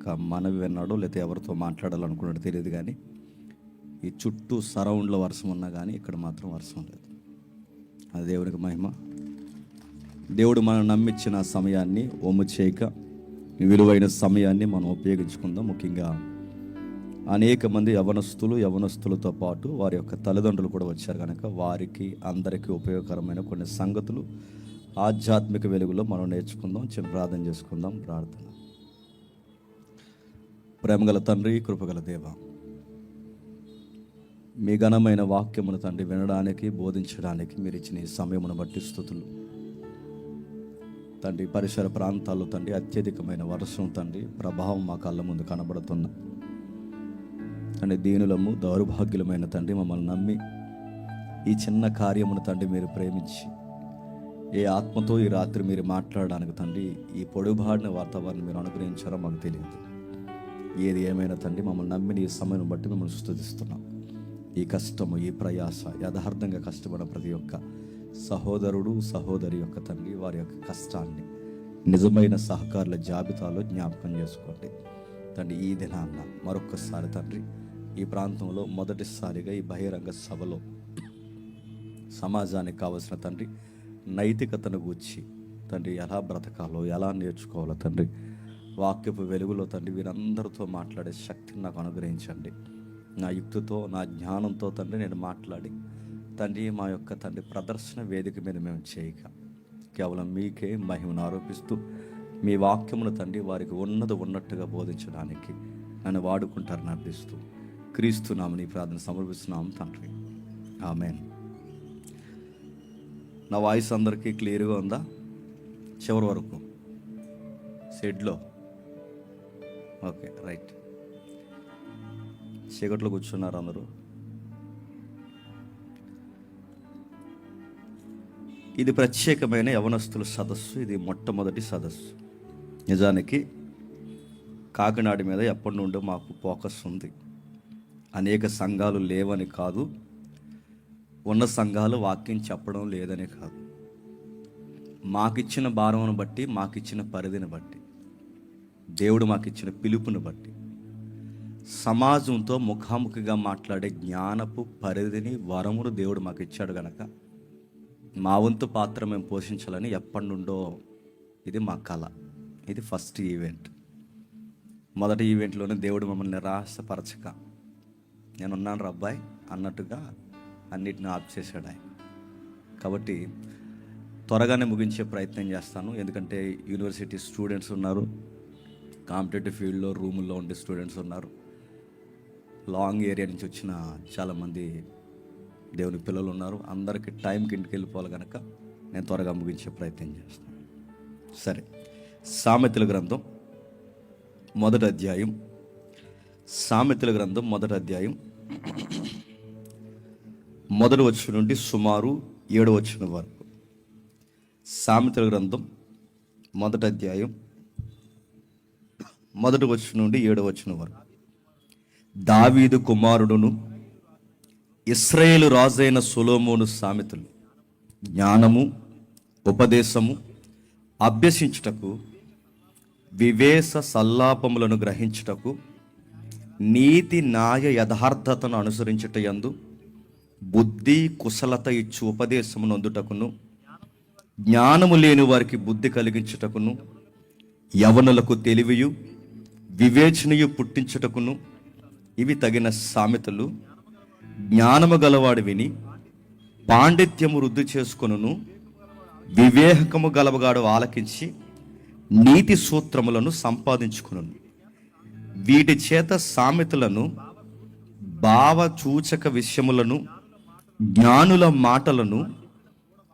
యొక్క మనవి విన్నాడో లేకపోతే ఎవరితో మాట్లాడాలనుకున్నాడో తెలియదు, కానీ ఈ చుట్టూ సరౌండ్లో వర్షం ఉన్నా కానీ ఇక్కడ మాత్రం వర్షం లేదు. అది దేవునికి మహిమ. దేవుడు మనం నమ్మించిన సమయాన్ని ఒమ్ము చేయక విలువైన సమయాన్ని మనం ఉపయోగించుకుందాం. ముఖ్యంగా అనేక మంది యవనస్తులతో పాటు వారి యొక్క తల్లిదండ్రులు కూడా వచ్చారు కనుక వారికి అందరికీ ఉపయోగకరమైన కొన్ని సంగతులు ఆధ్యాత్మిక వెలుగులో మనం నేర్చుకుందాం. చిన్న ప్రార్థన చేసుకుందాం. ప్రార్థన. ప్రేమగల తండ్రి, కృపగల దేవ, మీ ఘనమైన వాక్యమును తండ్రి వినడానికి బోధించడానికి మీరు ఇచ్చిన ఈ సమయమును బట్టి స్తుతులు తండ్రి. పరిసర ప్రాంతాల్లో తండ్రి అత్యధికమైన వర్షం తండ్రి ప్రభావం మా కళ్ళ ముందు కనబడుతున్న తండ్రి, దీనులము దౌర్భాగ్యులమైన తండ్రి మమ్మల్ని నమ్మి ఈ చిన్న కార్యమును తండ్రి మీరు ప్రేమించి ఏ ఆత్మతో ఈ రాత్రి మీరు మాట్లాడడానికి తండ్రి ఈ పొడుబాడిన వాతావరణం మీరు అనుగ్రహించారో మాకు తెలియదు. ఏది ఏమైనా తండ్రి మమ్మల్ని నమ్మిన ఈ సమయం బట్టి మిమ్మల్ని స్తుతిస్తున్నాం. ఈ కష్టము, ఈ ప్రయాస, యథార్థంగా కష్టపడిన ప్రతి ఒక్క సహోదరుడు సహోదరి యొక్క తండ్రి వారి యొక్క కష్టాన్ని నిజమైన సహకారుల జాబితాలో జ్ఞాపకం చేసుకోండి తండ్రి. ఈ దినాన్న మరొక్కసారి తండ్రి ఈ ప్రాంతంలో మొదటిసారిగా ఈ బహిరంగ సభలో సమాజానికి కావలసిన తండ్రి నైతికతను గూర్చి తండ్రి ఎలా బ్రతకాలో ఎలా నేర్చుకోవాలో తండ్రి వాక్యపు వెలుగులో తండ్రి వీరందరితో మాట్లాడే శక్తిని నాకు అనుగ్రహించండి. నా యుక్తితో నా జ్ఞానంతో తండ్రి నేను మాట్లాడి తండ్రి మా యొక్క తండ్రి ప్రదర్శన వేదిక మీద మేము చేయక కేవలం మీకే మహిమను ఆరోపిస్తూ మీ వాక్యమును తండ్రి వారికి ఉన్నట్టుగా బోధించడానికి నన్ను వాడుకుంటారని అర్థిస్తూ క్రీస్తు నామమున ప్రార్థన సమర్పిస్తున్నాం తండ్రి. ఆమేన్. నా వాయిస్ అందరికీ క్లియర్గా ఉందా? చివరి వరకు షెడ్లో ఓకే, రైట్. చీకట్లో కూర్చున్నారు అందరూ. ఇది ప్రత్యేకమైన యవనస్తుల సదస్సు. ఇది మొట్టమొదటి సదస్సు. నిజానికి కాకినాడ మీద ఎప్పటి నుండో మాకు ఫోకస్ ఉంది. అనేక సంఘాలు లేవని కాదు, ఉన్న సంఘాలు వాక్యం చెప్పడం లేదని కాదు. మాకిచ్చిన భారమును బట్టి, మాకిచ్చిన పరిధిని బట్టి, దేవుడు మాకిచ్చిన పిలుపుని బట్టి సమాజంతో ముఖాముఖిగా మాట్లాడే జ్ఞానపు పరిధిని వరమును దేవుడు మాకు ఇచ్చాడు కనుక మా వంతు పాత్ర మేము పోషించాలని ఎప్పటి నుండో ఇది మా కళ. ఇది ఫస్ట్ ఈవెంట్. మొదటి ఈవెంట్లోనే దేవుడు మమ్మల్ని నిరాశపరచక నేనున్నాను అబ్బాయి అన్నట్టుగా అన్నిటిని ఆఫ్ చేశాడు ఆయన. కాబట్టి త్వరగానే ముగించే ప్రయత్నం చేస్తాను. ఎందుకంటే యూనివర్సిటీ స్టూడెంట్స్ ఉన్నారు, కాంపిటేటివ్ ఫీల్డ్లో రూముల్లో ఉండే స్టూడెంట్స్ ఉన్నారు, లాంగ్ ఏరియా నుంచి వచ్చిన చాలామంది దేవుని పిల్లలు ఉన్నారు. అందరికీ టైంకి ఇంటికి వెళ్ళిపోవాలి కనుక నేను త్వరగా ముగించే ప్రయత్నం చేస్తాను. సరే, సామెతల గ్రంథం మొదటి అధ్యాయం. సామెతల గ్రంథం మొదటి అధ్యాయం మొదటి వచనం నుండి సుమారు 7వ వచనం వరకు. సామెతల గ్రంథం మొదటి అధ్యాయం మొదటి వచనం నుండి 7వ వచనం వరకు. దావీదు కుమారుడును ఇశ్రాయేలు రాజైన సొలొమోను సామెతలు జ్ఞానము ఉపదేశము అభ్యసించుటకు, వివేశ సల్లాపములను గ్రహించుటకు, నీతి న్యాయ యథార్థతను అనుసరించుట యందు, బుద్ధి కుశలత ఇచ్చు ఉపదేశమును అందుటకును, జ్ఞానము లేని వారికి బుద్ధి కలిగించుటకును, యవనులకు తెలివియు వివేచనయు పుట్టించుటకును ఇవి తగిన సామెతలు. జ్ఞానము గలవాడు విని పాండిత్యము వృద్ధి చేసుకొనును, వివేకము గలవగాడు ఆలకించి నీతి సూత్రములను సంపాదించుకొనును. వీటి చేత సామెతలను, భావచూచక విషయములను, జ్ఞానుల మాటలను,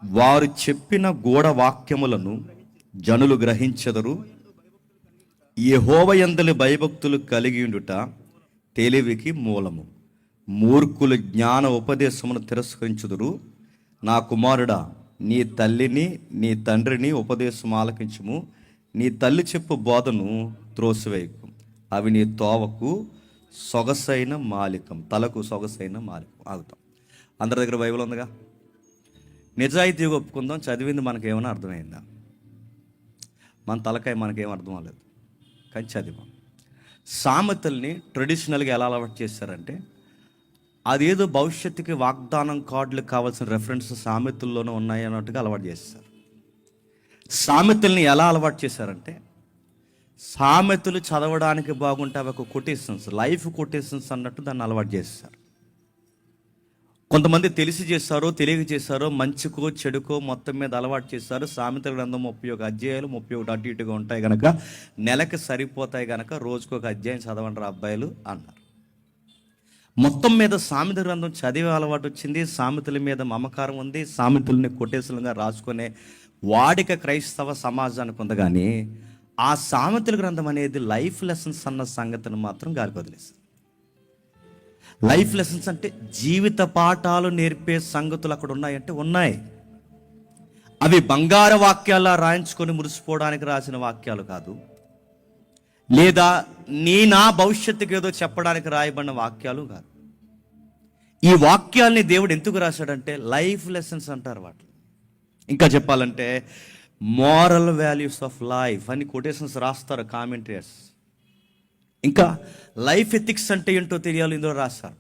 వారు చెప్పిన గూఢ వాక్యములను జనులు గ్రహించెదరు. యెహోవా యందలి భయభక్తులు కలిగి ఉండుట తెలివికి మూలము. మూర్ఖులు జ్ఞాన ఉపదేశమును తిరస్కరించుదురు. నా కుమారుడా, నీ తల్లిని నీ తండ్రిని ఉపదేశం ఆలకించుము. నీ తల్లి చెప్పు బోధను త్రోసివేయకు. అవి నీ తోవకు సొగసైన మాలికం, తలకు సొగసైన మాలికం. ఆగుతాం. అందరి దగ్గర బైబిల్ ఉందిగా. నిజాయితీగా ఒప్పుకుందాం, చదివింది మనకేమైనా అర్థమైందా? మన తలకాయ మనకేం అర్థం అవ్వలేదు, కానీ చదివాం. సామెతల్ని ట్రెడిషనల్గా ఎలా అలవాటు చేశారంటే, అదేదో భవిష్యత్తుకి వాగ్దానం కార్డులు కావాల్సిన రెఫరెన్స్ సామెతల్లోనే ఉన్నాయి అన్నట్టుగా అలవాటు చేస్తారు. సామెతల్ని ఎలా అలవాటు చేశారంటే, సామెతలు చదవడానికి బాగుంటే అవి ఒక కొటేషన్స్, లైఫ్ కొటేషన్స్ అన్నట్టు దాన్ని అలవాటు చేస్తారు. కొంతమంది తెలిసి చేస్తారో తెలియక చేస్తారో, మంచికో చెడుకో మొత్తం మీద అలవాటు చేస్తారు. సామెతల గ్రంథం 31 అధ్యాయాలు, 31 అటు ఇటుగా ఉంటాయి కనుక నెలకి సరిపోతాయి కనుక రోజుకు ఒక అధ్యాయం చదవండి రా అబ్బాయిలు అన్నారు. మొత్తం మీద సామెత గ్రంథం చదివే అలవాటు వచ్చింది. సామెతల మీద మమకారం ఉంది. సామెతల్ని కొటేషన్లుగా రాసుకునే వాడిక క్రైస్తవ సమాజానికి ఉంది. కానీ ఆ సామెతల గ్రంథం అనేది లైఫ్ లెసన్స్ అన్న సంగతిని మాత్రం గాలికి వదిలేస్తుంది. లైఫ్ లెసన్స్ అంటే జీవిత పాఠాలు నేర్పే సంగతులు అక్కడ ఉన్నాయంటే ఉన్నాయి. అవి బంగారు వాక్యాల రాయించుకొని మురిసిపోవడానికి రాసిన వాక్యాలు కాదు, లేదా నా భవిష్యత్తుకి ఏదో చెప్పడానికి రాయబడిన వాక్యాలు కాదు. ఈ వాక్యాల్ని దేవుడు ఎందుకు రాశాడంటే లైఫ్ లెసన్స్ అంటారు వాటిని. ఇంకా చెప్పాలంటే మోరల్ వాల్యూస్ ఆఫ్ లైఫ్ అని కొటేషన్స్ రాస్తారు కామెంటరీస్. ఇంకా లైఫ్ ఎథిక్స్ అంటే ఏంటో తెలియాలి ఇందులో రాస్తారు.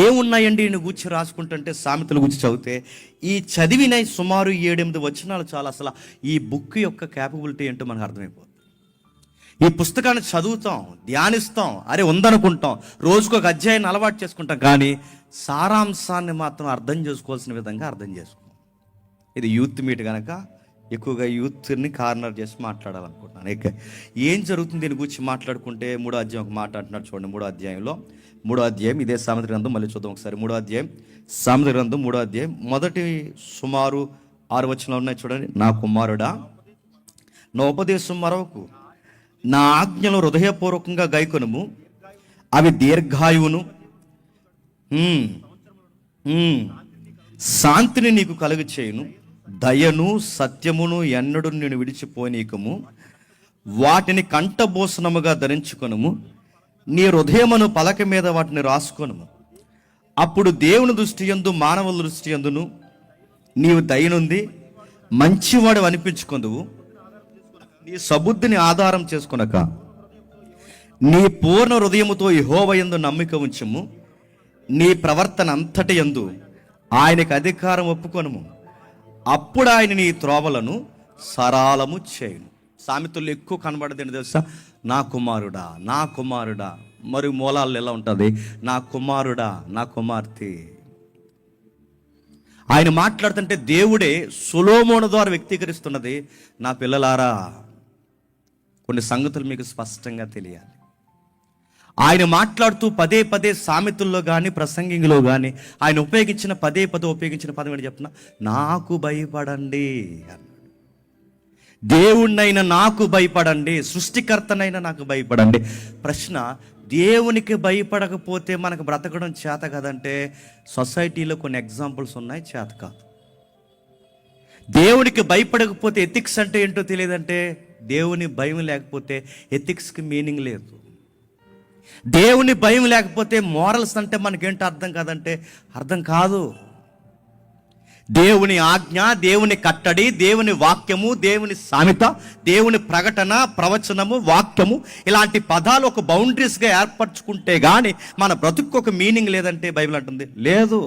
ఏమున్నాయండి ఈయన గురించి రాసుకుంటుంటే సామెతల గురించి చదివితే ఈ చదివిన సుమారు 7-8 వచనాలు చాలా అసలు ఈ బుక్ యొక్క క్యాపబిలిటీ ఏంటో మనకు అర్థమైపోతుంది. ఈ పుస్తకాన్ని చదువుతాం, ధ్యానిస్తాం, అరే ఉందనుకుంటాం, రోజుకు ఒక అధ్యాయాన్ని అలవాటు చేసుకుంటాం, కానీ సారాంశాన్ని మాత్రం అర్థం చేసుకోవాల్సిన విధంగా అర్థం చేసుకోం. ఇది యూత్ మీట్ కనుక ఎక్కువగా యూత్ని కార్నర్ చేసి మాట్లాడాలనుకుంటున్నాను. ఇక ఏం జరుగుతుంది దీని గురించి మాట్లాడుకుంటే 3వ అధ్యాయం ఒక మాట అంటున్నాడు చూడండి. 3వ అధ్యాయంలో 3వ అధ్యాయం ఇదే సామెత గ్రంథం, మళ్ళీ చూద్దాం ఒకసారి. 3వ అధ్యాయం సామెత గ్రంథం 3వ అధ్యాయం మొదటి సుమారు 6 వచనాలు ఉన్నాయి చూడండి. నా కుమారుడా, నా ఉపదేశం మరొకకు, నా ఆజ్ఞలు హృదయపూర్వకంగా గైకొనుము, అవి దీర్ఘాయువును శాంతిని నీకు కలుగు చేయును, దయను సత్యమును ఎన్నడూ నేను విడిచిపోనీకము, వాటిని కంఠభూషణముగా ధరించుకొనుము, నీ హృదయమును పలక మీద వాటిని రాసుకొనుము. అప్పుడు దేవుని దృష్టి యందు మానవుల దృష్టి యందును నీవు దయనుంది మంచివాడు అనిపించుకొందువు. నీ సబుద్ధిని ఆధారం చేసుకొనక నీ పూర్ణ హృదయముతో యెహోవా యందు నమ్మిక ఉంచుము. నీ ప్రవర్తన అంతటి యందు ఆయనకు అధికారం ఒప్పుకొనుము. అప్పుడు ఆయన నీ త్రోవలను సరాలము చేయును. సామెతల్లో ఎక్కువ కనబడదండి తెలుసా, నా కుమారుడా, నా కుమారుడా. మరి మూలాల్లో ఎలా ఉంటుంది, నా కుమారుడా, నా కుమార్తె. ఆయన మాట్లాడుతుంటే దేవుడే సొలొమోను ద్వారా వ్యక్తీకరిస్తున్నది, నా పిల్లలారా. కొన్ని సంగతులు మీకు స్పష్టంగా తెలియాలి. ఆయన మాట్లాడుతూ పదే పదే సామెతల్లో కానీ ప్రసంగిలో కానీ ఆయన ఉపయోగించిన పదే ఉపయోగించిన పదం ఏంటి చెప్తున్నా, నాకు భయపడండి అన్నాడు. దేవుణ్ణైనా నాకు భయపడండి, సృష్టికర్తనైనా నాకు భయపడండి. ప్రశ్న, దేవునికి భయపడకపోతే మనకు బ్రతకడం చేత కదంటే సొసైటీలో కొన్ని ఎగ్జాంపుల్స్ ఉన్నాయి, చేత కాదు. దేవునికి భయపడకపోతే ఎథిక్స్ అంటే ఏంటో తెలియదంటే దేవుని భయం లేకపోతే ఎథిక్స్కి మీనింగ్ లేదు. దేవుని భయం లేకపోతే మోరల్స్ అంటే మనకేంటో అర్థం కాదంటే అర్థం కాదు. దేవుని ఆజ్ఞ, దేవుని కట్టడి, దేవుని వాక్యము, దేవుని సామెత, దేవుని ప్రకటన, ప్రవచనము, వాక్యము, ఇలాంటి పదాలు ఒక బౌండరీస్గా ఏర్పరచుకుంటే కానీ మన బ్రతుకు ఒక మీనింగ్ లేదంటే బైబిల్ అంటుంది లేదు.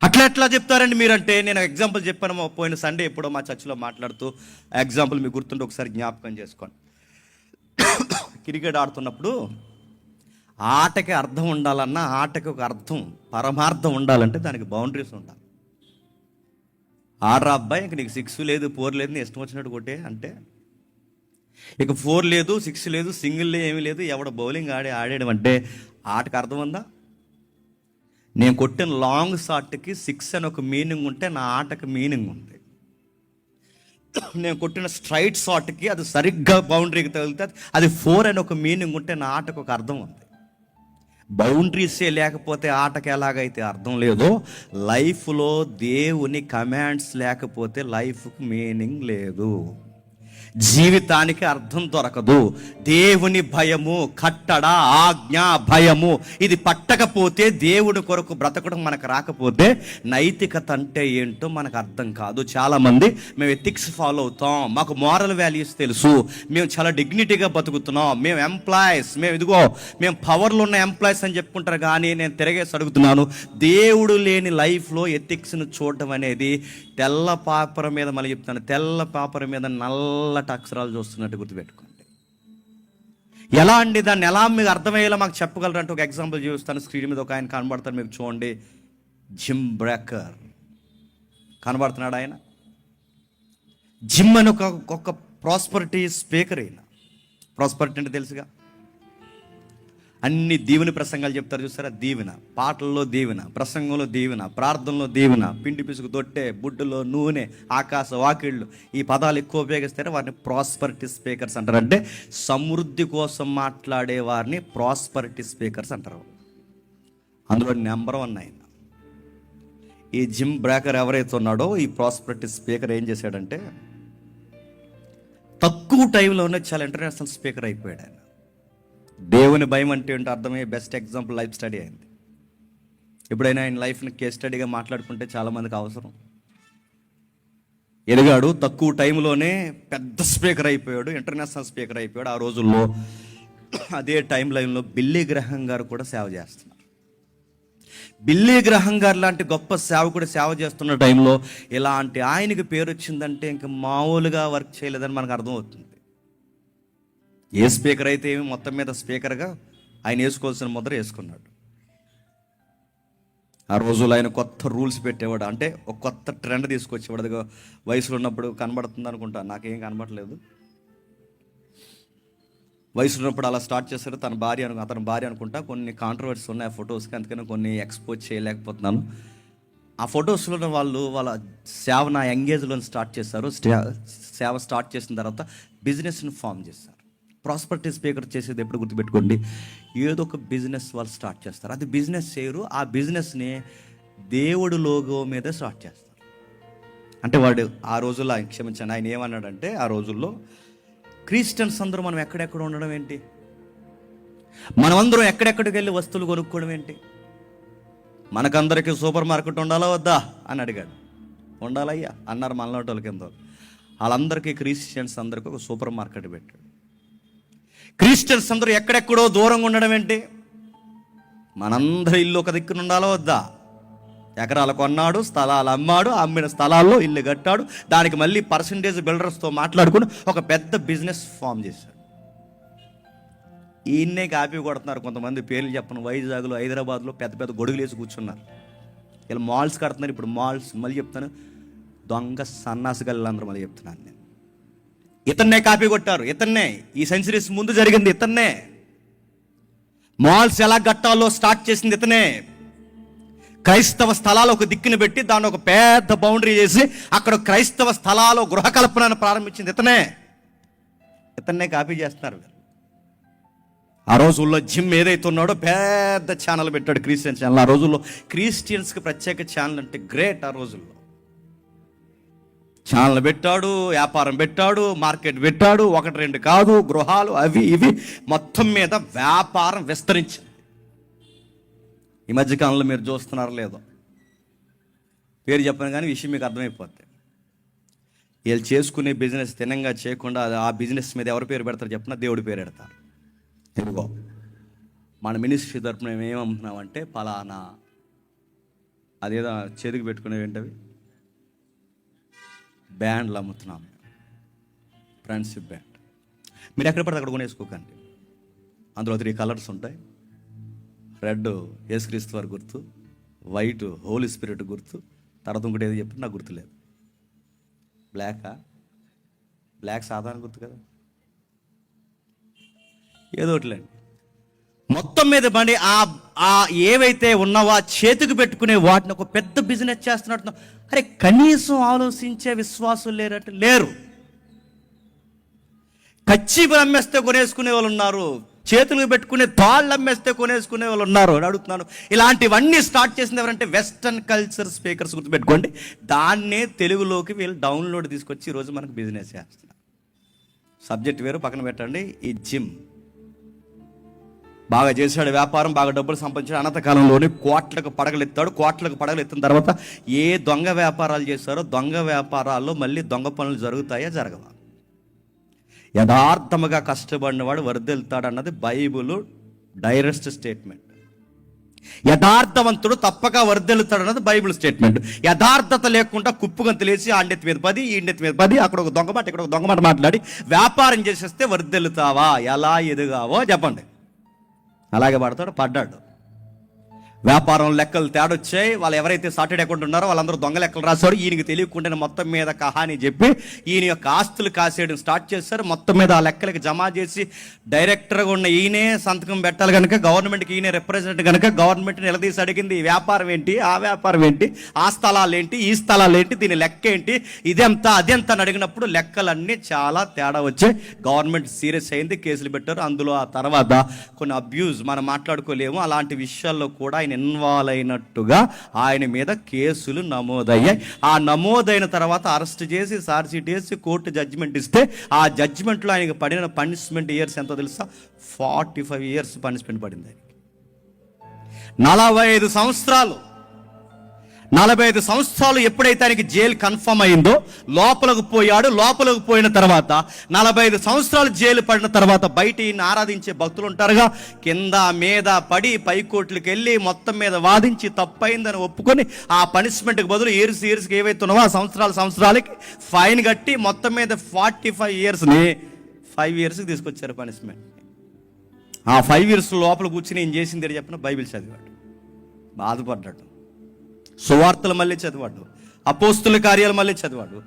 అట్లా ఎట్లా చెప్తారండి మీరంటే, నేను ఎగ్జాంపుల్ చెప్పాను పోయిన సండే ఎప్పుడో మా చర్చిలో మాట్లాడుతూ. ఎగ్జాంపుల్ మీకు గుర్తుంటే ఒకసారి జ్ఞాపకం చేసుకోండి. క్రికెట్ ఆడుతున్నప్పుడు ఆటకి అర్థం ఉండాలన్నా, ఆటకి ఒక అర్థం, పరమార్థం ఉండాలంటే దానికి బౌండరీస్ ఉండాలి. ఆడరా అబ్బాయి, ఇంక నీకు 6 లేదు 4 లేదు, నీ ఇష్టం వచ్చినట్టు కొట్టే అంటే, ఇక 4 లేదు 6 లేదు, సింగిల్ ఏమీ లేదు, ఎవడ బౌలింగ్ ఆడేయడం అంటే ఆటకు అర్థం ఉందా? నేను కొట్టిన లాంగ్ షాట్కి 6 అని ఒక మీనింగ్ ఉంటే నా ఆటకి మీనింగ్ ఉంది. నేను కొట్టిన స్ట్రైట్ షాట్కి అది సరిగ్గా బౌండరీకి తగిలితే అది 4 అని ఒక మీనింగ్ ఉంటే నా ఆటకు ఒక అర్థం ఉంది. బౌండరీసే లేకపోతే ఆటకి ఎలాగైతే అర్థం లేదో, లైఫ్లో దేవుని కమాండ్స్ లేకపోతే లైఫ్కి మీనింగ్ లేదు. జీవితానికి అర్థం దొరకదు. దేవుని భయము, కట్టడ, ఆజ్ఞ, భయము ఇది పట్టకపోతే, దేవుడి కొరకు బ్రతకడం మనకు రాకపోతే నైతికత అంటే ఏంటో మనకు అర్థం కాదు. చాలామంది మేము ఎథిక్స్ ఫాలో అవుతాం, మాకు మోరల్ వాల్యూస్ తెలుసు, మేము చాలా డిగ్నిటీగా బతుకుతున్నాం, మేము ఎంప్లాయీస్, మేము పవర్లో ఉన్న ఎంప్లాయీస్ అని చెప్పుకుంటారు. కానీ నేను తిరగేసి అడుగుతున్నాను, దేవుడు లేని లైఫ్లో ఎథిక్స్ను చూడడం అనేది తెల్ల పేపర్ మీద, మళ్ళీ చెప్తాను, తెల్ల పేపర్ మీద నల్లటి అక్షరాలు చూస్తున్నట్టు గుర్తుపెట్టుకోండి. ఎలా అండి, దాన్ని ఎలా మీకు అర్థమయ్యేలా మాకు చెప్పగలరంటే ఒక ఎగ్జాంపుల్ చూస్తాను. స్క్రీన్ మీద ఒక ఆయన కనబడతారు, మీకు చూడండి. జిమ్ బ్రేకర్ కనబడుతున్నాడు ఆయన. జిమ్ అని ఒక ప్రాస్పరిటీ స్పీకర్. అయినా ప్రాస్పరిటీ అంటే తెలుసుగా, అన్ని దీవెన ప్రసంగాలు చెప్తారు చూస్తారా, దీవెన పాటల్లో దీవెన, ప్రసంగంలో దీవెన, ప్రార్థనలో దీవెన, పిండి పిసుకు దొట్టే, బుడ్డులో నూనె, ఆకాశ వాకిళ్ళు, ఈ పదాలు ఎక్కువ ఉపయోగిస్తారు. వారిని ప్రాస్పరిటీ స్పీకర్స్ అంటారు. అంటే సమృద్ధి కోసం మాట్లాడే వారిని ప్రాస్పరిటీ స్పీకర్స్ అంటారు. అందులో నెంబర్ 1 ఆయన. ఈ జిమ్ బ్రేకర్ ఎవరైతే ఉన్నాడో, ఈ ప్రాస్పరిటీ స్పీకర్ ఏం చేశాడంటే తక్కువ టైంలోనే చాలా ఇంటర్నేషనల్ స్పీకర్ అయిపోయాడు ఆయన. దేవుని భయం అంటే ఏంటో అర్థమయ్యే బెస్ట్ ఎగ్జాంపుల్ లైఫ్ స్టడీ అయింది. ఎప్పుడైనా ఆయన లైఫ్ని కేస్ స్టడీగా మాట్లాడుకుంటే చాలామందికి అవసరం. ఎదిగాడు, తక్కువ టైంలోనే పెద్ద స్పీకర్ అయిపోయాడు, ఇంటర్నేషనల్ స్పీకర్ అయిపోయాడు. ఆ రోజుల్లో అదే టైం లైన్లో బిల్లీ గ్రహం గారు కూడా సేవ చేస్తున్నారు. బిల్లీ గ్రహం గారు లాంటి గొప్ప సేవకుడు సేవ చేస్తున్న టైంలో ఇలాంటి ఆయనకి పేరు వచ్చిందంటే ఇంకా మామూలుగా వర్క్ చేయలేదని మనకు అర్థమవుతుంది. ఏ స్పీకర్ అయితే ఏమి, మొత్తం మీద స్పీకర్గా ఆయన వేసుకోవాల్సిన ముద్ర వేసుకున్నాడు. ఆ రోజుల్లో ఆయన కొత్త రూల్స్ పెట్టేవాడు, అంటే ఒక కొత్త ట్రెండ్ తీసుకొచ్చేవాడు. అదిగో వయసులో ఉన్నప్పుడు కనబడుతుంది అనుకుంటా, నాకేం కనబడలేదు. వయసులో ఉన్నప్పుడు అలా స్టార్ట్ చేశారు. అతని భార్య అనుకుంటా. కొన్ని కాంట్రవర్సీస్ ఉన్నాయి ఆ ఫొటోస్కి, అందుకని కొన్ని ఎక్స్పోజ్ చేయలేకపోతున్నాను. ఆ ఫొటోస్లో వాళ్ళ సేవ నా ఎంగేజ్లో స్టార్ట్ చేశారు. సేవ స్టార్ట్ చేసిన తర్వాత బిజినెస్ని ఫామ్ చేశారు. ప్రాస్పరిటీ స్పీకర్ చేసేది ఎప్పుడు గుర్తుపెట్టుకోండి, ఏదో ఒక బిజినెస్ వాళ్ళు స్టార్ట్ చేస్తారు. అది బిజినెస్ చేయరు, ఆ బిజినెస్ని దేవుడు లోగో మీద స్టార్ట్ చేస్తారు. అంటే వాడు ఆ రోజుల్లో, క్షమించండి, ఆయన ఏమన్నాడంటే, ఆ రోజుల్లో క్రిస్టియన్స్ అందరూ మనం ఎక్కడెక్కడ ఉండడం ఏంటి, మనమందరం ఎక్కడెక్కడికి వెళ్ళి వస్తువులు కొనుక్కోవడం ఏంటి, మనకందరికీ సూపర్ మార్కెట్ ఉండాలా వద్దా అని అడిగాడు. ఉండాలయ్యా అన్నారు మనలోటోళ్ళ కింద. వాళ్ళందరికీ, క్రిస్టియన్స్ అందరికీ ఒక సూపర్ మార్కెట్ పెట్టాడు. క్రిస్టియన్స్ అందరూ ఎక్కడెక్కడో దూరంగా ఉండడం ఏంటి, మనందరి ఇల్లు ఒక దిక్కున ఉండాలా వద్దా. ఎకరాలు కొన్నాడు, స్థలాలు అమ్మాడు, అమ్మిన స్థలాల్లో ఇల్లు కట్టాడు, దానికి మళ్ళీ పర్సంటేజ్ బిల్డర్స్తో మాట్లాడుకుని ఒక పెద్ద బిజినెస్ ఫామ్ చేశాడు. ఈయన్నే కాపీ కొడుతున్నారు కొంతమంది, పేర్లు చెప్పను. వైజాగ్లో, హైదరాబాద్లో పెద్ద పెద్ద గొడుగులు వేసి కూర్చున్నారు. ఇలా మాల్స్ కడుతున్నారు. ఇప్పుడు మాల్స్, మళ్ళీ చెప్తాను, దొంగ సన్నాసి గల్లందరూ మళ్ళీ చెప్తున్నాను నేను. ఇతన్నే కాపీ కొట్టారు, ఇతన్నే. ఈ సెంచరీస్ ముందు జరిగింది ఇతన్నే. మాల్స్ ఎలా కట్టాలో స్టార్ట్ చేసింది ఇతనే. క్రైస్తవ స్థలాలు ఒక దిక్కుని పెట్టి దాన్ని ఒక పెద్ద బౌండరీ చేసి అక్కడ క్రైస్తవ స్థలాలు గృహకల్పనను ప్రారంభించింది ఇతన్నే కాపీ చేస్తున్నారు. ఆ రోజుల్లో జిమ్ ఏదైతే ఉన్నాడో పెద్ద ఛానల్ పెట్టాడు, క్రిస్టియన్ ఛానల్. ఆ రోజుల్లో క్రిస్టియన్స్కి ప్రత్యేక ఛానల్ అంటే గ్రేట్. ఆ రోజుల్లో ఛానల్ పెట్టాడు, వ్యాపారం పెట్టాడు, మార్కెట్ పెట్టాడు. 1-2 కాదు, గృహాలు అవి ఇవి మొత్తం మీద వ్యాపారం విస్తరించింది. ఈ మధ్యకాలంలో మీరు చూస్తున్నారో లేదో, పేరు చెప్పను కానీ విషయం మీకు అర్థమైపోతుంది. వీళ్ళు చేసుకునే బిజినెస్ తినంగా చేయకుండా ఆ బిజినెస్ మీద ఎవరి పేరు పెడతారు చెప్పినా, దేవుడి పేరు పెడతారు. ఇదిగో మన మినిస్ట్రీ తరపున మేము ఏమమ్ముతున్నామంటే పలానా, అదేదో చేతికి పెట్టుకునేవి ఏంటవి, బ్యాండ్లు అమ్ముతున్నాం, ఫ్రెండ్షిప్ బ్యాండ్. మీరు ఎక్కడ పడితే అక్కడ కొనేసుకోకండి. అందులో 3 కలర్స్ ఉంటాయి. రెడ్ యేసుక్రీస్తు వారి గుర్తు, వైట్ హోలీ స్పిరిట్ గుర్తు, తర్వాత ఇంకోటి ఏదో చెప్పి నాకు గుర్తులేదు. బ్లాక్ సాధారణ గుర్తు కదా, ఏదో ఒకటిలేండి. మొత్తం మీద బండి ఆ ఏవైతే ఉన్నావో చేతికి పెట్టుకునే వాటిని ఒక పెద్ద బిజినెస్ చేస్తున్నట్టు. అరే కనీసం ఆలోచించే విశ్వాసం లేరు. కచ్చిపులు అమ్మేస్తే కొనేసుకునే వాళ్ళు ఉన్నారు, చేతులకు పెట్టుకునే తాళ్ళు అమ్మేస్తే కొనేసుకునే వాళ్ళు ఉన్నారు. అని అడుగుతున్నాను. ఇలాంటివన్నీ స్టార్ట్ చేసింది ఎవరంటే వెస్టర్న్ కల్చర్ స్పీకర్స్, గుర్తు పెట్టుకోండి. దాన్నే తెలుగులోకి వీళ్ళు డౌన్లోడ్ తీసుకొచ్చి ఈరోజు మనకు బిజినెస్ చేస్తున్నారు. సబ్జెక్ట్ వేరు, పక్కన పెట్టండి. ఈ జిమ్ బాగా చేశాడు, వ్యాపారం బాగా డబ్బులు సంపాదించాడు, అనంతకాలంలోనే కోట్లకు పడగలెత్తాడు. కోట్లకు పడగలెత్తిన తర్వాత ఏ దొంగ వ్యాపారాలు చేశారో దొంగ వ్యాపారాల్లో మళ్ళీ దొంగ పనులు జరుగుతాయా జరగవా? యథార్థముగా కష్టపడినవాడు వర్ధిల్లుతాడు అన్నది బైబిల్ డైరెక్ట్ స్టేట్మెంట్. యథార్థవంతుడు తప్పక వర్ధిల్లుతాడు అన్నది బైబిల్ స్టేట్మెంట్. యథార్థత లేకుండా కుప్పుగంతులు వేసి ఆండెత్తి మీద 10 ఈ ఇండెత్తి మీద 10 అక్కడ ఒక దొంగమాట ఇక్కడ ఒక దొంగమాట మాట్లాడి వ్యాపారం చేసేస్తే వర్ధిల్లుతావా? ఎలా ఎదుగావో చెప్పండి. అలాగే పడ్డాడు. వ్యాపారం లెక్కలు తేడొచ్చాయి. వాళ్ళు ఎవరైతే సార్టెడ్ అకౌంట్ ఉన్నారో వాళ్ళందరూ దొంగ లెక్కలు రాశారు. ఈయనకి తెలియకుండానే మొత్తం మీద కహాని చెప్పి ఈయన యొక్క ఆస్తులు కాసేయడం స్టార్ట్ చేశారు. మొత్తం మీద ఆ లెక్కలకి జమ చేసి డైరెక్టర్గా ఉన్న ఈయనే సంతకం పెట్టాలి కనుక, గవర్నమెంట్కి ఈయనే రిప్రజెంటేటివ్ కనుక గవర్నమెంట్ నిలదీసి అడిగింది, ఈ వ్యాపారం ఏంటి, ఆ వ్యాపారం ఏంటి, ఆ స్థలాలు ఏంటి, ఈ స్థలాలు ఏంటి, దీని లెక్క ఏంటి, ఇదెంత అదెంత అని అడిగినప్పుడు లెక్కలన్నీ చాలా తేడా వచ్చాయి. గవర్నమెంట్ సీరియస్ అయింది, కేసులు పెట్టారు. అందులో ఆ తర్వాత కొన్ని అబ్యూజ్ మనం మాట్లాడుకోలేము, అలాంటి విషయాల్లో కూడా ఆయన ఇన్వాల్వ్ అయినట్టుగా ఆయన మీద కేసులు నమోదయ్యాయి. ఆ నమోదైన తర్వాత అరెస్ట్ చేసి ఛార్జ్షీట్ వేసి కోర్టు జడ్జిమెంట్ ఇస్తే ఆ జడ్జిమెంట్లో ఆయనకి పడిన పనిష్మెంట్ ఇయర్స్ ఎంతో తెలుసా? 45 ఇయర్స్ పనిష్మెంట్ పడింది ఆయనకి. 45 సంవత్సరాలు 45 సంవత్సరాలు ఎప్పుడైతే ఆయనకి జైలు కన్ఫర్మ్ అయిందో లోపలకు పోయాడు. లోపలకు పోయిన తర్వాత 45 సంవత్సరాలు జైలు పడిన తర్వాత బయట ఈయన ఆరాధించే భక్తులు ఉంటారుగా, కింద మీద పడి పైకోట్లకు వెళ్ళి మొత్తం మీద వాదించి తప్పైందని ఒప్పుకొని ఆ పనిష్మెంట్కి బదులు ఇయర్స్కి ఏవైతే ఉన్నావో ఆ సంవత్సరాలకి ఫైన్ కట్టి మొత్తం మీద 45 ఇయర్స్ని 5 ఇయర్స్కి తీసుకొచ్చారు పనిష్మెంట్. ఆ 5 ఇయర్స్ లోపల కూర్చుని ఏం చేసింది చెప్పిన బైబిల్ చదివాడు, బాధపడ్డాడు. సువార్తలు మళ్ళీ చదివాడు, అపోస్తుల కార్యాలు మళ్ళీ చదివాడు,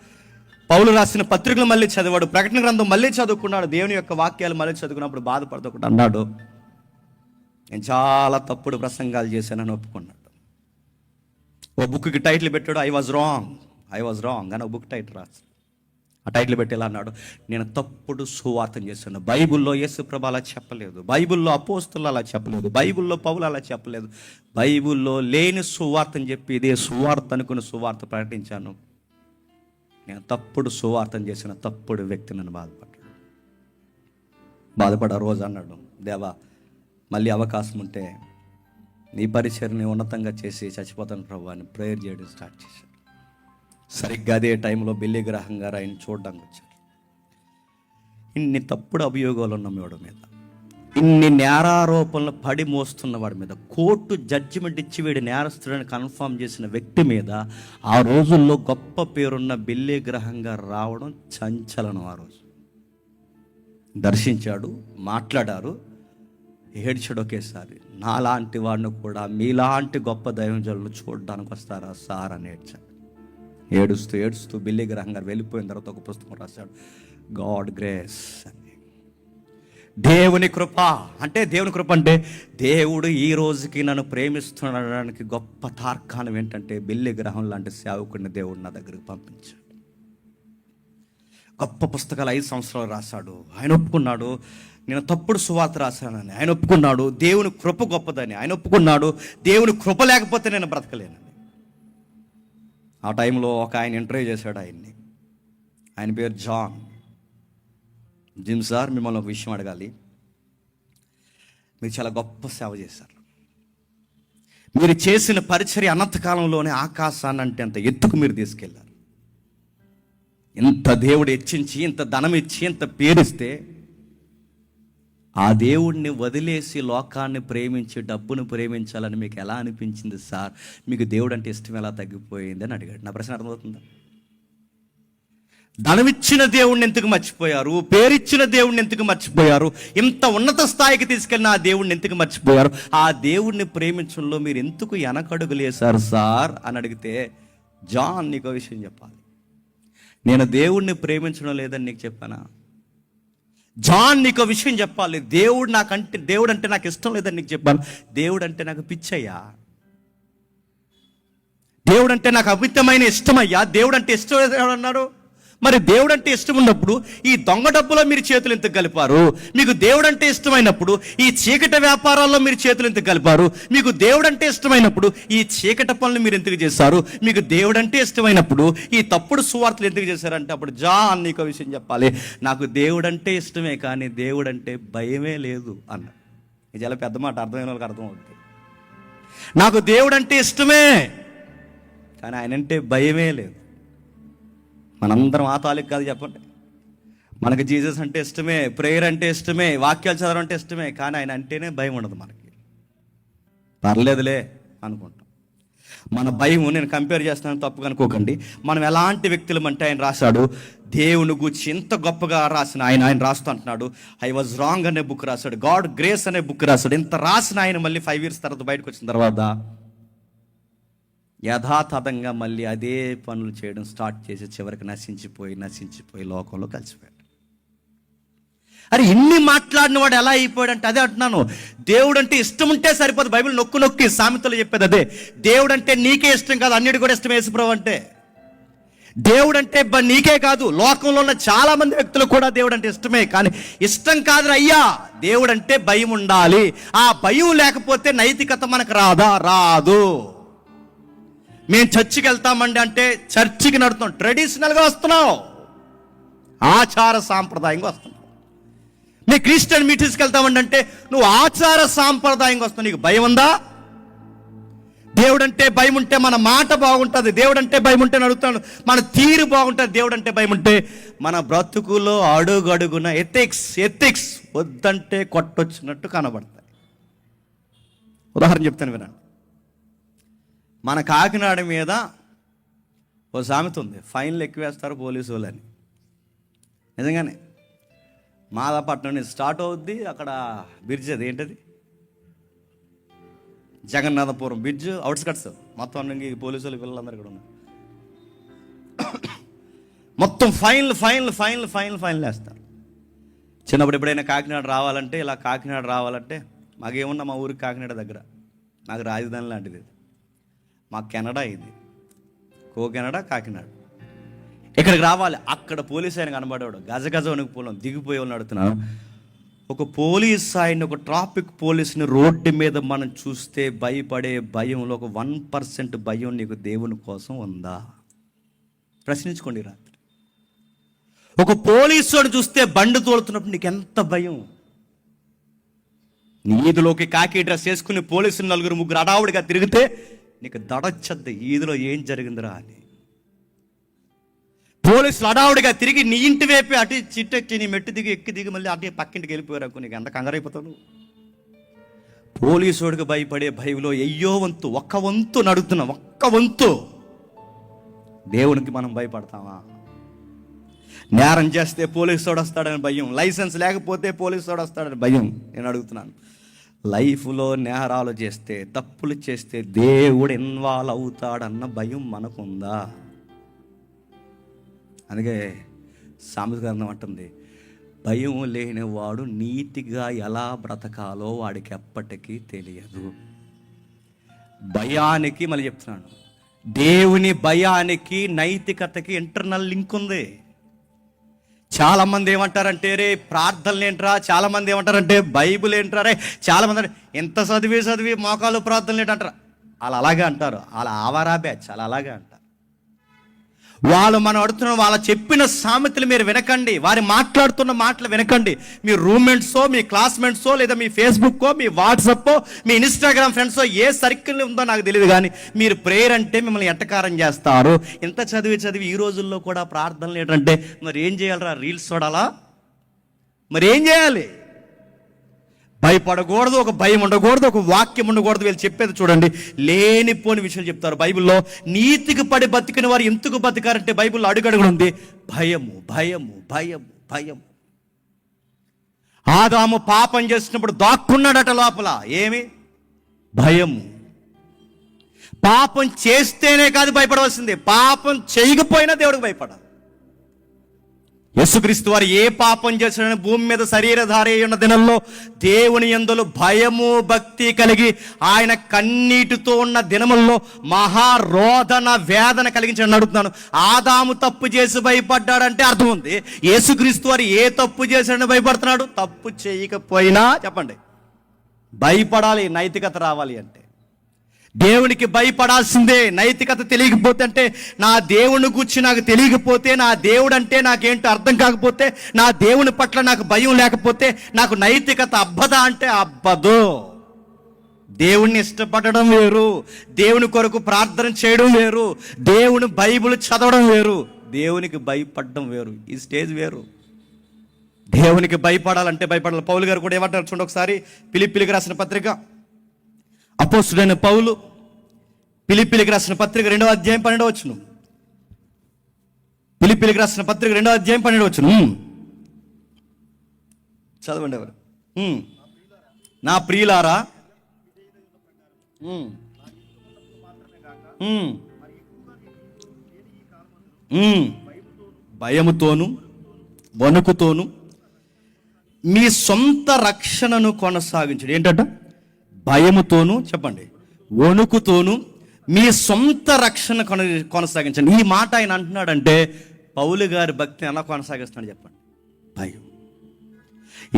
పౌలు రాసిన పత్రికలు మళ్ళీ చదివాడు, ప్రకటన గ్రంథం మళ్ళీ చదువుకున్నాడు, దేవుని యొక్క వాక్యాలు మళ్ళీ చదువుకున్నప్పుడు బాధపడుతూ ఒకటి అన్నాడు, నేను చాలా తప్పుడు ప్రసంగాలు చేశానని ఒప్పుకున్నాడు. ఓ బుక్కి టైటిల్ పెట్టాడు, ఐ వాజ్ రాంగ్ అని ఒక బుక్ టైటిల్ రాశాడు. ఆ టైటిల్ పెట్టి ఎలా అన్నాడు, నేను తప్పుడు సువార్తం చేశాను. బైబిల్లో యేసుప్రభు అలా చెప్పలేదు, బైబిల్లో అపోస్తులు అలా చెప్పలేదు, బైబిల్లో పౌలు అలా చెప్పలేదు, బైబిల్లో లేని సువార్తని చెప్పి ఇదే సువార్త అనుకుని సువార్త ప్రకటించాను. నేను తప్పుడు సువార్తం చేసిన తప్పుడు వ్యక్తి నన్ను బాధపడ్డ రోజు అన్నాడు, దేవా మళ్ళీ అవకాశం ఉంటే నీ పరిచర్ని ఉన్నతంగా చేసి చచ్చిపోతాను ప్రభు అని ప్రేయర్ చేయడం స్టార్ట్ చేశాడు. సరిగ్గా అదే టైంలో బిల్లీ గ్రహం గారు ఆయన చూడడానికి వచ్చారు. ఇన్ని తప్పుడు అభియోగాలు ఉన్న వాడి మీద, ఇన్ని నేరారోపణలు పడి మోస్తున్న వాడి మీద కోర్టు జడ్జిమెంట్ ఇచ్చి వీడి నేరస్తుడని కన్ఫర్మ్ చేసిన వ్యక్తి మీద ఆ రోజుల్లో గొప్ప పేరున్న బిల్లీ గ్రహం గారు రావడం సంచలనం. ఆ రోజు దర్శించాడు, మాట్లాడారు, ఏడ్చాడు ఒకేసారి. నాలాంటి వాడిని కూడా మీలాంటి గొప్ప దైవజనులు చూడడానికి వస్తారా సార్ అని ఏడ్చాడు. ఏడుస్తూ బిల్లీ గ్రహం గారు వెళ్ళిపోయిన తర్వాత ఒక పుస్తకం రాశాడు, గాడ్ గ్రేస్ అని. దేవుని కృప అంటే దేవుడు ఈ రోజుకి నన్ను ప్రేమిస్తున్నాడానికి గొప్ప తార్కాణం ఏంటంటే బిల్లీ గ్రహం లాంటి సేవకుడిని దేవుడు నా దగ్గరికి పంపించాడు. గొప్ప పుస్తకాలు 5 సంవత్సరాలు రాశాడు. ఆయన ఒప్పుకున్నాడు నేను తప్పుడు సువార్త రాశానని, ఆయన ఒప్పుకున్నాడు దేవుని కృప గొప్పదని, ఆయన ఒప్పుకున్నాడు దేవుని కృప లేకపోతే నేను బ్రతకలేనని. ఆ టైంలో ఒక ఆయన ఇంటర్వ్యూ చేశాడు ఆయన్ని, ఆయన పేరు జిమ్ సార్, మిమ్మల్ని ఒక విషయం అడగాలి. మీరు చాలా గొప్ప సేవ చేశారు, మీరు చేసిన పరిచర్య అనంతకాలంలోనే ఆకాశాన్ని అంటే అంత ఎత్తుకు మీరు తీసుకెళ్లారు. ఇంత దేవుడు హెచ్చించి ఇంత ధనం ఇచ్చి ఇంత పేరిస్తే ఆ దేవుడిని వదిలేసి లోకాన్ని ప్రేమించి డబ్బును ప్రేమించాలని మీకు ఎలా అనిపించింది సార్? మీకు దేవుడు అంటే ఇష్టం ఎలా తగ్గిపోయింది అని అడిగాడు. నా ప్రశ్న అర్థమవుతుందా? ధనమిచ్చిన దేవుడిని ఎందుకు మర్చిపోయారు? పేరిచ్చిన దేవుడిని ఎందుకు మర్చిపోయారు? ఇంత ఉన్నత స్థాయికి తీసుకెళ్ళిన ఆ దేవుడిని ఎందుకు మర్చిపోయారు? ఆ దేవుడిని ప్రేమించడంలో మీరు ఎందుకు వెనకడుగులేశారు సార్ అని అడిగితే, జాన్ నీకు విషయం చెప్పాలి, నేను దేవుడిని ప్రేమించడం లేదని నీకు చెప్పానా? జాన్ నీకు విషయం చెప్పాలి, దేవుడు అంటే నాకు ఇష్టం లేదని నీకు చెప్పాను. దేవుడు అంటే నాకు పిచ్చయ్యా, దేవుడు అంటే నాకు అమితమైన ఇష్టమయ్యా, దేవుడు అంటే ఇష్టం లేదన్నాడు. మరి దేవుడు అంటే ఇష్టం ఉన్నప్పుడు ఈ దొంగ డబ్బులో మీరు చేతులు ఎందుకు కలిపారు? మీకు దేవుడు అంటే ఇష్టమైనప్పుడు ఈ చీకటి వ్యాపారాల్లో మీరు చేతులు ఎందుకు కలిపారు? మీకు దేవుడు అంటే ఇష్టమైనప్పుడు ఈ చీకటి పనులు మీరు ఎందుకు చేశారు? మీకు దేవుడు అంటే ఇష్టమైనప్పుడు ఈ తప్పుడు సువార్తలు ఎందుకు చేశారంటే అప్పుడు నీకు విషయం చెప్పాలి, నాకు దేవుడు అంటే ఇష్టమే కానీ దేవుడు అంటే భయమే లేదు అన్న. ఇది చాలా పెద్ద మాట, అర్థమైన వాళ్ళకి అర్థమవుతుంది. నాకు దేవుడు అంటే ఇష్టమే కానీ ఆయన అంటే భయమే లేదు. మనందరం ఆ తాలూకు కాదు చెప్పండి. మనకు జీసస్ అంటే ఇష్టమే, ప్రేయర్ అంటే ఇష్టమే, వాక్యాలు చదవడం అంటే ఇష్టమే, కానీ ఆయన అంటేనే భయం ఉండదు మనకి. పర్లేదులే అనుకుంటాం. మన భయం, నేను కంపేర్ చేస్తున్నాను తప్పుగా అనుకోకండి, మనం ఎలాంటి వ్యక్తులం అంటే ఆయన రాశాడు, దేవుని గురించి ఎంత గొప్పగా రాసిన ఆయన రాస్తూ అంటున్నాడు, ఐ వాజ్ రాంగ్ అనే బుక్ రాశాడు, గాడ్ గ్రేస్ అనే బుక్ రాశాడు. ఇంత రాసిన ఆయన మళ్ళీ 5 years తర్వాత బయటకు వచ్చిన తర్వాత యథాతథంగా మళ్ళీ అదే పనులు చేయడం స్టార్ట్ చేసి చివరికి నశించిపోయి లోకంలో కలిసిపోయాడు. అరే ఇన్ని మాట్లాడిన వాడు ఎలా అయిపోయాడు అంటే అదే అంటున్నాను, దేవుడు అంటే ఇష్టం ఉంటే సరిపోదు. బైబిల్ నొక్కి సామెతలు చెప్పేది అదే, దేవుడు అంటే నీకే ఇష్టం కాదు, అన్నిటి కూడా ఇష్టం. యేసుప్రభు అంటే దేవుడు అంటే నీకే కాదు, లోకంలో ఉన్న చాలా మంది వ్యక్తులు కూడా దేవుడు అంటే ఇష్టమే, కానీ ఇష్టం కాదు అయ్యా, దేవుడు అంటే భయం ఉండాలి. ఆ భయం లేకపోతే నైతికత మనకు రాదు. మేము చర్చికి వెళ్తామండి అంటే చర్చికి నడుతున్నాం, ట్రెడిషనల్గా వస్తున్నావు, ఆచార సాంప్రదాయంగా వస్తున్నావు. మీ క్రిస్టియన్ మీటింగ్స్కి వెళ్తామండి అంటే నువ్వు ఆచార సాంప్రదాయంగా వస్తున్నావు. నీకు భయం ఉందా? దేవుడు అంటే భయం ఉంటే మన మాట బాగుంటుంది, దేవుడు అంటే భయం ఉంటే అడుగుతాను మన తీరు బాగుంటుంది, దేవుడు అంటే భయం ఉంటే మన బ్రతుకులో అడుగడుగున ఎథిక్స్ వద్దంటే కొట్టొచ్చినట్టు కనబడతాయి. ఉదాహరణ చెప్తాను వినండి. మన కాకినాడ మీద ఓ సామెత ఉంది, ఫైన్లు ఎక్కువ వేస్తారు పోలీసు వాళ్ళని. నిజంగానే మాదాపట్నం నుంచి స్టార్ట్ అవుద్ది, అక్కడ బ్రిడ్జ్, అది ఏంటది, జగన్నాథపురం బ్రిడ్జ్ అవుట్స్కట్స్, మొత్తం అన్ని పోలీసు వాళ్ళు పిల్లలందరూ ఇక్కడ ఉన్నారు. మొత్తం ఫైన్లు వేస్తారు. చిన్నప్పుడు ఎప్పుడైనా కాకినాడ రావాలంటే మాకేమున్నా మా ఊరికి కాకినాడ దగ్గర, నాకు రాజధాని లాంటిది, మా కెనడా, ఇది కెనడా కాకినాడ. ఇక్కడికి రావాలి, అక్కడ పోలీస్ ఆయన కనబడేవాడు, గజ వణికిపోవడం, దిగిపోయే వాళ్ళని అడుగుతున్నాను. ఒక పోలీస్ ఆయన, ఒక ట్రాఫిక్ పోలీస్ని రోడ్డు మీద మనం చూస్తే భయపడే భయంలో ఒక 1% భయం నీకు దేవుని కోసం ఉందా? ప్రశ్నించుకోండి రాత్రి. ఒక పోలీసుని చూస్తే బండి తోలుతున్నప్పుడు నీకు ఎంత భయం? నీ ఈదులోకి కాకి డ్రెస్ వేసుకుని పోలీసులు 4-3 అడావుడిగా తిరిగితే నీకు దడొచ్చద్దు, ఈదులో ఏం జరిగిందిరా అని. పోలీసులు అడావుడిగా తిరిగి నీ ఇంటి వైపు అటు చిట్టెక్కి నీ మెట్టు దిగి మళ్ళీ అటు పక్కింటికి వెళ్ళిపోయారు, నీకు ఎంత కంగారైపోతావు? పోలీసుడికి భయపడే భయంలో ఒక్క వంతు నడుతున్నాం, ఒక్క వంతు. దేవునికి మనం భయపడతామా? నేరం చేస్తే పోలీసుడు వస్తాడని భయం, లైసెన్స్ లేకపోతే పోలీసుడు వస్తాడని భయం. నేను అడుగుతున్నాను, లైఫ్లో నేరాలు చేస్తే, తప్పులు చేస్తే దేవుడు ఇన్వాల్వ్ అవుతాడన్న భయం మనకుందా? అందుకే సామెత గ్రంథం అంటుంది, భయం లేనివాడు నీతిగా ఎలా బ్రతకాలో వాడికి ఎప్పటికీ తెలియదు. భయానికి, మళ్ళీ చెప్తున్నాను, దేవుని భయానికి నైతికతకి ఇంటర్నల్ లింక్ ఉంది. చాలామంది ఏమంటారంటే రే ప్రార్థనలు ఏంట్రా, చాలామంది ఏమంటారంటే బైబుల్ ఏంట్రా, రే చాలామంది ఎంత చదివి మోకాలు ప్రార్థనలు ఏంటంటారు. వాళ్ళు అలాగే అంటారు, వాళ్ళ ఆవారా బ్యాచ్, వాళ్ళు అలాగే అంటారు. వాళ్ళు మనం అడుగుతున్న వాళ్ళ చెప్పిన సామెతలు మీరు వినకండి, వారి మాట్లాడుతున్న మాటలు వినకండి. మీ రూమ్మేట్సో, మీ క్లాస్మేట్సో, లేదా మీ ఫేస్బుక్కో, మీ వాట్సాప్పో, మీ ఇన్స్టాగ్రామ్ ఫ్రెండ్సో, ఏ సర్కిల్ ఉందో నాకు తెలియదు, కానీ మీరు ప్రేయర్ అంటే మిమ్మల్ని ఎట్టకారం చేస్తారు. ఇంత చదివి ఈ రోజుల్లో కూడా ప్రార్థనలు ఏంటంటే మరి ఏం చేయాలరా? రీల్స్ చూడాలా? మరి ఏం చేయాలి? భయపడకూడదు, ఒక భయం ఉండకూడదు, ఒక వాక్యం ఉండకూడదు. వీళ్ళు చెప్పేది చూడండి, లేనిపోని విషయాలు చెప్తారు. బైబిల్లో నీతికి పడి బతికిన వారు ఎందుకు బతికారంటే బైబిల్లో అడుగడుగులు ఉంది, భయము. ఆదాము పాపం చేసినప్పుడు దాక్కున్నాడట లోపల, ఏమి? భయము. పాపం చేస్తేనే కాదు భయపడవలసింది, పాపం చేయకపోయినా దేవుడికి భయపడాలి. యేసుక్రీస్తు వారు ఏ పాపం చేసిన భూమి మీద శరీరధారి ఉన్న దినంలో దేవుని యందు భయము భక్తి కలిగి ఆయన కన్నీటితో ఉన్న దినముల్లో మహారోదన వేదన కలిగించడం అడుగుతున్నాను. ఆదాము తప్పు చేసి భయపడ్డాడంటే అర్థం ఉంది. యేసుక్రీస్తు వారు ఏ తప్పు చేశాడని భయపడుతున్నాడు? తప్పు చేయకపోయినా చెప్పండి, భయపడాలి. నైతికత రావాలి అంటే దేవునికి భయపడాల్సిందే. నైతికత తెలియకపోతే, అంటే నా దేవుని గురించి నాకు తెలియకపోతే, నా దేవుడు అంటే నాకేంటో అర్థం కాకపోతే, నా దేవుని పట్ల నాకు భయం లేకపోతే, నాకు నైతికత అబ్బదా అంటే అబ్బదు. దేవుణ్ణి ఇష్టపడడం వేరు, దేవుని కొరకు ప్రార్థన చేయడం వేరు, దేవుని బైబిల్ చదవడం వేరు, దేవునికి భయపడడం వేరు. ఈ స్టేజ్ వేరు. దేవునికి భయపడాలంటే భయపడాలి. పౌలు గారు కూడా ఏమంటారు చూడండి ఒకసారి. ఫిలిప్పీలకు రాసిన పత్రిక, అపోస్తుడైన పౌలు ఫిలిప్పీలకు రాసిన పత్రిక 2వ అధ్యాయం 12వ వచనం. ఫిలిప్పీలకు రాసిన పత్రిక 2వ అధ్యాయం 12వ వచనం చదవండి ఎవరు. నా ప్రియులారా, భయముతోను వణుకుతోను మీ సొంత రక్షణను కొనసాగించండి. ఏంటంట? భయముతోను, చెప్పండి, వణుకుతోను మీ సొంత రక్షణ కొనసాగించండి. ఈ మాట ఆయన అంటున్నాడంటే పౌలు గారి భక్తిని ఎలా కొనసాగిస్తున్నాడు చెప్పండి? భయం.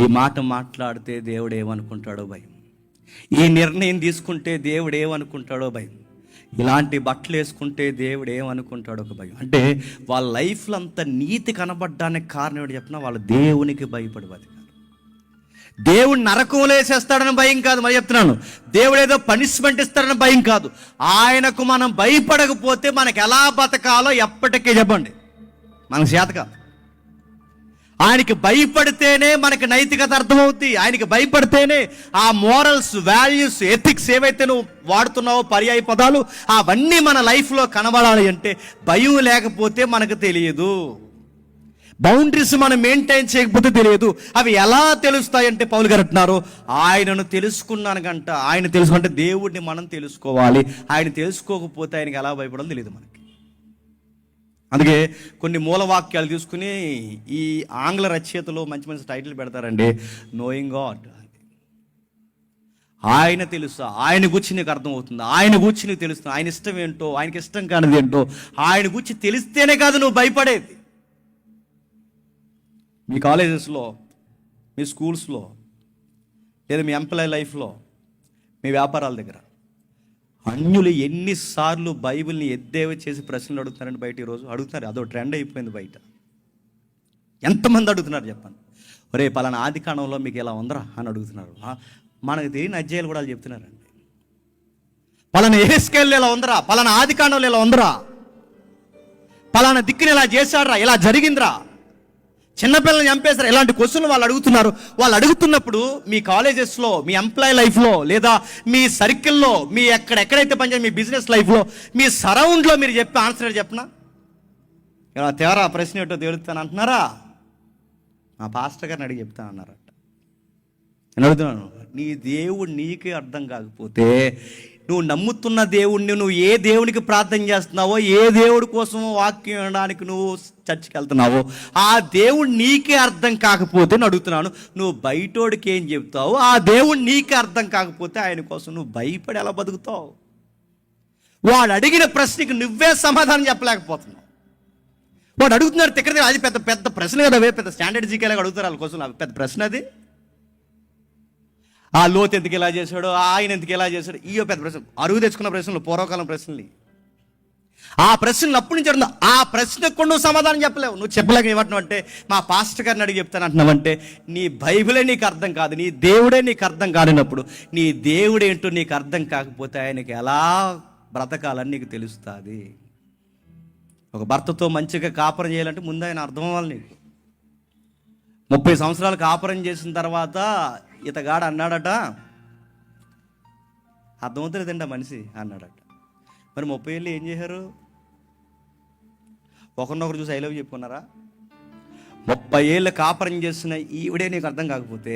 ఈ మాట మాట్లాడితే దేవుడు ఏమనుకుంటాడో భయం. ఈ నిర్ణయం తీసుకుంటే దేవుడు ఏమనుకుంటాడో భయం. ఇలాంటి బట్టలు వేసుకుంటే దేవుడు ఏమనుకుంటాడో ఒక భయం. అంటే వాళ్ళ లైఫ్లో అంత నీతి కనబడడానికి కారణం ఏంటి చెప్పినా, వాళ్ళు దేవునికి భయపడి బతికారు. దేవుడు నరకంలో వేసేస్తాడని భయం కాదు, మరి చెప్తున్నాను. దేవుడు ఏదో పనిష్మెంట్ ఇస్తాడని భయం కాదు. ఆయనకు మనం భయపడకపోతే మనకు ఎలా బతకాలో ఎప్పటికీ చెప్పండి, మనకు చేత కాదు. ఆయనకి భయపడితేనే మనకి నైతికత అర్థమవుతుంది. ఆయనకి భయపడితేనే ఆ మోరల్స్, వాల్యూస్, ఎథిక్స్ ఏవైతే నువ్వు వాడుతున్నావో పర్యాయ పదాలు, అవన్నీ మన లైఫ్లో కనబడాలి. అంటే భయం లేకపోతే మనకు తెలియదు. బౌండరీస్ మనం మెయింటైన్ చేయకపోతే తెలియదు. అవి ఎలా తెలుస్తాయంటే పౌలు గారు అంటున్నారు, ఆయనను తెలుసుకున్నాను కంట. ఆయన తెలుసుకుంటే దేవుడిని మనం తెలుసుకోవాలి. ఆయన తెలుసుకోకపోతే ఆయనకి ఎలా భయపడాలో తెలియదు మనకి. అందుకే కొన్ని మూలవాక్యాలు తీసుకుని ఈ ఆంగ్ల రచయితలు మంచి మంచి టైటిల్ పెడతారండి. Knowing God. ఆయన తెలుసా, ఆయన గురించి నీకు అర్థమవుతుంది, ఆయన గురించి నీకు తెలుస్తుంది, ఆయన ఇష్టం ఏంటో, ఆయనకి ఇష్టం కానిది ఏంటో ఆయన గురించి తెలిస్తేనే కాదు నువ్వు భయపడేది. మీ కాలేజెస్లో, మీ స్కూల్స్లో, లేదా మీ ఎంప్లాయీ లైఫ్లో, మీ వ్యాపారాల దగ్గర అన్యులు ఎన్నిసార్లు బైబిల్ని ఎద్దేవా చేసి ప్రశ్నలు అడుగుతున్నారండి బయట. ఈరోజు అడుగుతున్నారు, అదో ట్రెండ్ అయిపోయింది బయట. ఎంతమంది అడుగుతున్నారు చెప్పండి? ఒరే పలానా ఆది కాండంలో మీకు ఎలా ఉందరా అని అడుగుతున్నారు. మనకు తెలియని అధ్యాయాలు కూడా చెప్తున్నారండి. పలానా యెహెజ్కేలులో ఎలా ఉందరా, పలానా ఆది కాండంలో ఎలా ఉందరా, పలానా దిక్కుని ఇలా చేశాడరా, ఇలా జరిగిందిరా, చిన్నపిల్లల్ని చంపేశారు. ఇలాంటి క్వశ్చన్లు వాళ్ళు అడుగుతున్నారు. వాళ్ళు అడుగుతున్నప్పుడు మీ కాలేజెస్లో, మీ ఎంప్లాయీ లైఫ్లో, లేదా మీ సర్కిల్లో, మీ ఎక్కడెక్కడైతే పనిచేయ మీ బిజినెస్ లైఫ్లో, మీ సరౌండ్లో మీరు చెప్పే ఆన్సర్ చెప్పనా? ఇలా తేరా ప్రశ్న ఏంటో తేలుతాను అంటున్నారా? మా పాస్టర్ గారిని అడిగి చెప్తాను అన్నారట. నేను అడుగుతున్నాను, నీ దేవుడు నీకే అర్థం కాకపోతే, నువ్వు నమ్ముతున్న దేవుడిని, నువ్వు ఏ దేవునికి ప్రార్థన చేస్తున్నావో, ఏ దేవుడి కోసం వాక్యం వినడానికి నువ్వు చర్చికి వెళ్తున్నావో, ఆ దేవుడు నీకే అర్థం కాకపోతే నేను అడుగుతున్నాను, నువ్వు బయటోడికి ఏం చెప్తావు? ఆ దేవుడు నీకే అర్థం కాకపోతే ఆయన కోసం నువ్వు భయపడి ఎలా బతుకుతావు? వాడు అడిగిన ప్రశ్నకి నువ్వే సమాధానం చెప్పలేకపోతున్నావు. వాడు అడుగుతున్నారు తిక్కడి, అది పెద్ద పెద్ద ప్రశ్న కదా, పెద్ద స్టాండర్డ్ జీకేలాగా అడుగుతారు వాళ్ళ కోసం. పెద్ద ప్రశ్న అది. ఆ లోతు ఎందుకు ఎలా చేశాడో, ఆయన ఎందుకు ఎలా చేశాడు, ఇయో పెద్ద ప్రశ్న. అరువు తెచ్చుకున్న ప్రశ్నలు, పూర్వకాలం ప్రశ్నలు. ఆ ప్రశ్నలు అప్పటి నుంచి అడుగుతా. ఆ ప్రశ్నకు కూడా నువ్వు సమాధానం చెప్పలేవు. నువ్వు చెప్పలేక ఏమంటున్నావు అంటే, మా పాస్టర్ గారిని అడిగి చెప్తాను అంటున్నావంటే, నీ బైబిలే నీకు అర్థం కాదు, నీ దేవుడే నీకు అర్థం కానినప్పుడు, నీ దేవుడేంటో నీకు అర్థం కాకపోతే ఆయనకి ఎలా బ్రతకాలని నీకు తెలుస్తుంది. ఒక భర్తతో మంచిగా కాపురం చేయాలంటే ముందు ఆయన అర్థం అవ్వాలి నీకు. 30 సంవత్సరాలు కాపురం చేసిన తర్వాత ఇతగాడు అన్నాడట, అర్థమవుతుందండి ఆ మనిషి అన్నాడట. మరి 30 ఏళ్ళు ఏం చేశారు? ఒకరినొకరు చూసి ఐ లవ్ చెప్పుకున్నారా? 30 ఏళ్ళు కాపురం చేసిన ఈవిడే నీకు అర్థం కాకపోతే,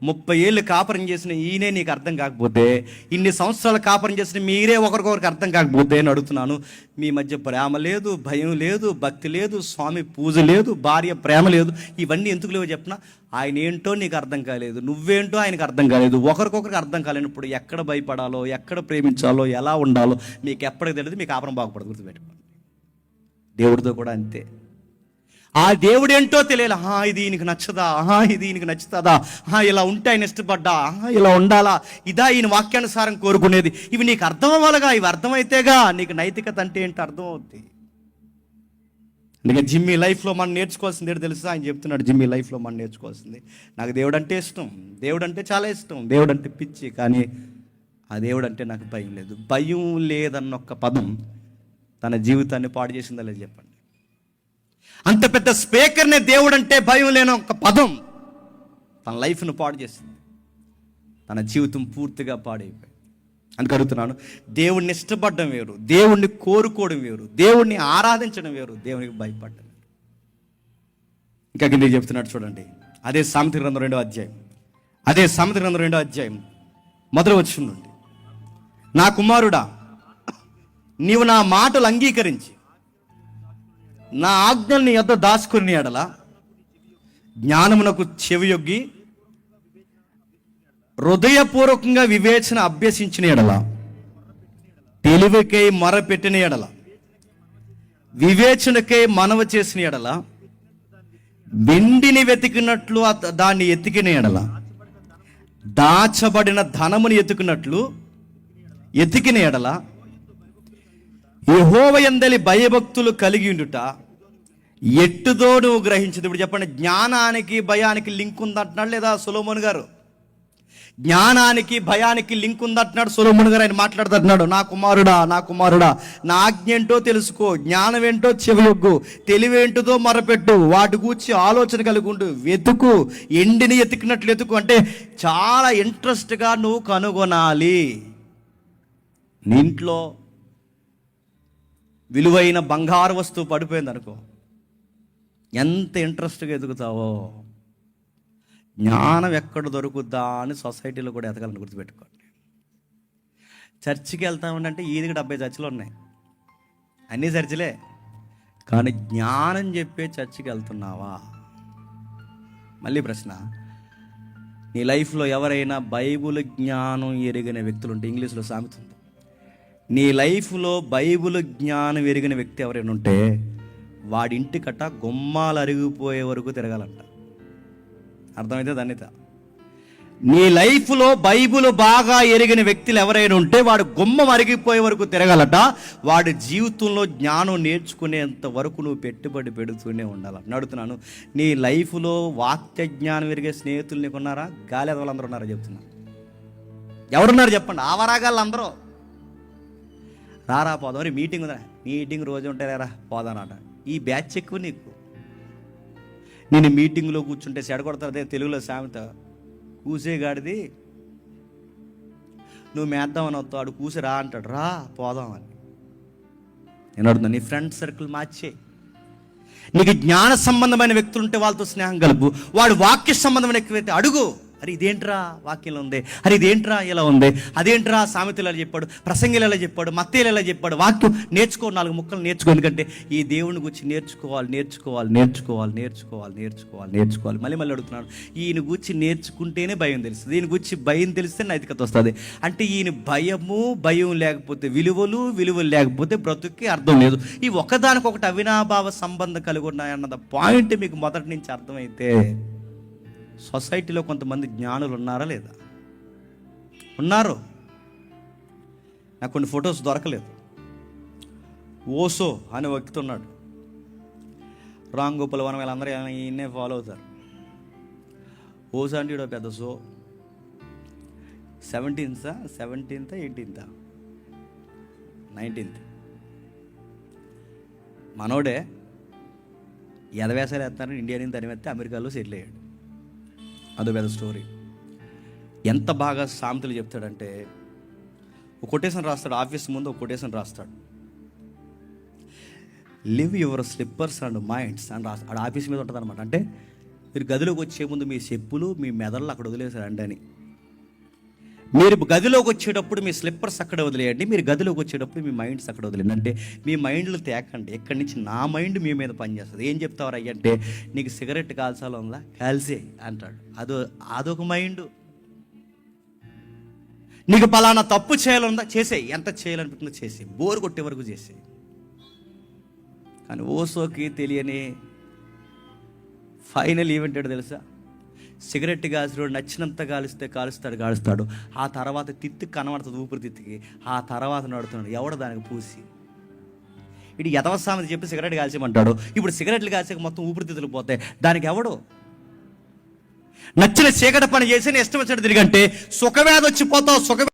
30 ఏళ్ళు కాపురం చేసిన ఈయనే నీకు అర్థం కాకపోతే, ఇన్ని సంవత్సరాలు కాపురం చేసిన మీరే ఒకరికొకరికి అర్థం కాకపోతే అని అడుగుతున్నాను. మీ మధ్య ప్రేమ లేదు, భయం లేదు, భక్తి లేదు, స్వామి పూజ లేదు, భార్య ప్రేమ లేదు. ఇవన్నీ ఎందుకు లేవో చెప్పినా, ఆయన ఏంటో నీకు అర్థం కాలేదు, నువ్వేంటో ఆయనకు అర్థం కాలేదు. ఒకరికొకరికి అర్థం కాలేనప్పుడు ఎక్కడ భయపడాలో, ఎక్కడ ప్రేమించాలో, ఎలా ఉండాలో మీకు ఎప్పటికి తెలియదు. మీకు కాపురం బాగుపడదు. గుర్తుపెట్టుకోండి. దేవుడితో కూడా అంతే. ఆ దేవుడేంటో తెలియాలి. ఇది ఈయనకి నచ్చదా, ఇది ఈయనకి నచ్చుతుందా, ఇలా ఉంటే ఆయన ఇష్టపడ్డా, ఇలా ఉండాలా, ఇదా ఈయన వాక్యానుసారం కోరుకునేది. ఇవి నీకు అర్థం అవ్వాలిగా. ఇవి అర్థమైతేగా నీకు నైతికత అంటే ఏంటో అర్థం అవుద్ది. అందుకే జిమ్మీ లైఫ్లో మనం నేర్చుకోవాల్సింది ఏంటో తెలుసా? ఆయన చెప్తున్నాడు, జిమ్మీ లైఫ్లో మనం నేర్చుకోవాల్సింది, నాకు దేవుడు అంటే ఇష్టం, దేవుడు అంటే చాలా ఇష్టం, దేవుడు అంటే పిచ్చి, కానీ ఆ దేవుడు అంటే నాకు భయం లేదు. భయం లేదన్న ఒక్క పదం తన జీవితాన్ని పాడు చేసిందా లేదు చెప్పండి. అంత పెద్ద స్పీకర్నే దేవుడు అంటే భయం లేని ఒక పదం తన లైఫ్ను పాడు చేసింది. తన జీవితం పూర్తిగా పాడైపోయింది. అందుకు అడుగుతున్నాను, దేవుణ్ణి ఇష్టపడడం వేరు, దేవుణ్ణి కోరుకోవడం వేరు, దేవుణ్ణి ఆరాధించడం వేరు, దేవునికి భయపడడం వేరు. ఇంకా కింద చెప్తున్నాడు చూడండి. అదే సామెతల గ్రంథం 2వ అధ్యాయం, అదే సామెతల గ్రంథం 2వ అధ్యాయం మొదటి వచనం నుండి, నా కుమారుడా, నీవు నా మాటలు అంగీకరించి నా ఆజ్ఞల్ని యొద్ద దాచుకుని ఎడల, జ్ఞానమునకు చెవియొగ్గి హృదయపూర్వకంగా వివేచన అభ్యసించిన ఎడల, తెలివికై మొరపెట్టిన ఎడల, వివేచనకై మనవ చేసిన ఎడల, వెండిని వెతికినట్లు దాన్ని ఎతికిన ఎడల, దాచబడిన ధనముని ఎతికిన ఎడల, యెహోవా యందలి భయభక్తులు కలిగి ఉండుట ఎట్టుదో నువ్వు గ్రహించదు. ఇప్పుడు చెప్పండి, జ్ఞానానికి భయానికి లింక్ ఉందంటున్నాడు లేదా సొలొమోను గారు? జ్ఞానానికి భయానికి లింక్ ఉందంటున్నాడు సొలొమోను గారు. ఆయన మాట్లాడుతున్నాడు, నా కుమారుడా, నా కుమారుడా, నా ఆజ్ఞ ఏంటో తెలుసుకో, జ్ఞానం ఏంటో చెవియొగ్గు, తెలివేంటిదో మొరపెట్టు, వాటి గూర్చి ఆలోచన కలిగి ఉండు, వెతుకు, ఎండిని ఎతికినట్లు ఎతుకు. అంటే చాలా ఇంట్రెస్ట్గా నువ్వు కనుగొనాలి. నీ ఇంట్లో విలువైన బంగారు వస్తువు పడిపోయింది అనుకో, ఎంత ఇంట్రెస్ట్గా ఎదుగుతావో. జ్ఞానం ఎక్కడ దొరుకుద్దా అని సొసైటీలో కూడా ఎదగాలని గుర్తుపెట్టుకోండి. చర్చికి వెళ్తామంటే ఈదికి 70 చర్చిలు ఉన్నాయి, అన్నీ చర్చిలే, కానీ జ్ఞానం చెప్పే చర్చికి వెళ్తున్నావా? మళ్ళీ ప్రశ్న, నీ లైఫ్లో ఎవరైనా బైబుల్ జ్ఞానం ఎరిగిన వ్యక్తులు ఉంటే, ఇంగ్లీష్లో సామెత ఉంది, నీ లైఫ్లో బైబుల్ జ్ఞానం ఎరిగిన వ్యక్తి ఎవరైనా ఉంటే వాడి ఇంటికట్ట గుమ్మాలు అరిగిపోయే వరకు తిరగాలంట. అర్థమైతే ధన్యత. నీ లైఫ్లో బైబుల్ బాగా ఎరిగిన వ్యక్తులు ఎవరైనా ఉంటే వాడు గుమ్మం అరిగిపోయే వరకు తిరగాలట. వాడి జీవితంలో జ్ఞానం నేర్చుకునేంత వరకు నువ్వు పెట్టుబడి పెడుతూనే ఉండాలి. అడుగుతున్నాను, నీ లైఫ్లో వాక్య జ్ఞానం ఎరిగే స్నేహితులు నీకు ఉన్నారా? గాలి ఎదవాళ్ళందరూ ఉన్నారా చెప్తున్నా? ఎవరున్నారు చెప్పండి? ఆవరాగాళ్ళు అందరూ రారా పోదాం, మరి మీటింగ్ ఉందా, మీటింగ్ రోజు ఉంటారా పోదానట. ఈ బ్యాచ్ ఎక్కువ నీకు. నేను మీటింగ్లో కూర్చుంటే సెడగొడతారు. అదే తెలుగులో సామెత, కూసేగాడిది నువ్వు మేద్దామని వస్తావు, ఆడు కూసి రా అంటాడు, రా పోదామని. నేను అడుగుతున్నా, నీ ఫ్రెండ్ సర్కిల్ మార్చే. నీకు జ్ఞాన సంబంధమైన వ్యక్తులు ఉంటే వాళ్ళతో స్నేహం కలుపు. వాడు వాక్య సంబంధమైన వ్యక్తి అడుగు, అరే ఇదేంట్రా వాక్యంలో ఉంది, అరే ఇదేంట్రా ఇలా ఉంది, అదేంట్రా సామెతలు ఎలా చెప్పాడు, ప్రసంగిలు ఎలా చెప్పాడు, మత్తేలు ఎలా చెప్పాడు, వాక్యం నేర్చుకో, 4 ముక్కలు నేర్చుకో. ఎందుకంటే ఈ దేవుని గురించి నేర్చుకోవాలి. మళ్ళీ అడుగుతున్నాడు, ఈయన గురించి నేర్చుకుంటేనే భయం తెలుస్తుంది, ఈయన గురించి భయం తెలిస్తే నైతికత వస్తుంది. అంటే ఈయన భయం లేకపోతే విలువలు లేకపోతే బ్రతుక్కి అర్థం లేదు. ఈ ఒకదానికొకటి అవినాభావ సంబంధం కలిగి ఉన్నాయన్నది పాయింట్ మీకు మొదటి నుంచి అర్థమైతే, సొసైటీలో కొంతమంది జ్ఞానులు ఉన్నారా లేదా? ఉన్నారు. నాకు కొన్ని ఫొటోస్ దొరకలేదు. ఓసో అనే వ్యక్తి ఉన్నాడు, రామ్ గోపాల్ వనం, వీళ్ళందరూ ఈయన్నే ఫాలో అవుతారు. ఓసో అంటే ఇడో పెద్ద షో. 17th 18th 19th మనోడే ఎదవేసాలు వేస్తారని ఇండియా నుంచి తరిమెత్తే అమెరికాలో సెటిల్ అయ్యాడు. అదో పెద్ద స్టోరీ. ఎంత బాగా సామెతలు చెప్తాడంటే, ఒక కొటేషన్ రాస్తాడు, ఆఫీస్ ముందు ఒక కొటేషన్ రాస్తాడు. Live your slippers and minds అని రాసి ఆడ ఆఫీస్ మీద ఉంటుంది అనమాట. అంటే మీరు గదిలోకి వచ్చే ముందు మీ చెప్పులు మీ మెదళ్ళు అక్కడ వదిలేసారండి అని. మీరు గదిలోకి వచ్చేటప్పుడు మీ స్లిప్పర్స్ అక్కడ వదిలేయండి, మీరు గదిలోకి వచ్చేటప్పుడు మీ మైండ్స్ అక్కడ వదిలేయండి. అంటే మీ మైండ్లు తేకండి. ఎక్కడి నుంచి నా మైండ్ మీ మీద పనిచేస్తుంది. ఏం చెప్తావారు అయ్యి అంటే, నీకు సిగరెట్ కాల్చాలో ఉందా, కాల్సే అంటాడు. అదొక మైండ్. నీకు పలానా తప్పు చేయాలందా, చేసేయి. ఎంత చేయాలనిపిస్తుందో చేసేయి, బోరు కొట్టే వరకు చేసేయి. కానీ ఓసోకి తెలియని ఫైనల్ ఈవెంట్ ఏంటో తెలుసా? సిగరెట్ కాల్చినోడు నచ్చినంత కాలుస్తాడు. ఆ తర్వాత తిత్తి కనబడుతుంది, ఊపిరితిత్తికి. ఆ తర్వాత నడుతున్నాడు ఎవడు దానికి పూసి. ఇటు యథవసామెత చెప్పి సిగరెట్ కాల్చేయమంటాడు. ఇప్పుడు సిగరెట్లు కాల్చాక మొత్తం ఊపిరితిత్తులు పోతాయి. దానికి ఎవడు? నచ్చిన చీకటి పని చేసి ఇష్టం వచ్చినట్టు తిరిగంటే సుఖవ్యాధి వచ్చిపోతావు.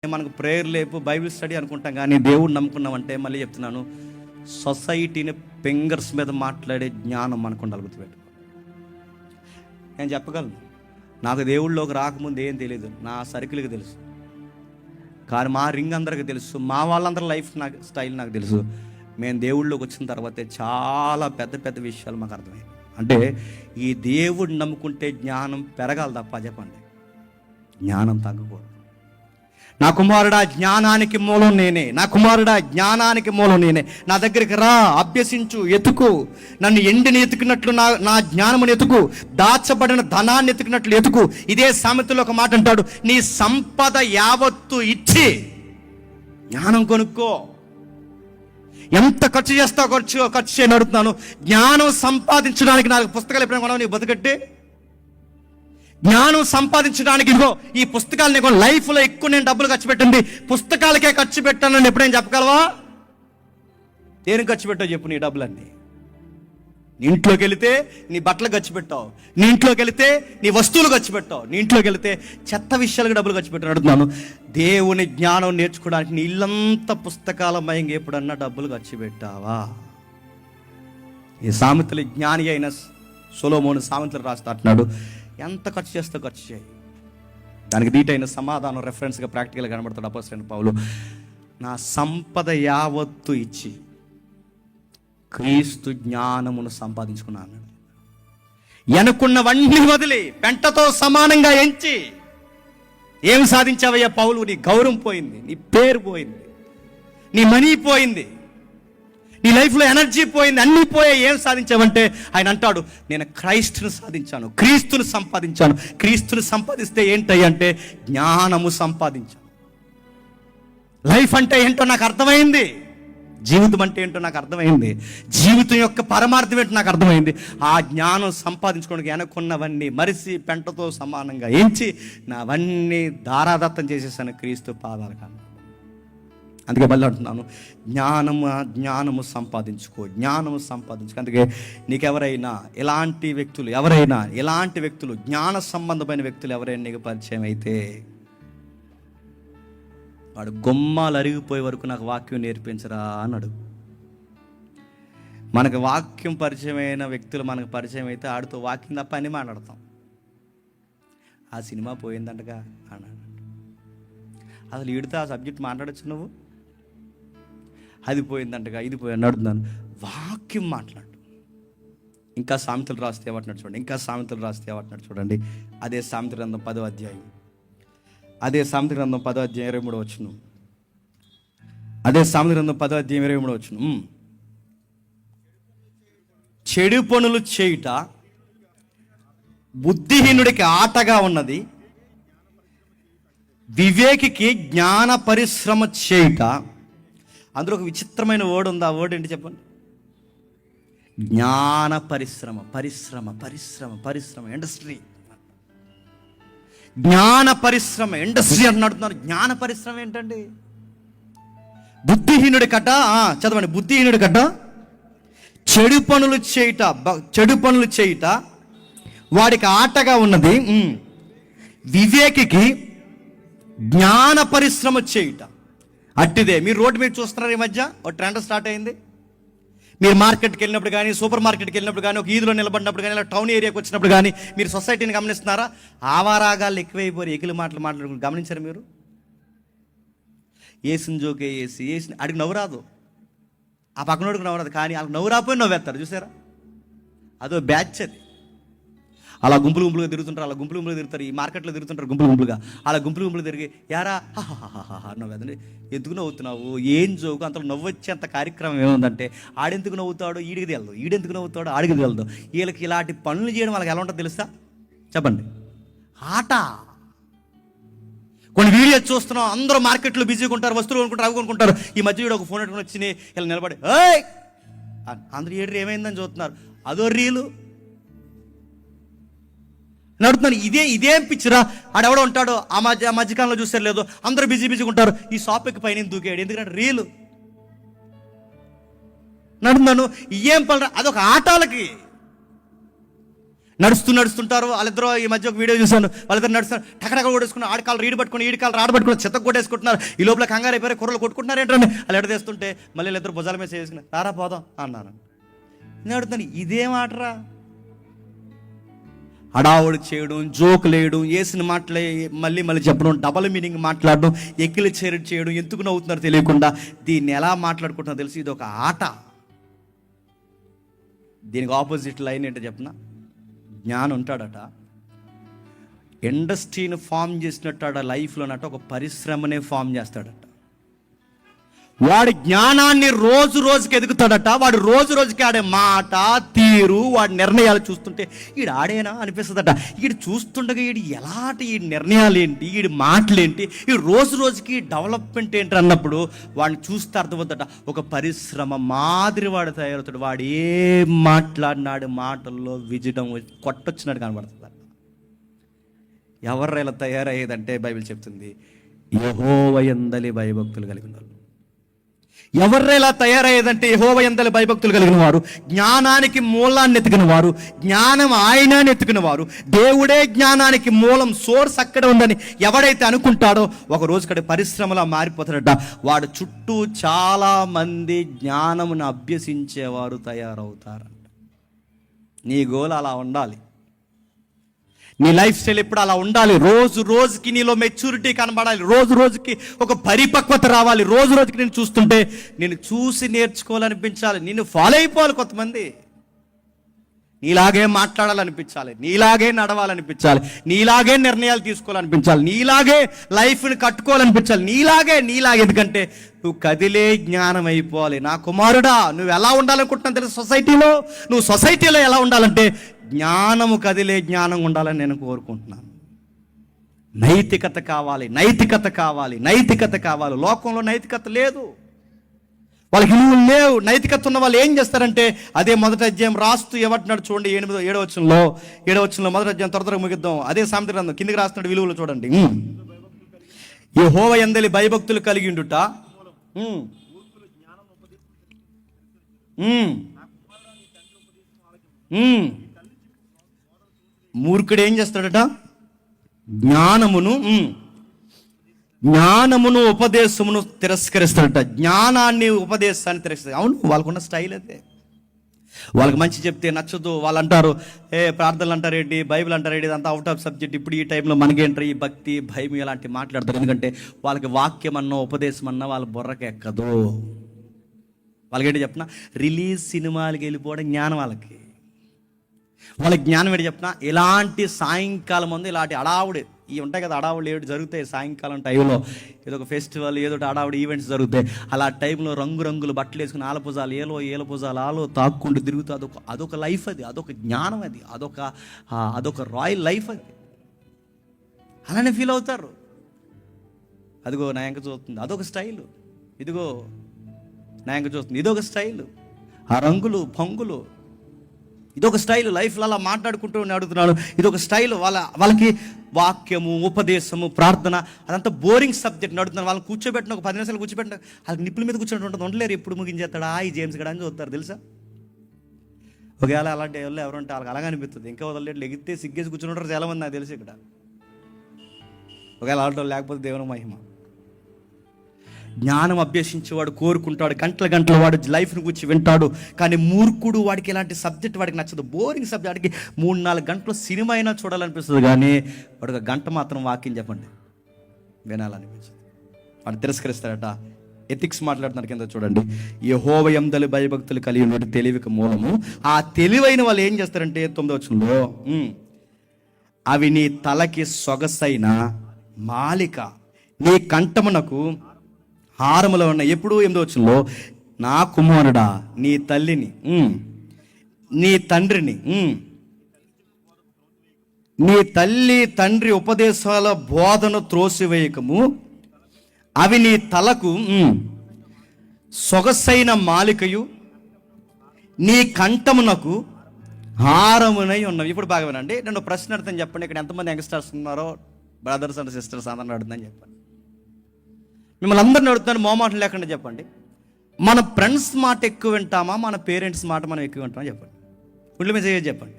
మనకు ప్రేయర్ లేపు బైబిల్ స్టడీ అనుకుంటాం, కానీ దేవుడు నమ్ముకున్నామంటే మళ్ళీ చెప్తున్నాను, సొసైటీని ఫింగర్స్ మీద మాట్లాడే జ్ఞానం మనకు ఉండాలి. గుర్తుపెట్టు. నేను చెప్పగలను, నాకు దేవుళ్ళలోకి రాకముందు ఏం తెలియదు, నా సర్కిల్కి తెలుసు. కానీ మా రింగ్ అందరికీ తెలుసు, మా వాళ్ళందరి లైఫ్ నాకు స్టైల్ నాకు తెలుసు. మేము దేవుళ్ళలోకి వచ్చిన తర్వాతే చాలా పెద్ద పెద్ద విషయాలు మాకు అర్థమయ్యాయి. అంటే ఈ దేవుడిని నమ్ముకుంటే జ్ఞానం పెరగాలి తప్ప, చెప్పండి, జ్ఞానం తగ్గకూడదు. నా కుమారుడా జ్ఞానానికి మూలం నేనే, నా కుమారుడా జ్ఞానానికి మూలం నేనే, నా దగ్గరికి రా, అభ్యసించు, ఎతుకు, నన్ను ఎండిని ఎతుకున్నట్లు నా జ్ఞానమును ఎతుకు, దాచబడిన ధనాన్ని ఎతుకున్నట్లు ఎతుకు. ఇదే సామెతలో ఒక మాట అంటాడు, నీ సంపద యావత్తు ఇచ్చి జ్ఞానం కొనుక్కో. ఎంత ఖర్చు చేస్తావు, ఖర్చు చేయని అడుగుతున్నాను. జ్ఞానం సంపాదించడానికి నాకు పుస్తకాలు ఎప్పుడైనా కొనవు నీ బతుకట్టే? జ్ఞానం సంపాదించడానికి ఇదిగో ఈ పుస్తకాలు నీకు లైఫ్లో ఎక్కువ నేను డబ్బులు ఖర్చు పెట్టండి, పుస్తకాలకే ఖర్చు పెట్టానని ఎప్పుడైనా చెప్పగలవా? దేనికి ఖర్చు పెట్టావు చెప్పు నీ డబ్బులన్నీ? నీ ఇంట్లోకి వెళితే నీ బట్టలు ఖర్చు పెట్టావు, నీ ఇంట్లోకి వెళితే నీ వస్తువులు ఖర్చు పెట్టావు, నీ ఇంట్లోకి వెళితే చెత్త విషయాలకు డబ్బులు ఖర్చు పెట్టాను. అడుగుతున్నాను, దేవుని జ్ఞానం నేర్చుకోవడానికి నీ ఇల్లంతా పుస్తకాలమయంగా ఎప్పుడన్నా డబ్బులు ఖర్చు పెట్టావా? ఈ సామెతలు జ్ఞాని అయిన సొలొమోను సామెతలు రాస్తా అంటున్నాడు, ఎంత ఖర్చు చేస్తా ఖర్చు చేయి. దానికి దీటైన సమాధానం రెఫరెన్స్గా ప్రాక్టికల్గా కనబడతాడు అపోస్తలుడైన పౌలు. నా సంపద యావత్తు ఇచ్చి క్రీస్తు జ్ఞానమును సంపాదించుకున్నాను. ఎనుకున్నవన్నీ వదిలి పెంటతో సమానంగా ఎంచి ఏం సాధించావయ్యా పౌలు? నీ గౌరవం పోయింది, నీ పేరు పోయింది, నీ మనీ పోయింది, నీ లైఫ్లో ఎనర్జీ పోయింది, అన్నీ పోయే. ఏం సాధించావంటే ఆయన అంటాడు, నేను క్రైస్తును సాధించాను, క్రీస్తును సంపాదించాను. క్రీస్తును సంపాదిస్తే ఏంటయ్య అంటే జ్ఞానము సంపాదించాను. లైఫ్ అంటే ఏంటో నాకు అర్థమైంది, జీవితం అంటే ఏంటో నాకు అర్థమైంది, జీవితం యొక్క పరమార్థం ఏంటో నాకు అర్థమైంది. ఆ జ్ఞానం సంపాదించుకోవడానికి వెనక్కున్నవన్నీ మరిసి పెంటతో సమానంగా ఎంచి నావన్నీ దారాదత్తం చేసేసాను క్రీస్తు పాదాల కన్నా. అందుకే మళ్ళీ అంటున్నాను, జ్ఞానము సంపాదించుకో, జ్ఞానము సంపాదించుకో. అందుకే నీకెవరైనా ఎలాంటి వ్యక్తులు జ్ఞాన సంబంధమైన వ్యక్తులు ఎవరైనా నీకు పరిచయం అయితే వాడు గుమ్మాలు అరిగిపోయే వరకు నాకు వాక్యం నేర్పించరా అన్నాడు. మనకు వాక్యం పరిచయమైన వ్యక్తులు మనకు పరిచయం అయితే ఆడితో వాక్యం తప్ప అని మాట్లాడతాం. ఆ సినిమా పోయిందంటగా అన్నాడు. అసలు ఈడితో ఆ సబ్జెక్ట్ మాట్లాడచ్చు నువ్వు? అది పోయిందంటగా, ఇది పోయింది అడుగుతున్నాను. వాక్యం మాట్లాడు. ఇంకా సామెతలు రాస్తే ఏమంటున్నాడు చూడండి. అదే సామెతల గ్రంథం 10వ అధ్యాయం 23వ వచనం. అదే సామెతల గ్రంథం 10వ అధ్యాయం 23వ వచనం. చెడు పనులు చేయుట బుద్ధిహీనుడికి ఆటగా ఉన్నది, వివేకికి జ్ఞాన పరిశ్రమ చేయుట. అందులో ఒక విచిత్రమైన వర్డ్ ఉంది. ఆ వర్డ్ ఏంటి చెప్పండి? జ్ఞాన పరిశ్రమ ఇండస్ట్రీ. జ్ఞాన పరిశ్రమ ఇండస్ట్రీ అని అడుగుతున్నారు. జ్ఞాన పరిశ్రమ ఏంటండి? బుద్ధిహీనుడి కట చదవండి. బుద్ధిహీనుడి కట చెడు పనులు చేయుట వాడికి ఆటగా ఉన్నది, వివేకికి జ్ఞాన పరిశ్రమ చేయుట. అట్టిదే మీరు రోడ్డు మీద చూస్తున్నారు. ఈ మధ్య ఒక ట్రెండ్ స్టార్ట్ అయింది. మీరు మార్కెట్కి వెళ్ళినప్పుడు కానీ, సూపర్ మార్కెట్కి వెళ్ళినప్పుడు కానీ, ఒక ఈదులో నిలబడినప్పుడు కానీ, ఇలా టౌన్ ఏరియాకి వచ్చినప్పుడు కానీ మీరు సొసైటీని గమనిస్తున్నారా? ఆవారాగాళ్ళు ఎక్కువైపోయి ఎకిలి మాట్లాడుకుని గమనించారు మీరు? ఏసిన జోకే ఏసి అడిగి నవ్వు రాదు, ఆ పక్కనోడికి నవ్వు రాదు, కానీ వాళ్ళకి నవ్వు రాపోయి నవ్వేస్తారు. చూసారా? అదో బ్యాచ్ అది. అలా గుంపులుగా తిరుగుతుంటారు, తిరుగుతారు. ఈ మార్కెట్లో తిరుగుతుంటారు గుంపులుగా. అలా గుంపులు తిరిగి యారా నవ్వేదండి. ఎందుకు నవ్వుతున్నావు? ఏం జోకు? అంతలో నవ్వొచ్చేంత కార్యక్రమం ఏముందంటే ఆడెందుకు నవ్వుతాడో ఈడికి తెలదు, ఈడెందుకు నవ్వుతాడో ఆడికి తెలదు. వీళ్ళకి ఇలాంటి పనులు చేయడం వాళ్ళకి ఎలా ఉంటుందో తెలుసా? చెప్పండి. ఆట. కొన్ని వీడియోస్ చూస్తున్నాం, అందరూ మార్కెట్లో బిజీగా ఉంటారు, వస్తువులు కొనుక్కుంటారు, అవి కొనుక్కుంటారు. ఈ మధ్య వీడు ఒక ఫోన్ పెట్టుకుని వచ్చి ఇలా నిలబడి అందరూ ఏడు ఏమైందని చూస్తున్నారు. అదో రీలు నడుతున్నాను. ఇదేం పిచ్చిరా? ఆడెవడో ఉంటాడో ఆ మధ్యకాలంలో చూస్తారు లేదు, అందరూ బిజీగా ఉంటారు. ఈ షాప్కి పైన దూకాడు, ఎందుకంటే రీలు నడుతున్నాను. ఏం పనులు? అదొక ఆటాలకి నడుస్తుంటారు వాళ్ళిద్దరూ. ఈ మధ్య ఒక వీడియో చూశాను, వాళ్ళిద్దరు నడుస్తున్నారు, టకటక కొట్టేసుకుని ఆడకాలు రీడు పట్టుకుని ఈడికాలు రాడు పట్టుకుని చెత్త కొట్టేసుకుంటున్నారు. ఈ లోపల కంగారు అయిపోయారు, కుర్రలు కొట్టుకుంటున్నారు. ఏంటంటే వాళ్ళు ఎడదేస్తుంటే మళ్ళీ ఇద్దరు భుజాల మీద చేసుకుని రారా పోదాం అన్నాను. నేను అడుగుతాను, ఇదేం ఆటరా? హడావుడు చేయడం, జోకులు వేయడం, వేసిన మాటలే మళ్ళీ చెప్పడం, డబల్ మీనింగ్ మాట్లాడడం, ఎక్కిలి చేయడం, ఎందుకు నవ్వుతున్నారో తెలియకుండా దీన్ని ఎలా మాట్లాడుకుంటున్నా తెలిసి ఇది ఒక ఆట. దీనికి ఆపోజిట్ లైన్ ఏంటో చెప్పనా? జ్ఞానం ఉంటాడట, ఇండస్ట్రీని ఫామ్ చేసినట్టు లైఫ్లోనట ఒక పరిశ్రమనే ఫామ్ చేస్తాడట. వాడి జ్ఞానాన్ని రోజుకి ఎదుగుతాడట. వాడు రోజుకి ఆడే మాట తీరు, వాడి నిర్ణయాలు చూస్తుంటే ఈడు ఆడేనా అనిపిస్తుందట. ఈడు చూస్తుండగా ఈ నిర్ణయాలు ఏంటి, ఈ మాటలేంటి, ఈ రోజుకి డెవలప్మెంట్ ఏంటి అన్నప్పుడు వాడిని చూస్తే అర్థమవుతాడట. ఒక పరిశ్రమ మాదిరి వాడు తయారవుతాడు. వాడు ఏం మాట్లాడినాడు మాటల్లో విజడం కొట్టొచ్చినట్టు కనబడుతుంది. ఎవరు ఇలా తయారయ్యేదంటే బైబిల్ చెప్తుంది, యెహోవా యందలి భయభక్తులు కలిగిన వాళ్ళు. ఎవరు ఇలా తయారయ్యేదంటే యెహోవా యందలి భయభక్తులు కలిగిన వారు, జ్ఞానానికి మూలాన్ని ఎతికిన వారు, జ్ఞానం ఆయనని ఎతికిన వారు, దేవుడే జ్ఞానానికి మూలం, సోర్స్ అక్కడ ఉందని ఎవడైతే అనుకుంటాడో ఒక రోజు ఇక్కడ పరిశ్రమలా మారిపోతాడట. వాడు చుట్టూ చాలా మంది జ్ఞానమును అభ్యసించేవారు తయారవుతారంట. నీ గోల్ అలా ఉండాలి, నీ లైఫ్ స్టైల్ ఎప్పుడు అలా ఉండాలి. రోజు రోజుకి నీలో మెచ్యూరిటీ కనబడాలి, రోజు రోజుకి ఒక పరిపక్వత రావాలి. రోజు రోజుకి నేను చూస్తుంటే నేను చూసి నేర్చుకోవాలనిపించాలి, నిన్ను ఫాలో అయిపోవాలి. కొంతమంది నీలాగే మాట్లాడాలనిపించాలి, నీలాగే నడవాలనిపించాలి, నీలాగే నిర్ణయాలు తీసుకోవాలనిపించాలి, నీలాగే లైఫ్ని కట్టుకోవాలనిపించాలి, నీలాగే. ఎందుకంటే నువ్వు కదిలే జ్ఞానం అయిపోవాలి. నా కుమారుడా, నువ్వు ఎలా ఉండాలనుకుంటున్నావు తెలుసు? నువ్వు సొసైటీలో ఎలా ఉండాలంటే జ్ఞానము కదిలే జ్ఞానం ఉండాలని నేను కోరుకుంటున్నాను. నైతికత కావాలి. లోకంలో నైతికత లేదు, వాళ్ళకి విలువలు లేవు. నైతికత ఉన్న వాళ్ళు ఏం చేస్తారంటే, అదే మొదటి అధ్యాయం రాస్తూ ఏమంటున్నాడు చూడండి, 7వ వచనంలో మొదటి అధ్యాయం త్వరగా ముగిద్దాం. అదే సామెతల గ్రంథం కిందికి రాస్తున్నాడు విలువలు చూడండి. యెహోవా యందలి భయభక్తులు కలిగి ఉండుట. మూర్ఖుడు ఏం చేస్తాడట? జ్ఞానమును ఉపదేశమును తిరస్కరిస్తాడట. జ్ఞానాన్ని ఉపదేశాన్ని తిరస్కరిస్తాడు. అవును, వాళ్ళకున్న స్టైల్ అదే. వాళ్ళకి మంచి చెప్తే నచ్చదు. వాళ్ళు అంటారు, ప్రార్థనలు అంటారేంటి, బైబిల్ అంటారేంటి, ఇదంతా అవుట్ ఆఫ్ సబ్జెక్ట్. ఇప్పుడు ఈ టైంలో మనకేంటారు ఈ భక్తి భయం ఇలాంటివి మాట్లాడతారు. ఎందుకంటే వాళ్ళకి వాక్యం అన్నా ఉపదేశం అన్నా వాళ్ళ బుర్రకి ఎక్కదు. వాళ్ళకేంటి చెప్పిన, రిలీజ్ సినిమాలకి వెళ్ళిపోవడం జ్ఞానం వాళ్ళకి. వాళ్ళకి జ్ఞానం ఏంటి చెప్పిన, ఇలాంటి సాయంకాలం ముందు ఇలాంటి అడావుడి ఇవి ఉంటాయి కదా, అడావుడు ఏడు జరుగుతాయి సాయంకాలం టైంలో. ఏదో ఒక ఫెస్టివల్, ఏదో అడావుడి ఈవెంట్స్ జరుగుతాయి. అలా టైంలో రంగురంగులు బట్టలు వేసుకుని ఆలపుజాలు ఏలపుజాలు తాక్కుంటూ తిరుగుతూ అదొక లైఫ్, అదొక జ్ఞానం, అదొక రాయల్ లైఫ్. అలానే ఫీల్ అవుతారు. అదిగో నా ఎంక చూస్తుంది, అదొక స్టైలు. ఇదిగో నా ఎంక చూస్తుంది, ఇదొక స్టైలు. ఆ రంగులు పొంగులు ఇదొక స్టైల్. లైఫ్లో అలా మాట్లాడుకుంటూ అడుగుతున్నాడు, ఇదొక స్టైల్. వాళ్ళకి వాక్యము, ఉపదేశము, ప్రార్థన అదంతా బోరింగ్ సబ్జెక్ట్ నడుతున్నారు. వాళ్ళని కూర్చోబెట్టిన ఒక 10 నిమిషాలు కూర్చోబెట్టిన వాళ్ళకి నిప్పుల మీద కూర్చొని ఉంటుంది, ఉండలేరు. ఎప్పుడు ముగించేస్తాడా ఈ జేమ్స్ గడ అని చూస్తారు తెలుసా. ఒకవేళ అలాంటి వాళ్ళు ఎవరుంటే వాళ్ళకి అలాగే అనిపిస్తుంది. ఇంకా వదలలేట్లు ఎగితే సిగ్గేసి కూర్చుంటారు చాలామంది, నాకు తెలుసు ఇక్కడ. ఒకవేళ అలాంటి వాళ్ళు లేకపోతే దేవుని మహిమ. జ్ఞానం అభ్యసించేవాడు కోరుకుంటాడు, గంటల వాడు లైఫ్ని గురించి వింటాడు. కానీ మూర్ఖుడు, వాడికి ఇలాంటి సబ్జెక్ట్ వాడికి నచ్చదు, బోరింగ్ సబ్జెక్ట్. వాడికి 3-4 గంటలు సినిమా అయినా చూడాలనిపిస్తుంది, కానీ వాడికి 1 గంట మాత్రం వాక్యం చెప్పండి వినాలనిపించదు. వాడు తిరస్కరిస్తాడట. ఎథిక్స్ మాట్లాడుతున్నారు కింద చూడండి. యెహోవా యందలి భయభక్తులు కలిగి ఉన్నట్టు తెలివికి మూలము. ఆ తెలివైన వాళ్ళు ఏం చేస్తారంటే 9వ వచనంలో, అవి నీ తలకి సొగసైన మాలిక, నీ కంఠమునకు హారములో ఉన్న. ఎప్పుడు 8వ వచనంలో, నా కుమారుడా నీ తల్లిని నీ తండ్రిని నీ తల్లి తండ్రి ఉపదేశాల బోధన త్రోసివేయకము, అవి నీ తలకు సొగసైన మాలికయు నీ కంఠమునకు హారమునై ఉన్నవి. ఇప్పుడు బాగా వినండి, నేను ప్రశ్న అర్థం చెప్పండి. ఇక్కడ ఎంతమంది యంగ్స్టర్స్ ఉన్నారో, బ్రదర్స్ అండ్ సిస్టర్స్ అందరిని అడుగుతుందని చెప్పండి. మిమ్మల్ని అందరిని అడుగుతాను, మోమాటం లేకుండా చెప్పండి. మన ఫ్రెండ్స్ మాట ఎక్కువ వింటామా, మన పేరెంట్స్ మాట మనం ఎక్కువ వింటామా చెప్పండి. పుళ్ళు మీద చెప్పండి.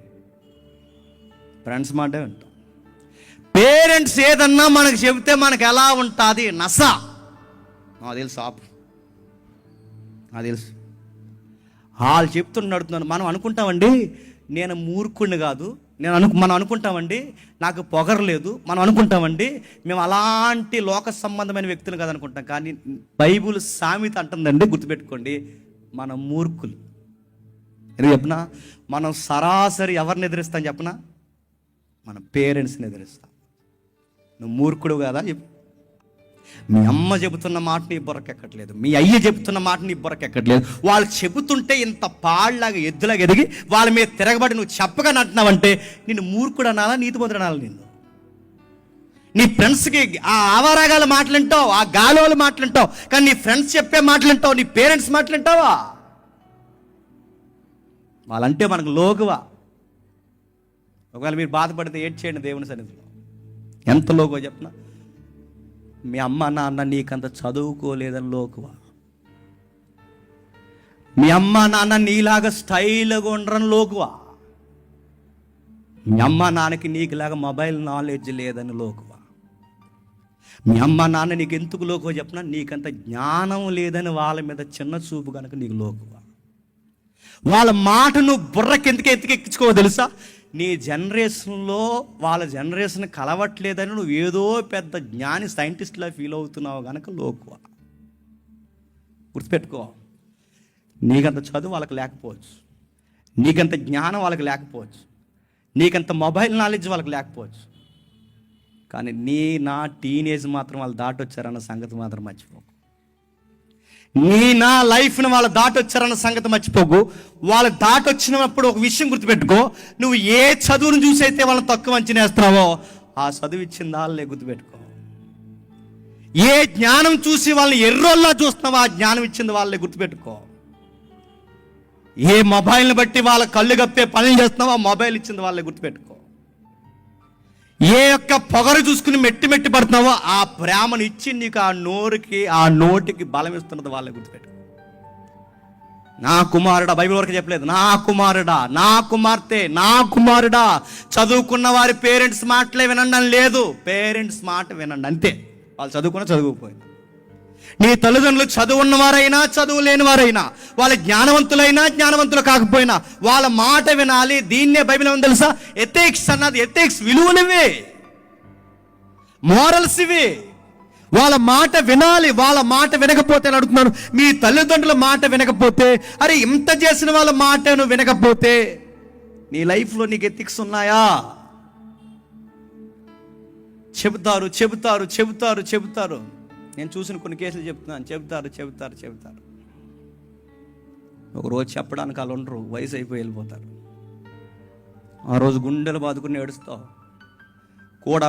ఫ్రెండ్స్ మాటే వింటాం. పేరెంట్స్ ఏదన్నా మనకు చెబితే మనకు ఎలా ఉంటుంది? నస. నాకు తెలుసు ఆపు, నాకు తెలుసు. వాళ్ళు చెప్తున్న అడుగుతున్నాను. మనం అనుకుంటామండి నేను మూర్ఖుడిని కాదు, మనం అనుకుంటామండి నాకు పొగరలేదు, మనం అనుకుంటామండి మేము అలాంటి లోక సంబంధమైన వ్యక్తులు కాదనుకుంటాం. కానీ బైబుల్ సామెత అంటుందండి, గుర్తుపెట్టుకోండి, మనం మూర్ఖులు. ఎందుకు చెప్పనా? మనం సరాసరి ఎవరిని ఎదిరిస్తాం చెప్పనా? మన పేరెంట్స్ని ఎదిరిస్తాం. నువ్వు మూర్ఖుడు కదా చెప్పు. మీ అమ్మ చెబుతున్న మాట నీ బుర్రకెక్కట్లేదు, మీ అయ్య చెబుతున్న మాట నీ బుర్రకెక్కట్లేదు. వాళ్ళు చెబుతుంటే ఇంత పాళ్ళలాగా ఎద్దులాగా ఎదిగి వాళ్ళ మీద తిరగబడి నువ్వు చెప్పగా అంటున్నావంటే నిన్ను మూర్ఖుడు అనాలా, నీతిమంతుడు అనాలా? నీ ఫ్రెండ్స్కి ఆ ఆవారాగాల మాటలుంటావు, ఆ గాలోలు మాటలుంటావు, కానీ నీ ఫ్రెండ్స్ చెప్పే మాటలుంటావు, నీ పేరెంట్స్ మాటలుంటావా? వాళ్ళంటే మనకు లోకువా. ఒకవేళ మీరు బాధపడితే ఏడ్చేయండి దేవుని సన్నిధిలో. ఎంత లోకువ చెప్పనా? మీ అమ్మ నాన్న నీకంత చదువుకోలేదని లోకువ. మీ అమ్మ నాన్న నీలాగా స్టైల్గా ఉండరని లోకువ. మీ అమ్మ నాన్నకి నీకులాగా మొబైల్ నాలెడ్జ్ లేదని లోకువ. మీ అమ్మ నాన్న నీకు ఎందుకు లోకువ చెప్పినా, నీకంత జ్ఞానం లేదని వాళ్ళ మీద చిన్న చూపు కనుక నీకు లోకువ. వాళ్ళ మాట నువ్వు బుర్రకి ఎందుకు ఎత్తుకెక్కించుకోవో తెలుసా? నీ జనరేషన్లో వాళ్ళ జనరేషన్ కలవట్లేదని నువ్వు ఏదో పెద్ద జ్ఞాని సైంటిస్ట్లా ఫీల్ అవుతున్నావు కనుక లోకువ. గుర్తుపెట్టుకో, నీకంత చదువు వాళ్ళకి లేకపోవచ్చు, నీకంత జ్ఞానం వాళ్ళకి లేకపోవచ్చు, నీకంత మొబైల్ నాలెడ్జ్ వాళ్ళకి లేకపోవచ్చు, కానీ నా టీనేజ్ మాత్రం వాళ్ళు దాటొచ్చారన్న సంగతి మాత్రం మర్చిపోకు. నా లైఫ్ని వాళ్ళు దాటొచ్చారన్న సంగతి మర్చిపోకు. వాళ్ళు దాటొచ్చినప్పుడు ఒక విషయం గుర్తుపెట్టుకో, నువ్వు ఏ చదువును చూసి అయితే వాళ్ళని తక్కువ అంచనా వేస్తున్నావో ఆ చదువు ఇచ్చింది వాళ్ళే. గుర్తుపెట్టుకో, ఏ జ్ఞానం చూసి వాళ్ళని ఎర్రోల్లా చూస్తున్నావో ఆ జ్ఞానం ఇచ్చింది వాళ్ళే. గుర్తుపెట్టుకో, ఏ మొబైల్ని బట్టి వాళ్ళ కళ్ళు కప్పే పనులు చేస్తున్నావో ఆ మొబైల్ ఇచ్చింది వాళ్ళే. గుర్తుపెట్టుకో, ఏ యొక్క పొగరు చూసుకుని మెట్టి పడుతున్నావో ఆ ప్రేమను ఇచ్చి నీకు ఆ నోటికి బలం ఇస్తున్నది వాళ్ళే. గుర్తుపెట్టు. నా కుమారుడా, బైబిల్ వరకు చెప్పలేదు, నా కుమారుడా, నా కుమార్తె, నా కుమారుడా, చదువుకున్న వారి పేరెంట్స్ మాటలే వినండి అని లేదు. పేరెంట్స్ మాట వినండి అంతే. వాళ్ళు చదువుకున్నా చదువుకుపోయినా, నీ తల్లిదండ్రులు చదువున్నవారైనా చదువు లేని వారైనా, వాళ్ళ జ్ఞానవంతులైనా జ్ఞానవంతులు కాకపోయినా వాళ్ళ మాట వినాలి. దీన్నే బైబిల్ ఏమని తెలుసా? ఎథిక్స్ అన్నది. ఎథిక్స్ విలువనివే, మోరల్స్ ఇవి. వాళ్ళ మాట వినాలి. వాళ్ళ మాట వినకపోతే అని అడుగుతున్నాను, మీ తల్లిదండ్రుల మాట వినకపోతే, అరే ఇంత చేసిన వాళ్ళ మాట నువ్వు వినకపోతే నీ లైఫ్లో నీకు ఎథిక్స్ ఉన్నాయా? చెబుతారు చెబుతారు చెబుతారు చెబుతారు. నేను చూసిన కొన్ని కేసులు చెప్తున్నాను. చెబుతారు. ఒకరోజు చెప్పడానికి వాళ్ళు ఉండరు, వయసు అయిపోయి వెళ్ళిపోతారు. ఆ రోజు గుండెలు బాదుకుని ఏడుస్తావు.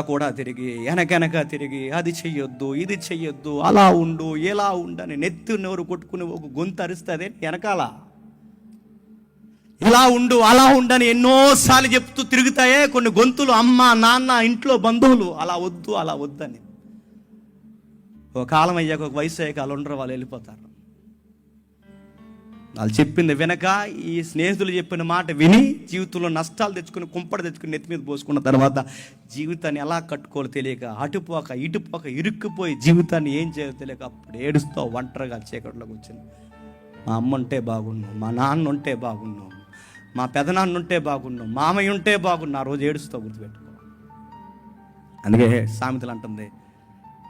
కూడా తిరిగి వెనక తిరిగి అది చెయ్యొద్దు, ఇది చెయ్యొద్దు, అలా ఉండు, ఎలా ఉండని నెత్తి నోరు కొట్టుకుని ఒక గొంతు అరుస్తుంది వెనకాల. ఇలా ఉండు, అలా ఉండని ఎన్నోసార్లు చెప్తూ తిరుగుతాయే కొన్ని గొంతులు. అమ్మ నాన్న, ఇంట్లో బంధువులు, అలా వద్దని. ఒక కాలం అయ్యాక, ఒక వయసు అయ్యాక వాళ్ళు ఉండరు, వాళ్ళు వెళ్ళిపోతారు. వాళ్ళు చెప్పింది వెనక ఈ స్నేహితులు చెప్పిన మాట విని జీవితంలో నష్టాలు తెచ్చుకుని, కుంపడి తెచ్చుకుని నెత్తి మీద పోసుకున్న తర్వాత జీవితాన్ని ఎలా కట్టుకోవాలో తెలియక అటుపోక ఇటుపోక ఇరుక్కుపోయి జీవితాన్ని ఏం చేయాలో తెలియక అప్పుడు ఏడుస్తావు ఒంటరిగా చీకట్లోకి వచ్చింది. మా అమ్మ ఉంటే బాగున్నావు, మా నాన్న ఉంటే బాగున్నావు, మా పెదనాన్న ఉంటే బాగున్నావు, మామయ్య ఉంటే బాగున్నా. ఆ రోజు ఏడుస్తావు. గుర్తుపెట్టుకో. అందుకే సామెతలు అంటుంది,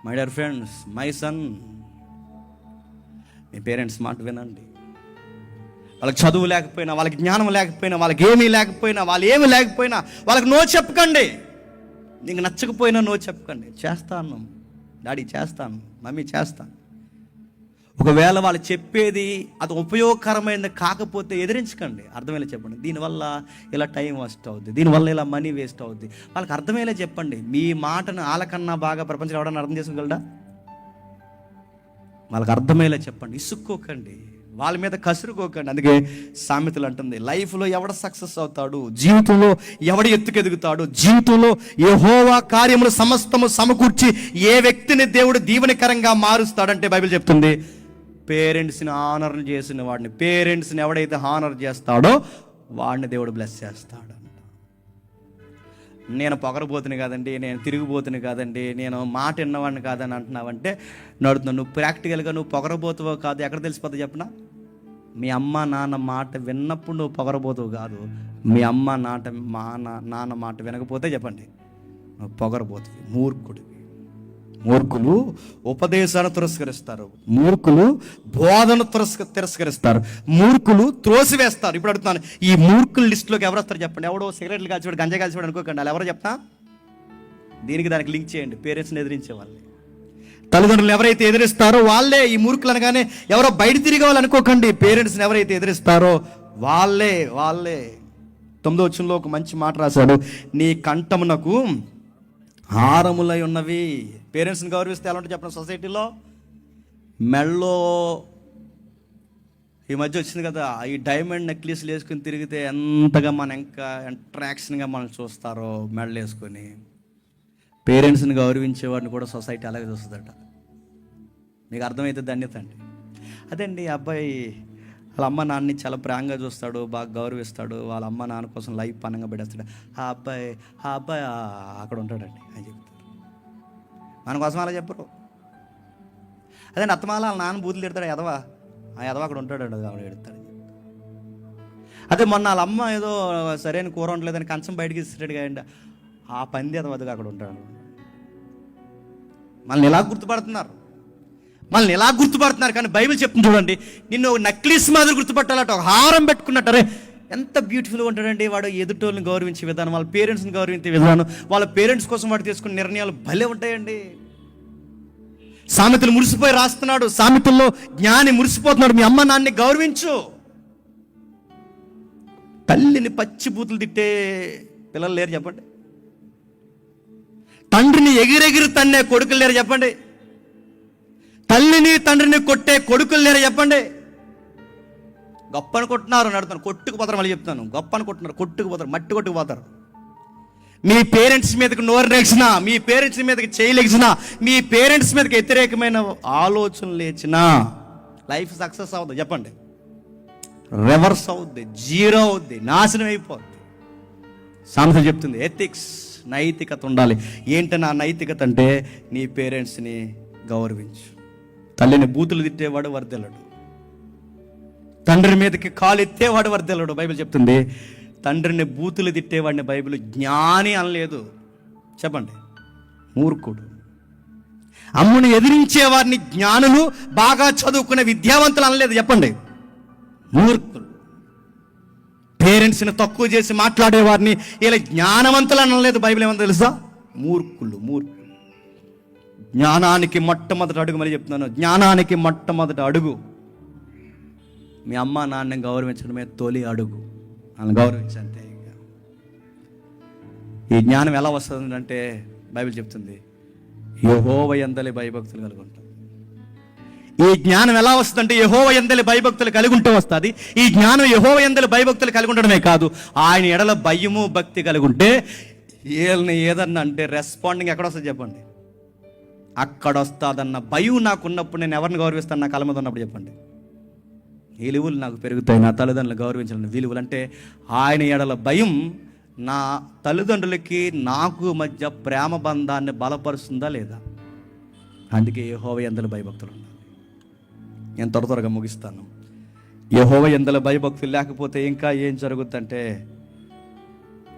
my dear friends, my son, me parents మాట వినండి. వాళ్ళకి చదువు లేకపోయినా, వాళ్ళకి జ్ఞానం లేకపోయినా, వాళ్ళకి ఏమీ లేకపోయినా, వాళ్ళకి నో చెప్పకండి. నీకు నచ్చకపోయినా నో చెప్పకండి. చేస్తాను డాడీ, చేస్తాను మమ్మీ, చేస్తాను. ఒకవేళ వాళ్ళు చెప్పేది అది ఉపయోగకరమైనది కాకపోతే ఎదిరించకండి. అర్థమయ్యేలా చెప్పండి. దీనివల్ల ఇలా టైం వేస్ట్ అవుద్ది, దీనివల్ల ఇలా మనీ వేస్ట్ అవుద్ది. వాళ్ళకి అర్థమయ్యేలా చెప్పండి. మీ మాటను వాళ్ళకన్నా బాగా ప్రపంచంలో ఎవడన్నా అర్థం చేసుకోగలడా? వాళ్ళకి అర్థమయ్యేలా చెప్పండి. ఇసుక్కోకండి, వాళ్ళ మీద కసురుకోకండి. అందుకే సామెతలు అంటుంది, లైఫ్లో ఎవడ సక్సెస్ అవుతాడు, జీవితంలో ఎవడు ఎత్తుకెదుగుతాడు, జీవితంలో యెహోవా కార్యములు సమస్తము సమకూర్చి ఏ వ్యక్తిని దేవుడు దీవెనకరంగా మారుస్తాడంటే బైబిల్ చెప్తుంది, పేరెంట్స్ని ఆనర్ చేసిన వాడిని, పేరెంట్స్ని ఎవడైతే హానర్ చేస్తాడో వాడిని దేవుడు బ్లెస్ చేస్తాడు. నేను పొగరబోతుని కాదండి, నేను తిరిగిపోతుని కాదండి, నేను మాట విన్నవాడిని కాదని అంటున్నావంటే నడుతున్నావు. నువ్వు ప్రాక్టికల్గా నువ్వు పొగరబోతువో కాదు ఎక్కడ తెలిసిపోతుంది చెప్పనా? మీ అమ్మ నాన్న మాట విన్నప్పుడు నువ్వు పొగరబోతువు కాదు. మీ అమ్మ నాన్న మాట వినకపోతే చెప్పండి నువ్వు పొగరబోతువి, మూర్ఖుడివి. మూర్ఖులు ఉపదేశాన్ని తిరస్కరిస్తారు, మూర్ఖులు బోధన తిరస్కరిస్తారు, మూర్ఖులు త్రోసివేస్తారు. ఇప్పుడు అడుగుతున్నాను, ఈ మూర్ఖుల లిస్టులోకి ఎవరు వస్తారు చెప్పండి? ఎవడో సిగరెట్లు కాల్చివాడు, గంజా కాల్చివాడు అనుకోకండి. వాళ్ళు ఎవరో చెప్తా, దానికి లింక్ చేయండి. పేరెంట్స్ని ఎదిరించే వాళ్ళే, తల్లిదండ్రులు ఎవరైతే ఎదిరిస్తారో వాళ్ళే ఈ మూర్ఖులు. అనగానే ఎవరో బయట తిరిగే వాళ్ళు అనుకోకండి. పేరెంట్స్ని ఎవరైతే ఎదిరిస్తారో వాళ్ళే. 9వ వచనంలో ఒక మంచి మాట రాశాడు, నీ కంఠమునకు హారములై ఉన్నవి. పేరెంట్స్ని గౌరవిస్తే ఎలా ఉంటుంది చెప్పండి? సొసైటీలో మెళ్ళో ఈ మధ్య వచ్చింది కదా, ఈ డైమండ్ నెక్లెస్లు వేసుకుని తిరిగితే ఎంతగా మన ఇంకా అట్రాక్షన్గా మనం చూస్తారో మెడలు వేసుకొని. పేరెంట్స్ని గౌరవించేవాడిని కూడా సొసైటీ అలాగే చూస్తుందట. మీకు అర్థమైతే ధన్యత అండి. అదండి అబ్బాయి వాళ్ళ అమ్మ నాన్నని చాలా ప్రేమగా చూస్తాడు, బాగా గౌరవిస్తాడు, వాళ్ళ అమ్మ నాన్న కోసం లైఫ్ పనంగా పెట్టేస్తాడు. ఆ అబ్బాయి అక్కడ ఉంటాడండి అని చెప్తారు. మన కోసం అలా చెప్పరు. అదే అత్తమాల వాళ్ళ నాన్న బూతులు తిడతాడు, ఎదవా ఆ ఎదవా అక్కడ ఉంటాడు, అది ఎడతాడు. అదే మొన్న వాళ్ళ అమ్మ ఏదో సరైన కూర ఉండలేదని కంచం బయటకి ఇస్తాడు కాదండి, ఆ పంది ఎదవదిగా అక్కడ ఉంటాడు. మనల్ని ఎలా గుర్తుపడుతున్నారు కానీ బైబిల్ చెప్తుంది చూడండి, నిన్ను నక్లీస్ మాదిరి గుర్తుపట్టాలట, ఒక హారం పెట్టుకున్నట్టు. ఎంత బ్యూటిఫుల్గా ఉంటాడండి వాడు. ఎదుటోళ్ళని గౌరవించే విధానం, వాళ్ళ పేరెంట్స్ని గౌరవించే విధానం, వాళ్ళ పేరెంట్స్ కోసం వాడు తీసుకునే నిర్ణయాలు భలే ఉంటాయండి. సామెతలు మురిసిపోయి రాస్తున్నాడు, సామెతల్లో జ్ఞాని మురిసిపోతున్నాడు. మీ అమ్మ నాన్నని గౌరవించు. తల్లిని పచ్చి బూతులు తిట్టే పిల్లలు లేరు చెప్పండి. తండ్రిని ఎగిరెగిరి తన్నే కొడుకులు లేరు చెప్పండి. తల్లిని తండ్రిని కొట్టే కొడుకులు లేరు చెప్పండి. గొప్ప అనుకుంటున్నారు, నడుతాను కొట్టుకుపోతారు. మళ్ళీ చెప్తాను, గొప్ప అనుకుంటున్నారు, కొట్టుకుపోతారు, మట్టి కొట్టుకుపోతారు. మీ పేరెంట్స్ మీదకి నోరు లేచినా, మీ పేరెంట్స్ మీదకి చేయలేచినా, మీ పేరెంట్స్ మీదకి వ్యతిరేకమైన ఆలోచనలు లేచినా లైఫ్ సక్సెస్ అవుతుంది చెప్పండి. రివర్స్ అవుద్ది, జీరో అవుద్ది, నాశనం అయిపోద్ది. సామెత చెప్తుంది ఎథిక్స్, నైతికత ఉండాలి. ఏంటన్నా నైతికత అంటే నీ పేరెంట్స్ని గౌరవించు. తల్లిని బూతులు తిట్టేవాడు వర్దెల్లడు, తండ్రి మీదకి కాలు ఎత్తేవాడు వర్దెల్లడు. బైబిల్ చెప్తుంది తండ్రిని బూతులు తిట్టేవాడిని బైబిల్ జ్ఞాని అనలేదు చెప్పండి, మూర్ఖుడు. అమ్ముని ఎదిరించేవారిని జ్ఞానులు, బాగా చదువుకునే విద్యావంతులు అనలేదు చెప్పండి, మూర్ఖులు. పేరెంట్స్ని తక్కువ చేసి మాట్లాడేవారిని ఇలా జ్ఞానవంతులు అనలేదు బైబిల్. ఏమన్నా తెలుసా? మూర్ఖులు. జ్ఞానానికి మొట్టమొదటి అడుగు మరి చెప్తున్నాను, జ్ఞానానికి మొట్టమొదటి అడుగు మీ అమ్మ నాన్నని గౌరవించడమే తొలి అడుగు. వాళ్ళని గౌరవించంతే. ఈ జ్ఞానం ఎలా వస్తుంది అంటే బైబిల్ చెప్తుంది యెహోవా యందలి భయభక్తులు కలిగి ఉంటాం. ఈ జ్ఞానం ఎలా వస్తుందంటే యెహోవా యందలి భయభక్తులు కలిగి ఉంటే వస్తుంది. ఈ జ్ఞానం యెహోవా యందలి భయభక్తులు కలిగి ఉండడమే కాదు, ఆయన ఎడల భయము భక్తి కలిగి ఉంటే వీళ్ళని ఏదన్నా అంటే రెస్పాండింగ్ ఎక్కడ వస్తుంది చెప్పండి, అక్కడ వస్తుందన్న భయం నాకు ఉన్నప్పుడు నేను ఎవరిని గౌరవిస్తాను? నా కళ్ళ మీద ఉన్నప్పుడు చెప్పండి. ఈ విలువలు నాకు పెరుగుతాయి, నా తల్లిదండ్రులు గౌరవించాలని విలువలు. అంటే ఆయన ఎడల భయం నా తల్లిదండ్రులకి నాకు మధ్య ప్రేమ బంధాన్ని బలపరుస్తుందా లేదా? అందుకే యెహోవా యందలి భయభక్తులు ఉండాలి. నేను త్వరగా ముగిస్తాను. యెహోవా యందలి భయభక్తులు లేకపోతే ఇంకా ఏం జరుగుద్దంటే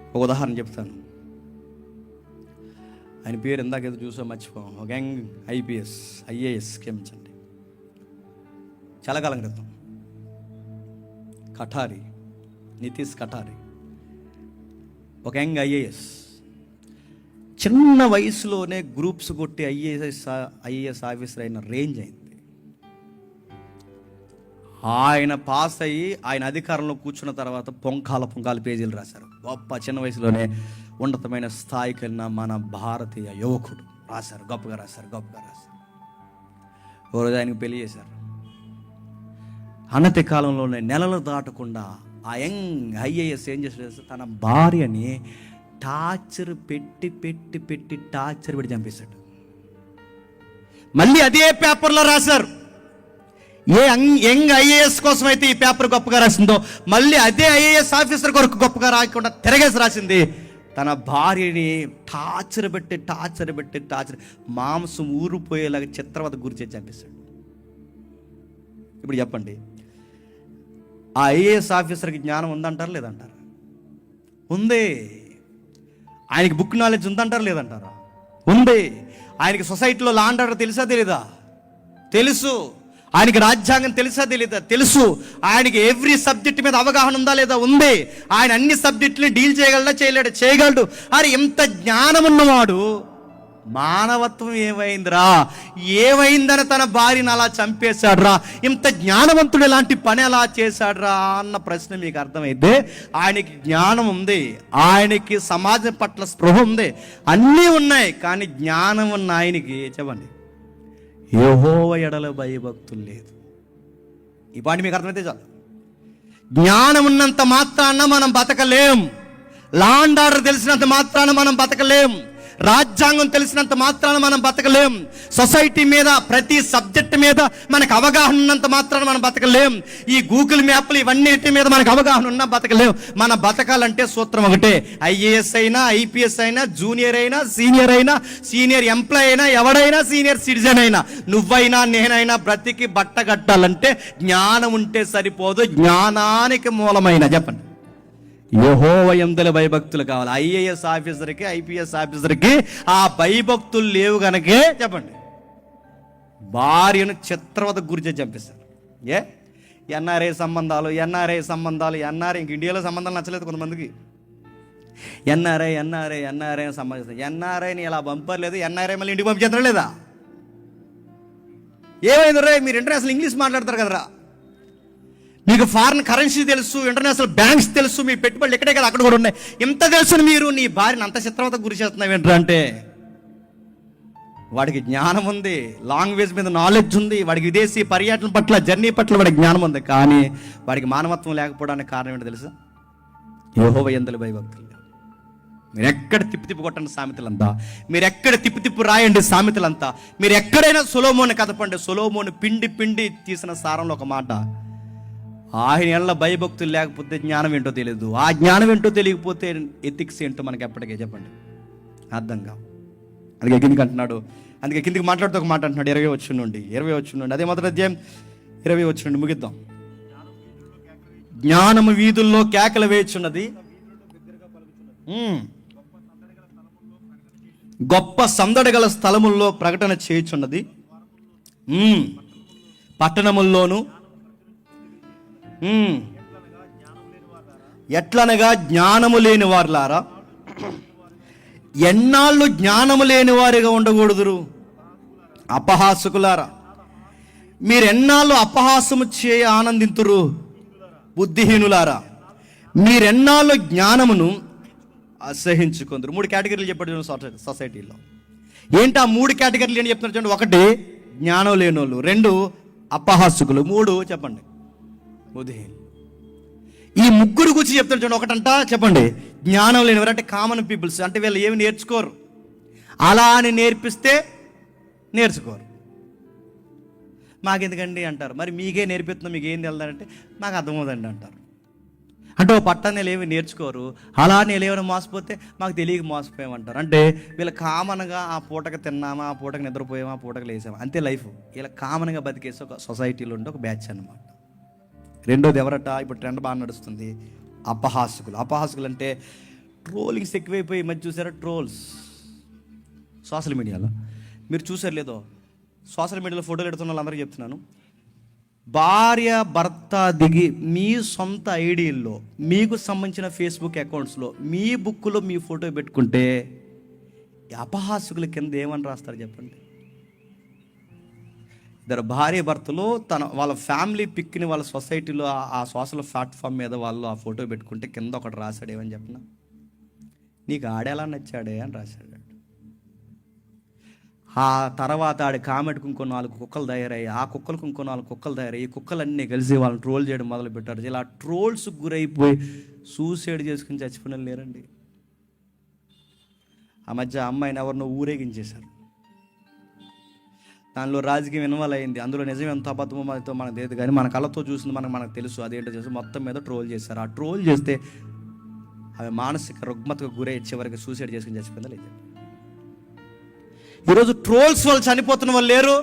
ఒక ఉదాహరణ చెప్తాను. ఆయన పేరు ఇందాకేదో చూసా మర్చిపోయాం. ఒక యంగ్ ఐఏఎస్ క్షమించండి, చాలా కాలం క్రితం కఠారి, నితీష్ కఠారి, ఒక యంగ్ ఐఏఎస్. చిన్న వయసులోనే గ్రూప్స్ కొట్టి ఐఏఎస్ ఆఫీసర్ అయిన రేంజ్ అయింది. ఆయన పాస్ అయ్యి ఆయన అధికారంలో కూర్చున్న తర్వాత పొంకాల పేజీలు రాశారు. గొప్ప చిన్న వయసులోనే ఉన్నతమైన స్థాయికి వెళ్ళిన మన భారతీయ యువకుడు రాశారు, గొప్పగా రాశారు. ఓ రోజు ఆయనకు పెళ్లి చేశారు. అనతి కాలంలోనే నెలలు దాటకుండా ఆ యంగ్ ఐఏఎస్ ఏం చేశాడు, తన భార్యని టార్చర్ పెట్టి టార్చర్ పెట్టి చంపేశాడు. మళ్ళీ అదే పేపర్లో రాశారు. ఏ యంగ్ ఐఏఎస్ కోసం అయితే ఈ పేపర్ గొప్పగా రాసిందో, మళ్ళీ అదే ఐఏఎస్ ఆఫీసర్ కొరకు గొప్పగా రాకుండా తిరగేసి రాసింది. తన భార్యని టార్చర్ పెట్టి మాంసం ఊరిపోయేలాగా చిత్రవద గురి చేసి చంపేశాడు. ఇప్పుడు చెప్పండి, ఆ ఐఏఎస్ ఆఫీసర్కి జ్ఞానం ఉందంటారా లేదంటారా? ఉంది. ఆయనకి బుక్ నాలెడ్జ్ ఉందంటారా లేదంటారా? ఉంది. ఆయనకి సొసైటీలో లా అండ్ ఆర్డర్ తెలుసా తెలీదా? తెలుసు. ఆయనకి రాజ్యాంగం తెలుసా తెలీదా? తెలుసు. ఆయనకి ఎవ్రీ సబ్జెక్ట్ మీద అవగాహన ఉందా లేదా? ఉంది. ఆయన అన్ని సబ్జెక్టులు డీల్ చేయగలడా? చేయగలడు. అరే ఎంత జ్ఞానం ఉన్నవాడు, మానవత్వం ఏమైందని తన భార్యను అలా చంపేశాడ్రా? ఇంత జ్ఞానవంతుడు ఇలాంటి పని ఎలా చేశాడ్రా అన్న ప్రశ్న మీకు అర్థమైతే, ఆయనకి జ్ఞానం ఉంది, ఆయనకి సమాజం పట్ల స్పృహ ఉంది, అన్నీ ఉన్నాయి. కానీ జ్ఞానం ఉన్న ఆయనకి చెప్పండి యెహోవా ఎడల భయభక్తులు లేదు. ఈ పాయింట్ మీకు అర్థమైతే చాలు. జ్ఞానం ఉన్నంత మాత్రాన మనం బతకలేం. లా అండ్ ఆర్డర్ తెలిసినంత మాత్రాన మనం బతకలేం. రాజ్యాంగం తెలిసినంత మాత్రాన మనం బతకలేం. సొసైటీ మీద ప్రతి సబ్జెక్ట్ మీద మనకు అవగాహన ఉన్నంత మాత్రాన మనం బతకలేం. ఈ గూగుల్ మ్యాప్లు ఇవన్నిటి మీద మనకు అవగాహన ఉన్నా బతకలేం. మన బతకాలంటే సూత్రం ఒకటే, ఐఏఎస్ అయినా, ఐపీఎస్ అయినా, జూనియర్ అయినా, సీనియర్ అయినా, సీనియర్ ఎంప్లాయ్ అయినా, ఎవడైనా సీనియర్ సిటిజన్ అయినా, నువ్వైనా నేనైనా బ్రతికి బట్ట కట్టాలంటే జ్ఞానం ఉంటే సరిపోదు, జ్ఞానానికి మూలమైన చెప్పండి యెహోవా యందు భయభక్తులు కావాలి. ఐఏఎస్ ఆఫీసర్కి, ఐపీఎస్ ఆఫీసర్కి ఆ భయభక్తులు లేవు కనుకే చెప్పండి భార్యను చిత్రవత గురించి చంపేస్తారు. ఎన్ఆర్ఐ సంబంధాలు ఎన్ఆర్ఐ ఇంక ఇండియాలో సంబంధాలు నచ్చలేదు కొంతమందికి. ఎన్ఆర్ఐ సంబంధించిన ఎన్ఆర్ఐని ఇలా పంపర్లేదు, ఎన్ఆర్ఐ మళ్ళీ ఇంటికి పంపించేద్దరు లేదా? ఏమైంది రే, మీరు ఇంటర్నేషనల్ ఇంగ్లీష్ మాట్లాడతారు కదరా, మీకు ఫారిన్ కరెన్సీ తెలుసు, ఇంటర్నేషనల్ బ్యాంక్స్ తెలుసు, మీ పెట్టుబడులు ఎక్కడే కదా అక్కడ కూడా ఉన్నాయి, ఇంత తెలుసు మీరు నీ భార్యను అంత చిత్రవత గురి చేస్తున్నావు ఏంట్రా అంటే వాడికి జ్ఞానం ఉంది, లాంగ్వేజ్ మీద నాలెడ్జ్ ఉంది, వాడికి విదేశీ పర్యటన పట్ల, జర్నీ పట్ల వాడికి జ్ఞానం ఉంది. కానీ వాడికి మానవత్వం లేకపోవడానికి కారణం ఏంటో తెలుసా? యెహోవా యందు భయభక్తులు. మీరు ఎక్కడ తిప్పు కొట్టండి సామెతలంతా, మీరు ఎక్కడ తిప్పు రాయండి సామెతలంతా, మీరు ఎక్కడైనా సొలొమోను కదపండి, సొలొమోను పిండి తీసిన సారంలో ఒక మాట, ఆయన ఏళ్ళ భయభక్తులు లేకపోతే జ్ఞానం ఏంటో తెలియదు. ఆ జ్ఞానం ఏంటో తెలియకపోతే ఎథిక్స్ ఏంటో మనకి ఎప్పటికే చెప్పండి అర్థం కావు. అందుకే కిందికి అంటున్నాడు, అందుకే కిందికి మాట్లాడుతూ ఒక మాట అంటున్నాడు 20 వచ్చి నుండి, అదే మొదటి అధ్యాయం 20 వచ్చి నుండి ముగిద్దాం. జ్ఞానము వీధుల్లో కేకలు వేయుచున్నది, గొప్ప సందడి గల స్థలముల్లో ప్రకటన చేయుచున్నది, పట్టణముల్లోను ఎట్లనగా జ్ఞానము లేని వారులారా, ఎన్నాళ్ళు జ్ఞానము లేని వారిగా ఉండకూడదురు, అపహాసకులారా మీరెన్నాళ్ళు అపహాసము చేయ ఆనందింతురు, బుద్ధిహీనులారా మీరెన్నాళ్ళు జ్ఞానమును అసహించుకుందరు. 3 కేటగిరీలు చెప్పాడు సొసైటీలో. ఏంటి ఆ 3 కేటగిరీలు ఏంటి చెప్తున్నారు చూడండి. 1 జ్ఞానం లేనోళ్ళు, 2 అపహాసకులు, 3 చెప్పండి బుద్ధిహీనులు. ఈ ముగ్గురు గురించి చెప్తారు చూడండి. ఒకటంట చెప్పండి జ్ఞానం లేనివారు, అంటే కామన్ పీపుల్స్, అంటే వీళ్ళు ఏమి నేర్చుకోరు, అలా అని నేర్పిస్తే నేర్చుకోరు. మాకెందుకండి అంటారు. మరి మీకే నేర్పిస్తున్నా మీకు ఏం తెలుదంటే మాకు అర్థమవుతుందండి అంటారు. అంటే ఓ పట్టణాలు ఏమి నేర్చుకోరు, అలా నేను ఏమైనా మోసపోతే మాకు తెలియక మోసపోయామంటారు. అంటే వీళ్ళ కామన్గా ఆ పూటకు తిన్నామా, ఆ పూటకు నిద్రపోయామా, ఆ పూటకు లేసామా, అంతే లైఫ్. ఇలా కామన్గా బతికేసి ఒక సొసైటీలో ఉండే ఒక బ్యాచ్ అన్నమాట. 2వది ఎవరట, ఇప్పుడు ట్రెండ్ బాగా నడుస్తుంది, అపహాసకులు అంటే ట్రోలింగ్స్ ఎక్కువైపోయి మధ్య చూసారా, ట్రోల్స్ సోషల్ మీడియాలో. మీరు చూసారు లేదో, సోషల్ మీడియాలో ఫోటోలు పెడుతున్న వాళ్ళందరికీ చెప్తున్నాను, భార్య భర్త దిగి మీ సొంత ఐడీల్లో మీకు సంబంధించిన ఫేస్బుక్ అకౌంట్స్లో మీ బుక్లో మీ ఫోటో పెట్టుకుంటే అపహాసకుల కింద ఏమని రాస్తారు చెప్పండి. ఇద్దరు భార్య భర్తలు వాళ్ళ ఫ్యామిలీ పిక్ని వాళ్ళ సొసైటీలో ఆ సోషల్ ప్లాట్ఫామ్ మీద వాళ్ళు ఆ ఫోటో పెట్టుకుంటే కింద ఒకటి రాశాడు, ఏమని చెప్పిన, నీకు ఆడేలా నచ్చాడే అని రాశాడు. ఆ తర్వాత ఆడి కామెంట్కి ఇంకో 4 కుక్కలు తయారయ్యాయి, ఆ కుక్కలకు ఇంకో 4 కుక్కలు తయారయ్యాయి, ఈ కుక్కలన్నీ కలిసి వాళ్ళని ట్రోల్ చేయడం మొదలు పెట్టారు. ఇలా ట్రోల్స్ గురైపోయి సూసైడ్ చేసుకుని చచ్చిపోయిన లేరండి. ఆ మధ్య అమ్మాయిని ఎవరినో ఊరేగించేశారు, దానిలో రాజకీయం ఇన్వాల్వ్ అయింది. అందులో నిజం ఎంత అబద్ధమో మనకు తెలియదు, కానీ మన కళ్ళతో చూసింది మనకు తెలుసు. అదేంటో చేసి మొత్తం మీద ట్రోల్ చేశారు. ఆ ట్రోల్ చేస్తే అవి మానసిక రుగ్మతకు గురై చివరికి సూసైడ్ చేసుకుని చచ్చిపోయిందా లేదు. ఈరోజు ట్రోల్స్ వాళ్ళు చనిపోతున్న వాళ్ళు లేరు.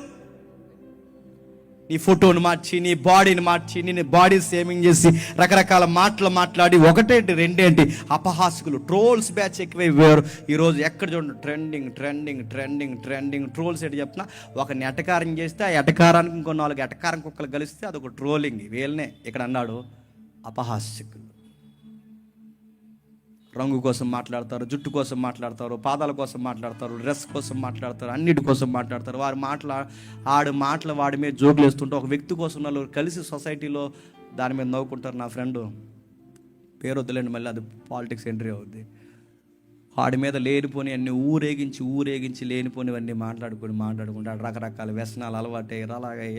నీ ఫోటోని మార్చి, నీ బాడీని మార్చి, నీ బాడీ సేమింగ్ చేసి రకరకాల మాటలు మాట్లాడి, 1 2 అపహాసకులు ట్రోల్స్ బ్యాచ్ ఎక్కువైపోయారు. ఈరోజు ఎక్కడ చూడండి ట్రెండింగ్ ట్రోల్స్ ఏంటి చెప్పినా, ఒకరిని ఎటకారం చేస్తే ఆ ఎటకారానికి ఇంకో 4 ఎటకారం కుక్కలు కలిస్తే అదొక ట్రోలింగ్. వీళ్ళనే ఇక్కడ అన్నాడు అపహాసకులు. రంగు కోసం మాట్లాడతారు, జుట్టు కోసం మాట్లాడతారు, పాదాల కోసం మాట్లాడతారు, డ్రెస్ కోసం మాట్లాడతారు, అన్నిటి కోసం మాట్లాడతారు. మాటలు వాడి మీద జోకులు వేస్తుంటే ఒక వ్యక్తి కోసం నలుగురు కలిసి సొసైటీలో దాని మీద నవ్వుకుంటారు. నా ఫ్రెండ్ పేరు వద్దులేండి, మళ్ళీ అది పాలిటిక్స్ ఎంట్రీ అవుద్ది. వాడి మీద లేనిపోని అన్ని ఊరేగించి లేనిపోనివన్నీ మాట్లాడుకుంటే రకరకాల వ్యసనాలు అలవాటే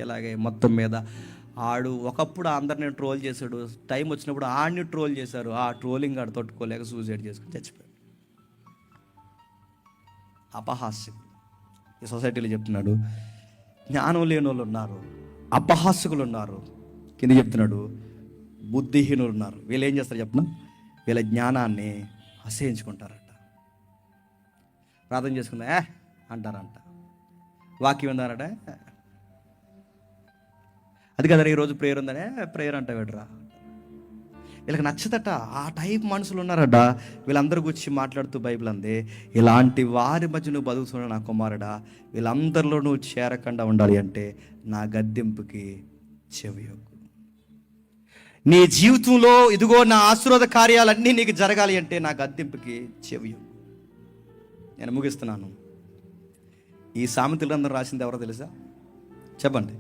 ఇలాగే మొత్తం మీద ఆడు ఒకప్పుడు అందరిని ట్రోల్ చేశాడు, టైం వచ్చినప్పుడు ఆడిని ట్రోల్ చేశారు. ఆ ట్రోలింగ్ ఆడు తట్టుకోలేక సూసైడ్ చేసుకుని చచ్చిపోయాడు. అపహాస్యం. ఈ సొసైటీలో చెప్తున్నాడు, జ్ఞానం లేని వాళ్ళు ఉన్నారు, అపహాస్యకులు ఉన్నారు. కింద చెప్తున్నాడు, బుద్ధిహీనులు ఉన్నారు. వీళ్ళు ఏం చేస్తారు చెప్పిన, వీళ్ళ జ్ఞానాన్ని అసహించుకుంటారట. ప్రార్థన చేసుకుందా అంటారంట, వాక్యం ఉందారట, అది కదా ఈరోజు ప్రేయర్ ఉందనే ప్రేయర్ అంట వీడరా. వీళ్ళకి నచ్చదట. ఆ టైప్ మనుషులు ఉన్నారట. వీళ్ళందరూ గురించి మాట్లాడుతూ బైబిల్ అందే, ఇలాంటి వారి మధ్య నువ్వు బతుకుతున్నా నా కుమారుడా, వీళ్ళందరిలో నువ్వు చేరకుండా ఉండాలి అంటే నా గద్దెంపుకి చెవియొగ్గు. నీ జీవితంలో ఇదిగో నా ఆశీర్వాద కార్యాలన్నీ నీకు జరగాలి అంటే నా గద్దెంపుకి చెవియొగ్గు. నేను ముగిస్తున్నాను. ఈ సామెతలు అందరూ రాసింది ఎవరో తెలుసా? చెప్పండి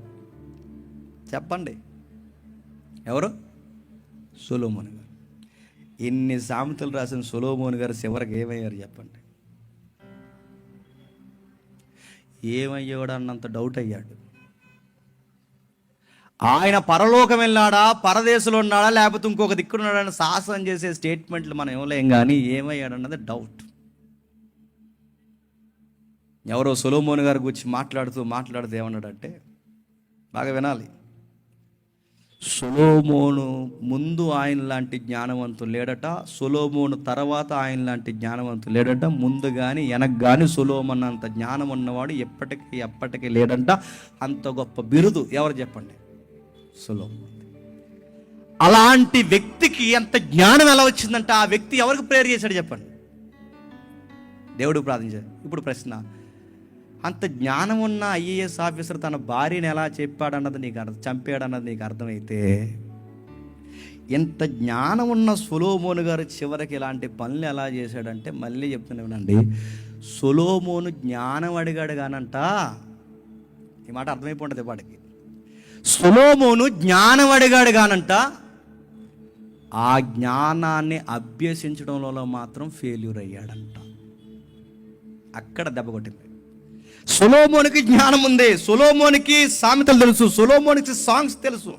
చెప్పండి, ఎవరు? సొలొమోను గారు. ఇన్ని సామెతలు రాసిన సొలొమోను గారు చివరికి ఏమయ్యారు చెప్పండి? ఏమయ్యాడు అన్నంత డౌట్ అయ్యాడు. ఆయన పరలోకం వెళ్ళాడా, పరదేశంలో ఉన్నాడా, లేకపోతే ఇంకొక దిక్కున్నాడని సాహసం చేసే స్టేట్మెంట్లు మనం ఇవ్వలేం, కానీ ఏమయ్యాడు అన్నది డౌట్. ఎవరో సొలొమోను గారి గురించి మాట్లాడుతూ ఏమన్నాడంటే, బాగా వినాలి, సొలొమోను ముందు ఆయన లాంటి జ్ఞానవంతులు లేడట, సొలొమోను తర్వాత ఆయన లాంటి జ్ఞానవంతులు లేడట, ముందు కానీ వెనక కానీ సొలొమోను అంత జ్ఞానం ఉన్నవాడు ఎప్పటికీ లేడంట. అంత గొప్ప బిరుదు ఎవరు చెప్పండి? సొలొమోను. అలాంటి వ్యక్తికి అంత జ్ఞానం ఎలా వచ్చిందంట? ఆ వ్యక్తి ఎవరికి ప్రేయర్ చేశాడు చెప్పండి? దేవుడు ప్రార్థించాడు. ఇప్పుడు ప్రశ్న, అంత జ్ఞానం ఉన్న ఐఏఎస్ ఆఫీసర్ తన భార్యను ఎలా చెప్పాడన్నది నీకు చంపాడన్నది నీకు అర్థమైతే, ఎంత జ్ఞానం ఉన్న సొలొమోను గారు చివరికి ఇలాంటి పనులు ఎలా చేశాడంటే, మళ్ళీ చెప్తున్నానండి, సొలొమోను జ్ఞానం అడిగాడు కానంట. ఈ మాట అర్థమైపోతుంది వాడికి. సొలొమోను జ్ఞానం అడిగాడు కానంట, ఆ జ్ఞానాన్ని అభ్యసించడంలో మాత్రం ఫెయిల్యూర్ అయ్యాడంట. అక్కడ దెబ్బ కొట్టింది. సొలొమోనుకి జ్ఞానం ఉంది, సొలొమోనుకి సామెతలు తెలుసు, సొలొమోనుకి సాంగ్స్ తెలుసు,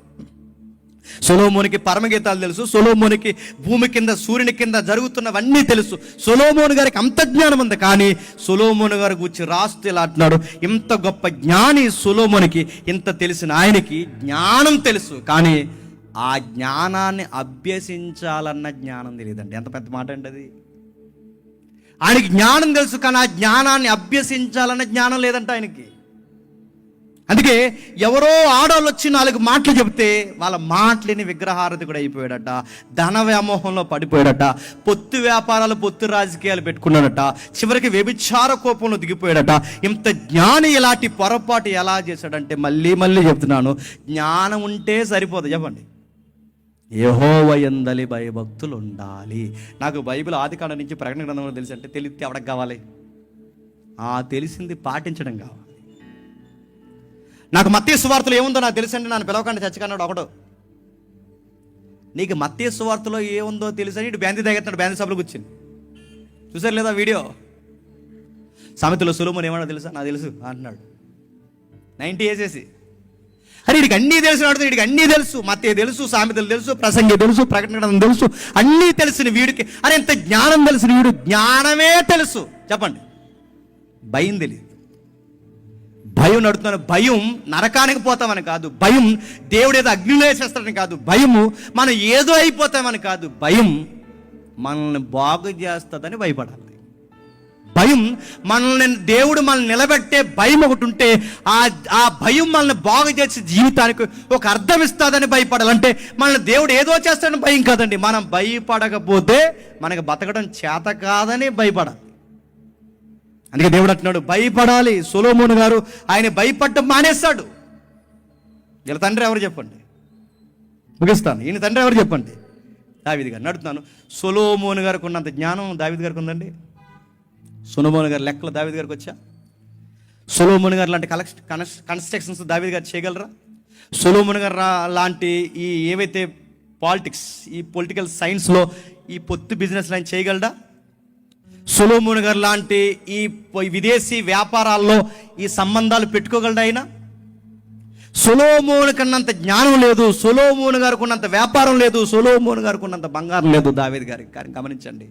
సొలొమోనుకి పరమగీతాలు తెలుసు, సొలొమోనుకి భూమి కింద సూర్యుని కింద జరుగుతున్నవన్నీ తెలుసు. సొలొమోను గారికి అంత జ్ఞానం ఉంది. కానీ సొలొమోను గారి గురించి రాస్తూ ఇలా అంటున్నాడు, ఇంత గొప్ప జ్ఞాని సొలొమోనుకి, ఇంత తెలిసిన ఆయనకి జ్ఞానం తెలుసు, కానీ ఆ జ్ఞానాన్ని అభ్యసించాలన్న జ్ఞానం తెలియదండి. ఎంత పెద్ద మాట అండి అది. ఆయనకి జ్ఞానం తెలుసు, కానీ ఆ జ్ఞానాన్ని అభ్యసించాలన్న జ్ఞానం లేదంట ఆయనకి. అందుకే ఎవరో ఆడవాళ్ళు వచ్చి 4 మాటలు చెబితే వాళ్ళ మాటలేని విగ్రహారతి కూడా అయిపోయాడట, ధన వ్యామోహంలో పడిపోయాడట, పొత్తు వ్యాపారాలు పొత్తు రాజకీయాలు పెట్టుకున్నాడట, చివరికి వ్యభిచార కోపంలో దిగిపోయాడట. ఇంత జ్ఞాని ఇలాంటి పొరపాటు ఎలా చేశాడంటే, మళ్ళీ చెప్తున్నాను, జ్ఞానం ఉంటే సరిపోదు. చెప్పండి, యెహోవా యందలి భయభక్తులు ఉండాలి. నాకు బైబిల్ ఆదికాండం నుంచి ప్రకటన గ్రంథంలో తెలిసి అంటే తెలిస్తే ఎవరికి కావాలి? తెలిసింది పాటించడం కావాలి. నాకు మత్తయి సువార్తలో ఏముందో నాకు తెలుసు అంటే నన్ను పిలవకండి చచ్చకన్నాడు ఒకడు. నీకు మత్తయి సువార్తలో ఏముందో తెలుసు అని ఇటు బ్యాంది దగ్గర బ్యాంది సభలు కూర్చుని చూసారు లేదా వీడియో? సామెతలో సొలొమోను ఏమన్నా తెలుసా? నాకు తెలుసు అంటున్నాడు. 90 వేసేసి, అరే వీడికి అన్నీ తెలిసినాడు, వీడికి అన్నీ తెలుసు, మత్తయి తెలుసు, సామెతలు తెలుసు, ప్రసంగి తెలుసు, ప్రకటన తెలుసు, అన్నీ తెలిసిన వీడికి అరే ఎంత జ్ఞానం తెలిసిన వీడు, జ్ఞానమే తెలుసు. చెప్పండి, భయం తెలియదు. భయం నడుతున్నాను, భయం నరకానికి పోతామని కాదు, భయం దేవుడు ఏదో అగ్నిలో వేసేస్తాడని కాదు, భయము మనం ఏదో అయిపోతామని కాదు, భయం మనల్ని బాగు చేస్తుందని భయపడాలి. భయం దేవుడు మనల్ని నిలబెట్టే భయం ఒకటి ఉంటే ఆ భయం మనల్ని బాగు చేసి జీవితానికి ఒక అర్థం ఇస్తుందని భయపడాలంటే మనల్ని దేవుడు ఏదో చేస్తాడని భయం కాదండి. మనం భయపడకపోతే మనకు బతకడం చేత కాదని భయపడాలి. అందుకే దేవుడు అంటున్నాడు భయపడాలి. సొలొమోను గారు ఆయన భయపడటం మానేస్తాడు. వీళ్ళ తండ్రి ఎవరు చెప్పండి? ముగిస్తాను. ఈయన తండ్రి ఎవరు చెప్పండి? దావీదు గారు. నడుతున్నాను. సొలొమోను గారికి ఉన్నంత జ్ఞానం దావీదు గారికి ఉందండి. సొలొమోను గారి లెక్కలు దావీదు గారికి వచ్చా? సొలొమోను గారు లాంటి కన్స్ట్రక్షన్స్ దావీదు గారు చేయగలరా? సొలొమోను గారు లాంటి ఈ ఏవైతే పాలిటిక్స్, ఈ పొలిటికల్ సైన్స్లో ఈ పొత్తు బిజినెస్ ఆయన చేయగలడా? సొలొమోను గారు లాంటి ఈ విదేశీ వ్యాపారాల్లో ఈ సంబంధాలు పెట్టుకోగలడా ఆయన? సొలొమోను కన్నంత జ్ఞానం లేదు, సొలొమోను గారికి ఉన్నంత వ్యాపారం లేదు, సొలొమోను గారికి ఉన్నంత బంగారం లేదు దావీదు గారికి. కానీ గమనించండి,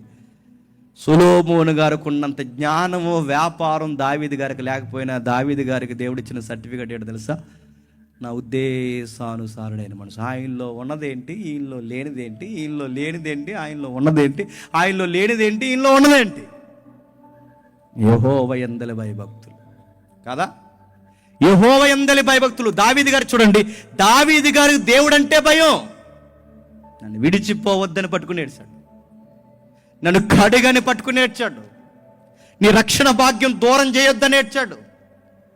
సొలొమోను గారికి ఉన్నంత జ్ఞానము వ్యాపారం దావీదు గారికి లేకపోయినా దావీదు గారికి దేవుడిచ్చిన సర్టిఫికెట్ ఏంటో తెలుసా? నా ఉద్దేశానుసారుడైన మనసు. ఆయనలో ఉన్నదేంటి, ఈయనలో లేనిదేంటి, ఈయనలో లేనిదేంటి, ఆయనలో ఉన్నదేంటి, ఆయనలో లేనిదేంటి, ఈయనలో ఉన్నదేంటి? యెహోవా యందలి భయభక్తులు కదా, యెహోవా యందలి భయభక్తులు. దావీదు గారు చూడండి, దావీదు గారికి దేవుడు అంటే భయం. నన్ను విడిచిపోవద్దని పట్టుకుని ఏడ్చాడు, నన్ను కడిగని పట్టుకుని ఏడ్చాడు, నీ రక్షణ భాగ్యం దూరం చేయొద్దని ఏడ్చాడు.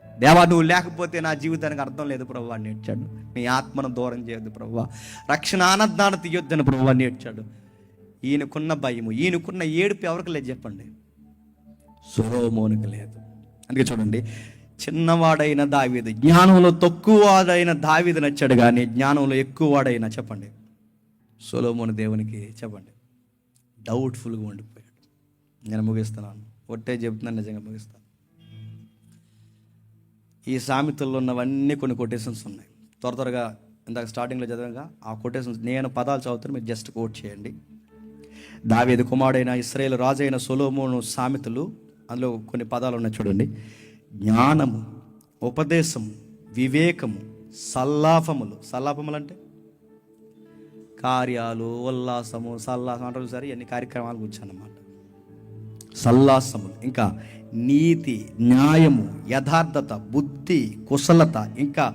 దేవా నువ్వు లేకపోతే నా జీవితానికి అర్థం లేదు ప్రభువా అని ఏడ్చాడు. నీ ఆత్మను దూరం చేయొద్దు ప్రభువా, రక్షణ ఆనందాన్ని తీయొద్దని ప్రభువా అని ఏడ్చాడు. ఈయనకున్న భయము, ఈయనకున్న ఏడుపు ఎవరికి లేదు చెప్పండి? సొలొమోనుకి లేదు. అందుకే చూడండి, చిన్నవాడైన దావీదు, జ్ఞానంలో తక్కువవాడైన దావీదు నచ్చాడు, కానీ జ్ఞానంలో ఎక్కువవాడైనా చెప్పండి సొలొమోను దేవునికి చెప్పండి డౌట్ఫుల్గా ఉండిపోయాడు. నేను ముగిస్తున్నాను, ఒట్టే చెప్తున్నాను, నిజంగా ముగిస్తాను. ఈ సామెతల్లో ఉన్నవన్నీ కొన్ని కొటేషన్స్ ఉన్నాయి. త్వరగా ఇందాక స్టార్టింగ్లో చదివాగా ఆ కొటేషన్స్ నేను పదాలు చదువుతాను, మీరు జస్ట్ కోట్ చేయండి. దావీదు కుమారుడైన ఇశ్రాయేలు రాజు అయిన సొలొమోను సామెతలు, అందులో కొన్ని పదాలు ఉన్నాయి చూడండి. జ్ఞానము, ఉపదేశము, వివేకము, సల్లాపములు. సల్లాపములు అంటే కార్యాలు, ఉల్లాసము, సల్లాసం అంటారు సరే, ఇవన్నీ కార్యక్రమాలు కూర్చోన్నమాట. సల్లాసములు, ఇంకా నీతి, న్యాయము, యథార్థత, బుద్ధి, కుశలత, ఇంకా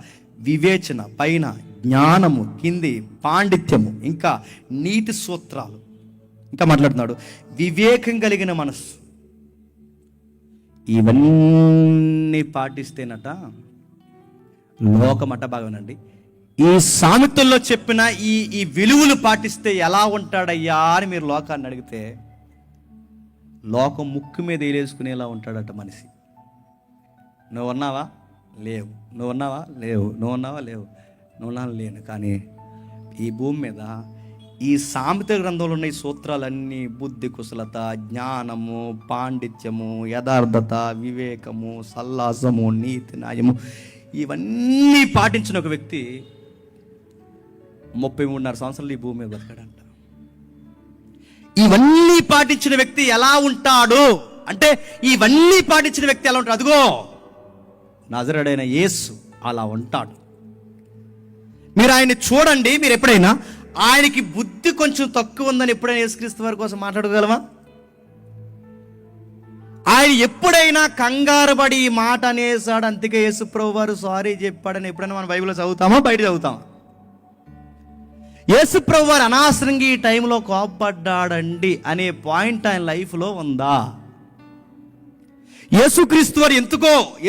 వివేచన, పైన జ్ఞానము, కింది పాండిత్యము, ఇంకా నీతి సూత్రాలు. ఇంకా మాట్లాడుతున్నాడు వివేకం కలిగిన మనస్సు. ఇవన్నీ పాటిస్తేనట లోకమట బాగానండి. ఈ సామెతల్లో చెప్పిన ఈ విలువలు పాటిస్తే ఎలా ఉంటాడయ్యా అని మీరు లోకాన్ని అడిగితే, లోకం ముక్కు మీద వేలేసుకునేలా ఉంటాడట మనిషి. నువ్వు ఉన్నావా? లేవు. నువ్వు ఉన్నావా? లేవు. నువ్వు ఉన్నావా? లేవు. నువ్వు ఉన్నా? లేను. కానీ ఈ భూమి మీద ఈ సామెత గ్రంథంలో ఉన్న ఈ సూత్రాలన్నీ బుద్ధి, కుశలత, జ్ఞానము, పాండిత్యము, యథార్థత, వివేకము, సల్లాసము, నీతి, న్యాయము, ఇవన్నీ పాటించిన ఒక వ్యక్తి 33.5 సంవత్సరాలు ఈ భూమి మీద బతకాడంట. ఇవన్నీ పాటించిన వ్యక్తి ఎలా ఉంటాడు అంటే, ఇవన్నీ పాటించిన వ్యక్తి ఎలా ఉంటాడు? అదిగో నజరేయుడైన యేసు అలా ఉంటాడు. మీరు ఆయన్ని చూడండి. మీరు ఎప్పుడైనా ఆయనకి బుద్ధి కొంచెం తక్కువ ఉందని ఎప్పుడైనా యేసుక్రీస్తు వారి కోసం మాట్లాడగలమా? ఆయన ఎప్పుడైనా కంగారు పడి ఈ మాట అనేసాడు, అందుకే యేసు ప్రభు వారు సారీ చెప్పాడని ఎప్పుడైనా మన బైబిల్లో చదువుతామా? బయట చదువుతామా? యేసు ప్రభు వారు అనవసరంగా ఈ టైంలో కోపడ్డాడండి అనే పాయింట్ ఆయన లైఫ్లో ఉందా? యేసుక్రీస్తు వారు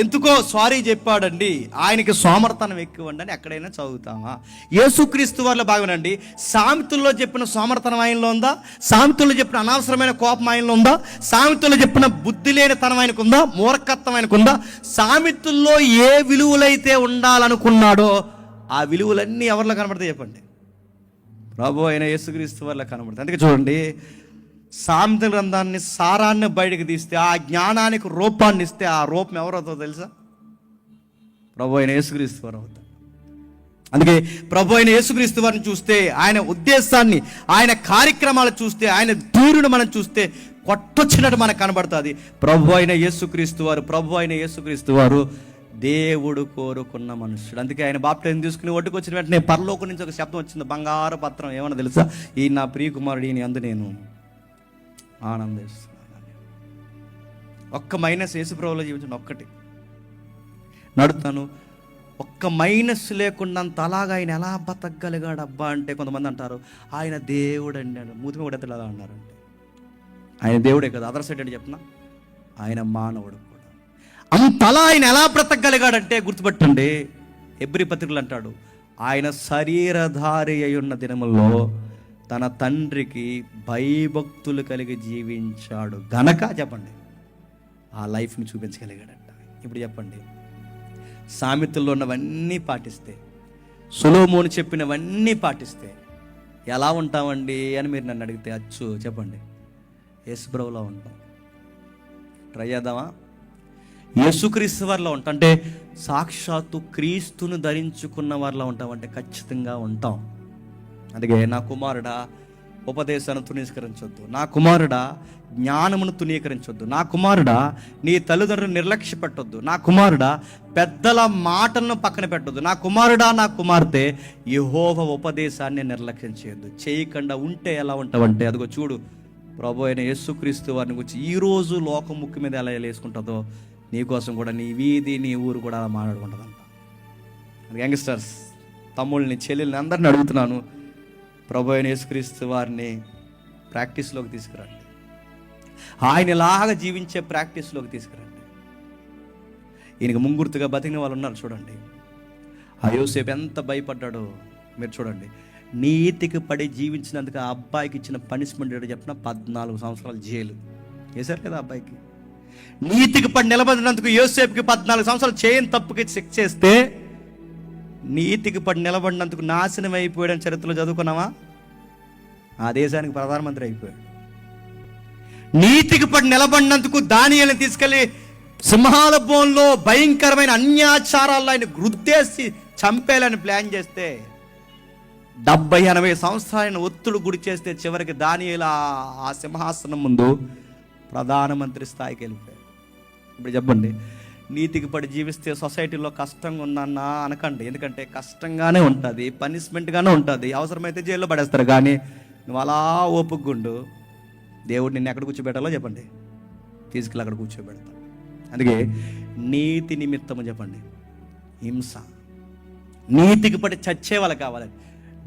ఎందుకో సారీ చెప్పాడండి, ఆయనకి సోమర్తనం ఎక్కువండి అని ఎక్కడైనా చదువుతామా? యేసుక్రీస్తు వారిలో భాగమేనండి. సామెతల్లో చెప్పిన సోమర్తనం ఆయనలో ఉందా? సామెతల్లో చెప్పిన అనవసరమైన కోపం ఆయనలో ఉందా? సామెతల్లో చెప్పిన బుద్ధి లేని తనం ఆయనకు ఉందా? మూర్ఖత్వం ఆయనకు ఉందా? సామెతల్లో ఏ విలువలైతే ఉండాలనుకున్నాడో ఆ విలువలన్నీ ఎవరిలో కనబడతాయి చెప్పండి? ప్రభు అయిన యేసుక్రీస్తు వారిలో కనబడతాయి. అందుకే చూడండి, సామెతల గ్రంథాన్ని సారాన్ని బయటకు తీస్తే, ఆ జ్ఞానానికి రూపాన్ని ఇస్తే, ఆ రూపం ఎవరవుతుందో తెలుసా? ప్రభు అయిన యేసుక్రీస్తు వారు అవుతారు. అందుకే ప్రభు అయిన యేసుక్రీస్తు వారిని చూస్తే, ఆయన ఉద్దేశాన్ని, ఆయన కార్యక్రమాలు చూస్తే, ఆయన తీరును మనం చూస్తే కొట్టొచ్చినట్టు మనకు కనబడుతుంది. ప్రభు అయిన యేసుక్రీస్తు వారు దేవుడు కోరుకున్న మనుషుడు. అందుకే ఆయన బాప్టిజం తీసుకుని ఒడ్డుకు వచ్చిన వెంటనే పరలోకం నుంచి ఒక శబ్దం వచ్చింది, బంగారు పత్రం. ఏమన్నా తెలుసా? ఈ నా ప్రియకుమారుడు, ఈయన యందు నేను ఆనందిస్తున్నాను. ఒక్క మైనస్ యేసుప్రభువులో జీవించండి, ఒక్కటి నడుతాను. ఒక్క మైనస్ లేకుండా అంత అలాగా ఆయన ఎలా బతకగలిగాడు అబ్బా అంటే, కొంతమంది అంటారు ఆయన దేవుడు అన్నాడు. మూతిమ కూడా ఎలా అన్నారంటే, ఆయన దేవుడే కదా, అదర్ సైడ్ అంటే చెప్తున్నా, ఆయన మానవుడు కూడా. అంతలా ఆయన ఎలా బ్రతకగలిగాడంటే గుర్తుపట్టండి, హెబ్రీ పత్రికలు అంటాడు, ఆయన శరీరధారి అయి ఉన్న దినముల్లో తన తండ్రికి భయభక్తులు కలిగి జీవించాడు గనక చెప్పండి ఆ లైఫ్ని చూపించగలిగాడంట. ఇప్పుడు చెప్పండి, సామెతల్లో ఉన్నవన్నీ పాటిస్తే, సొలొమోను చెప్పినవన్నీ పాటిస్తే ఎలా ఉంటామండి అని మీరు నన్ను అడిగితే, అచ్చు చెప్పండి, యేసుప్రభువులో ఉంటాం. ట్రై చేద్దామా? యేసుక్రీస్తు వారిలో ఉంటాం అంటే, సాక్షాత్తు క్రీస్తును ధరించుకున్న వారిలో ఉంటామంటే ఖచ్చితంగా ఉంటాం. అందుకే నా కుమారుడా, ఉపదేశాన్ని తునీకరించొద్దు. నా కుమారుడా, జ్ఞానమును తునీకరించొద్దు. నా కుమారుడా, నీ తల్లిదండ్రులు నిర్లక్ష్య పెట్టొద్దు. నా కుమారుడా, పెద్దల మాటలను పక్కన పెట్టొద్దు. నా కుమారుడా, నా కుమార్తె, యెహోవా ఉపదేశాన్ని నిర్లక్ష్యం చేయొద్దు. చేయకుండా ఉంటే ఎలా ఉంటావంటే, అదిగో చూడు, ప్రభు అయిన యేసుక్రీస్తు వారిని గురించి ఈరోజు లోకం ముక్కు మీద ఎలా వేసుకుంటుందో, నీకోసం కూడా నీ వీధి, నీ ఊరు కూడా అలా మాట్లాడుకుంటుందంట. యంగ్స్టర్స్, తమ్ముళ్ళని, చెల్లెల్ని అందరిని అడుగుతున్నాను, ప్రభు అయిన యేసుక్రీస్తు వారిని ప్రాక్టీస్లోకి తీసుకురండి. ఆయనలాగా జీవించే ప్రాక్టీస్లోకి తీసుకురండి. ఈయనకి ముంగుర్తుగా బతికిన వాళ్ళు ఉన్నారు చూడండి. ఆ యోసేపు ఎంత భయపడ్డాడో మీరు చూడండి. నీతికి పడి జీవించినందుకు ఆ అబ్బాయికి ఇచ్చిన పనిష్మెంట్ ఏంటో చెప్పిన 14 సంవత్సరాలు జైలు వేశారు కదా అబ్బాయికి. నీతికి పడి నిలబడినందుకు యోసేపుకి 14 సంవత్సరాలు చేయని తప్పుకి శిక్ష చేస్తే, నీతికి పడి నిలబడినందుకు నాశనం అయిపోయాడని చరిత్రలో చదువుకున్నావా? ఆ దేశానికి ప్రధానమంత్రి అయిపోయాడు. నీతికి పడి నిలబడినందుకు దానియేలుని తీసుకెళ్లి సింహాల బోన్లో భయంకరమైన అన్యాచారాల్లో ఆయన గుర్తేసి చంపేయాలని ప్లాన్ చేస్తే, 70-80 సంవత్సరాలను ఒత్తుడు గురి చేస్తే చివరికి దానియేలు ఆ సింహాసనం ముందు ప్రధానమంత్రి స్థాయికి వెళ్ళిపోయాడు. ఇప్పుడు చెప్పండి, నీతికి పడి జీవిస్తే సొసైటీలో కష్టంగా ఉందన్నా అనకండి. ఎందుకంటే కష్టంగానే ఉంటుంది, పనిష్మెంట్గానే ఉంటుంది, అవసరమైతే జైల్లో పడేస్తారు. కానీ నువ్వు అలా ఓపుకుండు, దేవుడు నిన్ను ఎక్కడ కూర్చోబెట్టాలో చెప్పండి, తీసుకెళ్ళి అక్కడ కూర్చోబెడతాడు. అందుకే నీతి నిమిత్తము చెప్పండి హింస. నీతికి పడి చచ్చే వాళ్ళు కావాలి,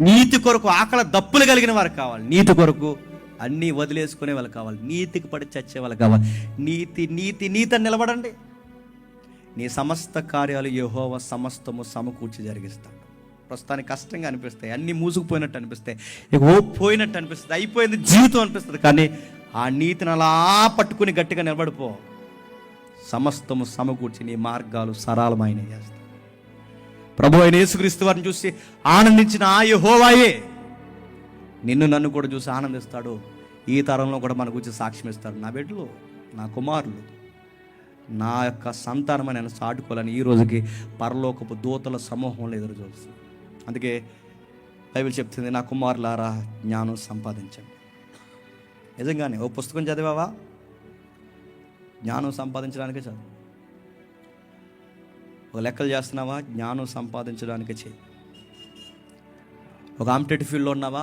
నీతి కొరకు ఆకలి దప్పులు కలిగిన వారు కావాలి, నీతి కొరకు అన్నీ వదిలేసుకునే వాళ్ళు కావాలి, నీతికి పడి చచ్చే వాళ్ళు కావాలి. నీతి నీతి నీతి అని నిలబడండి. నీ సమస్త కార్యాలు యెహోవా సమస్తము సమకూర్చి జరిగిస్తాడు. ప్రస్తుతానికి కష్టంగా అనిపిస్తాయి, అన్నీ మూసుకుపోయినట్టు అనిపిస్తాయి, ఇక పోయినట్టు అనిపిస్తుంది, అయిపోయింది జీవితం అనిపిస్తుంది. కానీ ఆ నీతిని అలా పట్టుకుని గట్టిగా నిలబడిపో, సమస్తము సమకూర్చి నీ మార్గాలు సరళమైన చేస్తాడు. ప్రభు అయిన యేసుక్రీస్తు వారిని చూసి ఆనందించిన ఆ యెహోవాయే నిన్ను నన్ను కూడా చూసి ఆనందిస్తాడు. ఈ తరంలో కూడా మన గురించి సాక్ష్యం ఇస్తాడు. నా బిడ్డలు, నా కుమారులు, నా యొక్క సంతానమని నేను చాటుకోవాలని ఈ రోజుకి పరలోకపు దూతల సమూహంలో ఎదురు చూస్తుంది. అందుకే బైబిల్ చెప్తుంది, నా కుమారులారా జ్ఞానం సంపాదించండి. నిజంగానే ఓ పుస్తకం చదివావా? జ్ఞానం సంపాదించడానికే చదువు. ఒక లెక్కలు చేస్తున్నావా? జ్ఞానం సంపాదించడానికే చేయి. ఒక కాంపిటేటివ్ ఫీల్డ్లో ఉన్నావా?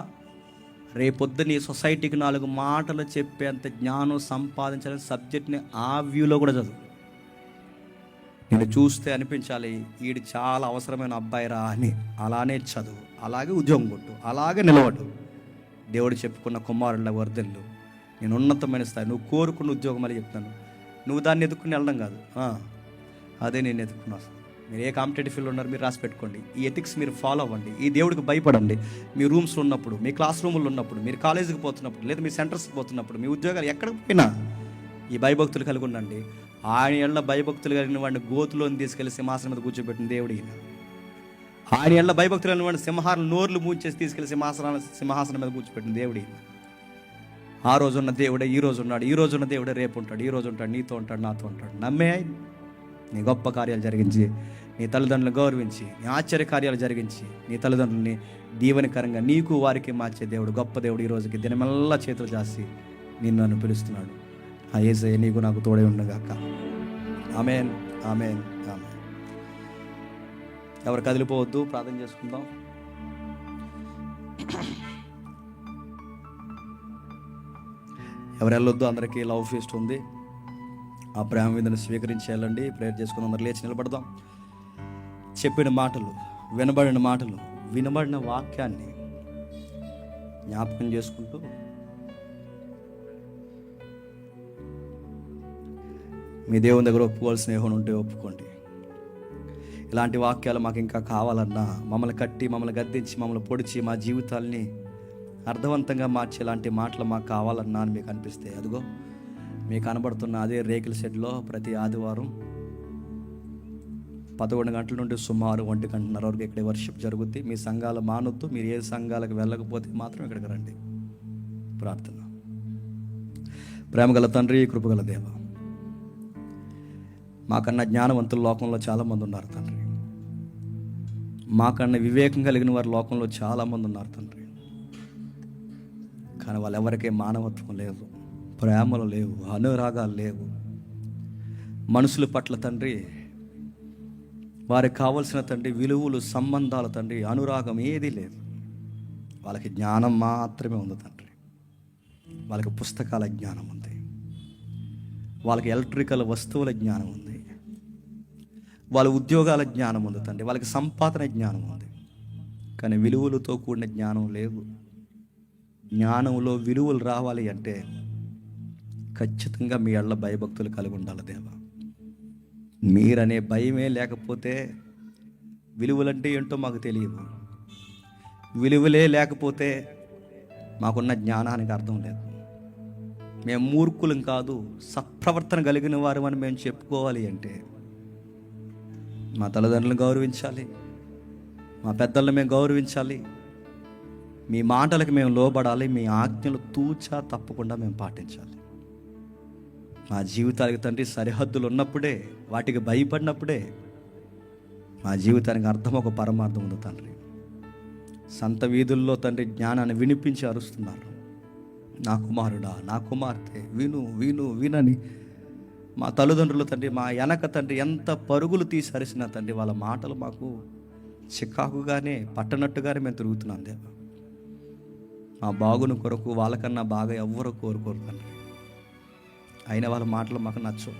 రేపొద్దు నీ సొసైటీకి 4 మాటలు చెప్పేంత జ్ఞానం సంపాదించాలని సబ్జెక్ట్ని ఆ వ్యూలో కూడా చదువు. నేను చూస్తే అనిపించాలి, వీడు చాలా అవసరమైన అబ్బాయిరా అని. అలానే చదువు, అలాగే ఉద్యోగం కొట్టు, అలాగే నిలబడు. దేవుడు చెప్పుకున్న కుమారుల వర్ధన్లు, నేను ఉన్నతమైన స్థాయి, నువ్వు కోరుకున్న ఉద్యోగం అని చెప్తాను. నువ్వు దాన్ని ఎదుక్కుని వెళ్ళడం కాదు, అదే నేను ఎదుక్కున్నాను. మీరు ఏ కాంపిటేటివ్ ఫీల్డ్ ఉన్నారు మీరు రాసి పెట్టుకోండి. ఈ ఎథిక్స్ మీరు ఫాలో అవ్వండి, ఈ దేవుడికి భయపడండి. మీ రూమ్స్లో ఉన్నప్పుడు, మీ క్లాస్ రూముల్లో ఉన్నప్పుడు, మీరు కాలేజీకి పోతున్నప్పుడు, లేదా మీ సెంటర్స్కి పోతున్నప్పుడు, మీ ఉద్యోగాలు ఎక్కడికి పోయినా ఈ భయభక్తులు కలిగి ఉండండి. ఆయన ఎళ్ళ భయభక్తులు కలిగిన వాడిని గోతులోని తీసుకెళ్లి సింహాసనం మీద కూర్చోబెట్టిన దేవుడు ఈయన. ఆయన ఎళ్ళ భయభక్తులు కలిగిన వాడిని సింహాలను నోర్లు మూచేసి తీసుకెళ్లి సింహాసనం మీద కూర్చోబెట్టిన దేవుడు ఈయన. ఆ రోజు ఉన్న దేవుడే ఈ రోజు ఉన్నాడు, ఈ రోజు ఉన్న దేవుడే రేపు ఉంటాడు, ఈ రోజు ఉంటాడు, నీతో ఉంటాడు, నాతో ఉంటాడు. నమ్మే నీ గొప్ప కార్యాలు జరిగించి, నీ తల్లిదండ్రులను గౌరవించి, నీ ఆశ్చర్య కార్యాలు జరిగించి, నీ తల్లిదండ్రులని దీవెనకరంగా నీకు వారికి మార్చే దేవుడు, గొప్ప దేవుడు ఈ రోజుకి దినమెల్లా చేతులు చేసి నిన్ను నన్ను పిలుస్తున్నాడు. ఆ యేసయ్య నీకు నాకు తోడే ఉండగాక. ఆమేన్, ఆమేన్, ఆమేన్. ఎవరు కదిలిపోవద్దు, ప్రార్థన చేసుకుందాం. ఎవరు వెళ్ళొద్దు, అందరికీ లవ్ ఫీస్ట్ ఉంది. ఆ ప్రేమ విందును స్వీకరించి వెళ్ళండి. ప్రేయర్ చేసుకుని అందరు లేచి నిలబడదాం. చెప్పిన మాటలు, వినబడిన మాటలు, వినబడిన వాక్యాన్ని జ్ఞాపకం చేసుకుంటూ మీ దేవుని దగ్గర ఒప్పుకోవాల్సిన ఏమైనా ఉంటే ఒప్పుకోండి. ఇలాంటి వాక్యాలు మాకు ఇంకా కావాలన్నా, మమ్మల్ని కట్టి, మమ్మల్ని గద్దించి, మమ్మల్ని పొడిచి, మా జీవితాల్ని అర్థవంతంగా మార్చే ఇలాంటి మాటలు మాకు కావాలన్నా అని మీకు అనిపిస్తే, అదిగో మీకు కనబడుతున్న అదే రేకుల షెడ్లో ప్రతి ఆదివారం 11 గంటల నుండి సుమారు 1 గంటన్నర వరకు ఇక్కడ వర్షిప్ జరుగుద్ది. మీ సంఘాలు మానొద్దు, మీరు ఏ సంఘాలకు వెళ్ళకపోతే మాత్రం ఇక్కడికి రండి. ప్రార్థన. ప్రేమగల తండ్రి, కృపగల దేవ, మాకన్నా జ్ఞానవంతుల లోకంలో చాలామంది ఉన్నారు తండ్రి. మాకన్నా వివేకం కలిగిన వారి లోకంలో చాలామంది ఉన్నారు తండ్రి. కానీ వాళ్ళెవరికీ మానవత్వం లేదు, ప్రేమలు లేవు, అనురాగాలు లేవు. మనుషుల పట్ల తండ్రి వారికి కావలసిన తండ్రి విలువలు, సంబంధాలు తండ్రి, అనురాగం ఏదీ లేదు. వాళ్ళకి జ్ఞానం మాత్రమే ఉంది తండ్రి. వాళ్ళకి పుస్తకాల జ్ఞానం ఉంది, వాళ్ళకి ఎలక్ట్రికల్ వస్తువుల జ్ఞానం ఉంది, వాళ్ళ ఉద్యోగాల జ్ఞానం ఉంది తండ్రి, వాళ్ళకి సంపాదన జ్ఞానం ఉంది. కానీ విలువలతో కూడిన జ్ఞానం లేదు. జ్ఞానంలో విలువలు రావాలి అంటే ఖచ్చితంగా మీ అళ్ళ భయభక్తులు కలిగి ఉండాలి దేవా. మీరనే భయమే లేకపోతే విలువలంటే ఏంటో మాకు తెలియదు. విలువలే లేకపోతే మాకున్న జ్ఞానానికి అర్థం లేదు. మేము మూర్ఖులం కాదు, సత్ప్రవర్తన కలిగిన వారు అని మేము చెప్పుకోవాలి అంటే మా తల్లిదండ్రులను గౌరవించాలి, మా పెద్దలను మేము గౌరవించాలి, మీ మాటలకు మేము లోబడాలి, మీ ఆజ్ఞలు తూచా తప్పకుండా మేము పాటించాలి. మా జీవితానికి తండ్రి సరిహద్దులు ఉన్నప్పుడే, వాటికి భయపడినప్పుడే మా జీవితానికి అర్థం, ఒక పరమార్థం ఉంది తండ్రి. సంత వీధుల్లో తండ్రి జ్ఞానాన్ని వినిపించి అరుస్తున్నారు, నా కుమారుడా, నా కుమార్తె విను విను వినని. మా తల్లిదండ్రులు తండ్రి మా వెనక తండ్రి ఎంత పరుగులు తీసి అరిసిన తండ్రి వాళ్ళ మాటలు మాకు చికాకుగానే పట్టనట్టుగానే మేము తిరుగుతున్నాం దేవా. మా బాగును కొరకు వాళ్ళకన్నా బాగా ఎవ్వరూ కోరుకోరు తండ్రి. అయినా వాళ్ళ మాటలు మాకు నచ్చవు.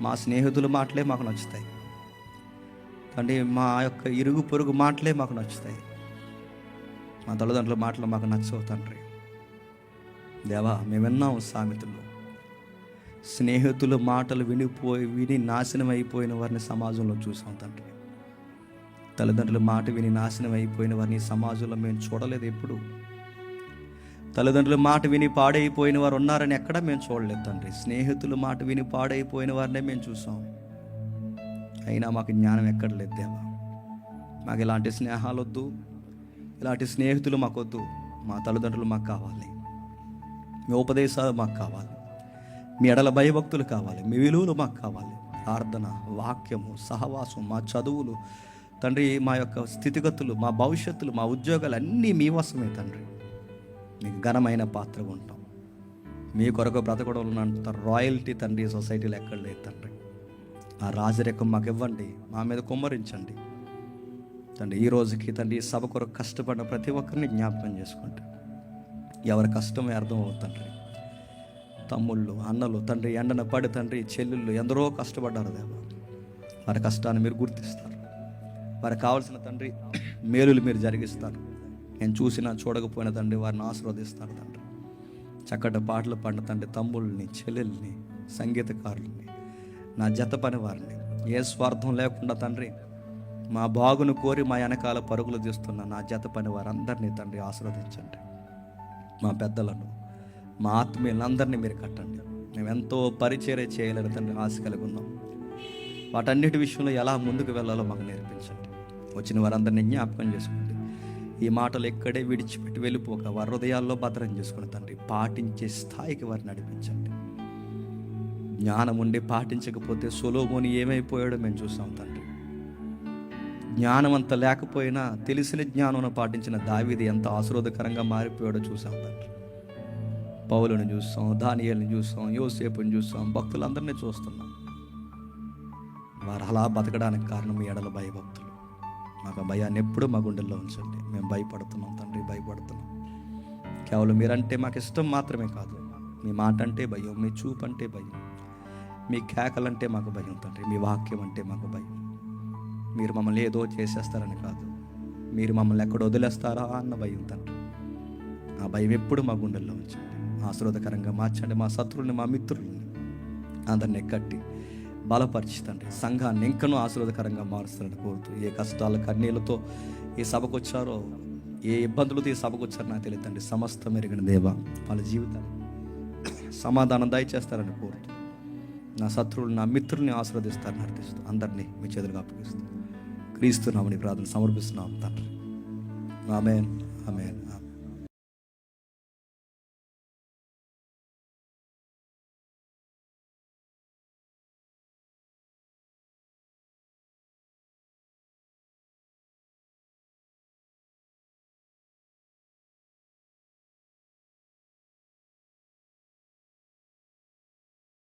మా స్నేహితుల మాటలే మాకు నచ్చుతాయి తండ్రి, మా యొక్క ఇరుగు పొరుగు మాటలే మాకు నచ్చుతాయి. మా తల్లిదండ్రుల మాటలు మాకు నచ్చవు తండ్రి. దేవా, మేము విన్నాం సామెతల్లో, స్నేహితుల మాటలు విని నాశనం అయిపోయిన వారిని సమాజంలో చూసాం తండ్రి. తల్లిదండ్రుల మాట విని నాశనం అయిపోయిన వారిని సమాజంలో మేము చూడలేదు ఎప్పుడు. తల్లిదండ్రుల మాట విని పాడైపోయిన వారు ఉన్నారని ఎక్కడా మేము చూడలేదు తండ్రి. స్నేహితుల మాట విని పాడైపోయిన వారినే మేము చూసాం. అయినా మాకు జ్ఞానం ఎక్కడ లేదు దేవా. మాకు ఇలాంటి స్నేహాలు వద్దు, ఇలాంటి స్నేహితులు మాకొద్దు. మా తల్లిదండ్రులు మాకు కావాలి, మీ ఉపదేశాలు మాకు కావాలి, మీ ఎడల భయభక్తులు కావాలి, మీ విలువలు మాకు కావాలి. ప్రార్థన, వాక్యము, సహవాసం, మా చదువులు తండ్రి, మా యొక్క స్థితిగతులు, మా భవిష్యత్తులు, మా ఉద్యోగాలు అన్నీ మీ వశమే తండ్రి. మీకు ఘనమైన పాత్రగా ఉంటాం. మీ కొరకు బ్రతకడంలో అంత రాయల్టీ తండ్రి సొసైటీలో ఎక్కడ లేదు తండ్రి. ఆ రాజరికం మాకు ఇవ్వండి, మా మీద కుమ్మరించండి తండ్రి. ఈ రోజుకి తండ్రి సభ కొరకు కష్టపడిన ప్రతి ఒక్కరిని జ్ఞాపకం చేసుకుంటే ఎవరి కష్టమే అర్థం అవుతుంది. తమ్ముళ్ళు, అన్నలు తండ్రి ఎండన పడి తండ్రి, చెల్లెళ్ళు ఎందరో కష్టపడ్డారు దేవా. వారి కష్టాన్ని మీరు గుర్తిస్తారు, వారికి కావాల్సిన తండ్రి మేలులు మీరు జరిగిస్తారు. నేను చూసినా చూడకపోయినా తండ్రి వారిని ఆశీర్వదిస్తారు తండ్రి. చక్కటి పాటలు పాడిన తండ్రి తమ్ముళ్ళని, చెల్లెల్ని, సంగీతకారుల్ని, నా జత పని వారిని, ఏ స్వార్థం లేకుండా తండ్రి మా బాగును కోరి మా వెనకాల పరుగులు తీస్తున్న నా జత పని వారందరినీ తండ్రి ఆశీర్వదించండి. మా పెద్దలను, మా ఆత్మీయులందరినీ మీరు కట్టండి. మేము ఎంతో పరిచర్య చేయలేని తండ్రి ఆశ కలిగి ఉన్నాం. వాటన్నిటి విషయంలో ఎలా ముందుకు వెళ్ళాలో మాకు నేర్పించండి. వచ్చిన వారందరినీ జ్ఞాపకం చేసుకోండి. ఈ మాటలు ఎక్కడే విడిచిపెట్టి వెళ్ళిపోక వారి హృదయాల్లో భద్రం చేసుకుని తండ్రి పాటించే స్థాయికి వారిని నడిపించండి. జ్ఞానం ఉండి పాటించకపోతే సొలొమోను ఏమైపోయాడో మేము చూసాం తండ్రి. జ్ఞానం అంత లేకపోయినా తెలిసిన జ్ఞానం పాటించిన దావీదు ఎంత ఆశీర్వాదకరంగా మారిపోయాడో చూసాం తండ్రి. పౌలుని చూస్తాం, దానియేలుని చూస్తాం, యోసేపుని చూస్తాం, భక్తులందరినీ చూస్తున్నాం. వారు అలా బతకడానికి కారణం మీ ఎడల భయభక్తులు. మాకు ఆ భయాన్ని ఎప్పుడూ మా గుండెల్లో ఉంచండి. మేము భయపడుతున్నాం తండ్రి, భయపడుతున్నాం. కేవలం మీరంటే మాకు ఇష్టం మాత్రమే కాదు, మీ మాట అంటే భయం, మీ చూపు అంటే భయం, మీ కేకలంటే మాకు భయం తండ్రి, మీ వాక్యం అంటే మాకు భయం. మీరు మమ్మల్ని ఏదో చేసేస్తారని కాదు, మీరు మమ్మల్ని ఎక్కడ వదిలేస్తారా అన్న భయం తండ్రి. ఆ భయం ఎప్పుడు మా గుండెల్లో ఉంచండి, ఆశీర్వాదకరంగా మార్చండి. మా శత్రువుల్ని, మా మిత్రుల్ని అందరినీ కట్టి బలపరిచి తండ్రి సంఘాన్ని ఇంకనూ ఆశీర్వాదకరంగా మారుస్తారని కోరుతూ, ఏ కష్టాల కన్నీళ్ళతో ఈ సభకు వచ్చారో, ఏ ఇబ్బందులతో ఈ సభకు వచ్చారో నాకు తెలియదు తండ్రి. సమస్తం ఎరిగిన దేవా, వాళ్ళ జీవితాలు సమాధానం దయచేస్తారని కోరుతూ, నా శత్రువులు, నా మిత్రుల్ని ఆశీర్వదిస్తారని అర్థిస్తూ అందరినీ మీ చేతులకు అప్పగిస్తూ క్రీస్తు నామమున ప్రార్థన సమర్పిస్తున్నాం తండ్రి. ఆమేన్, ఆమేన్, ఆమేన్.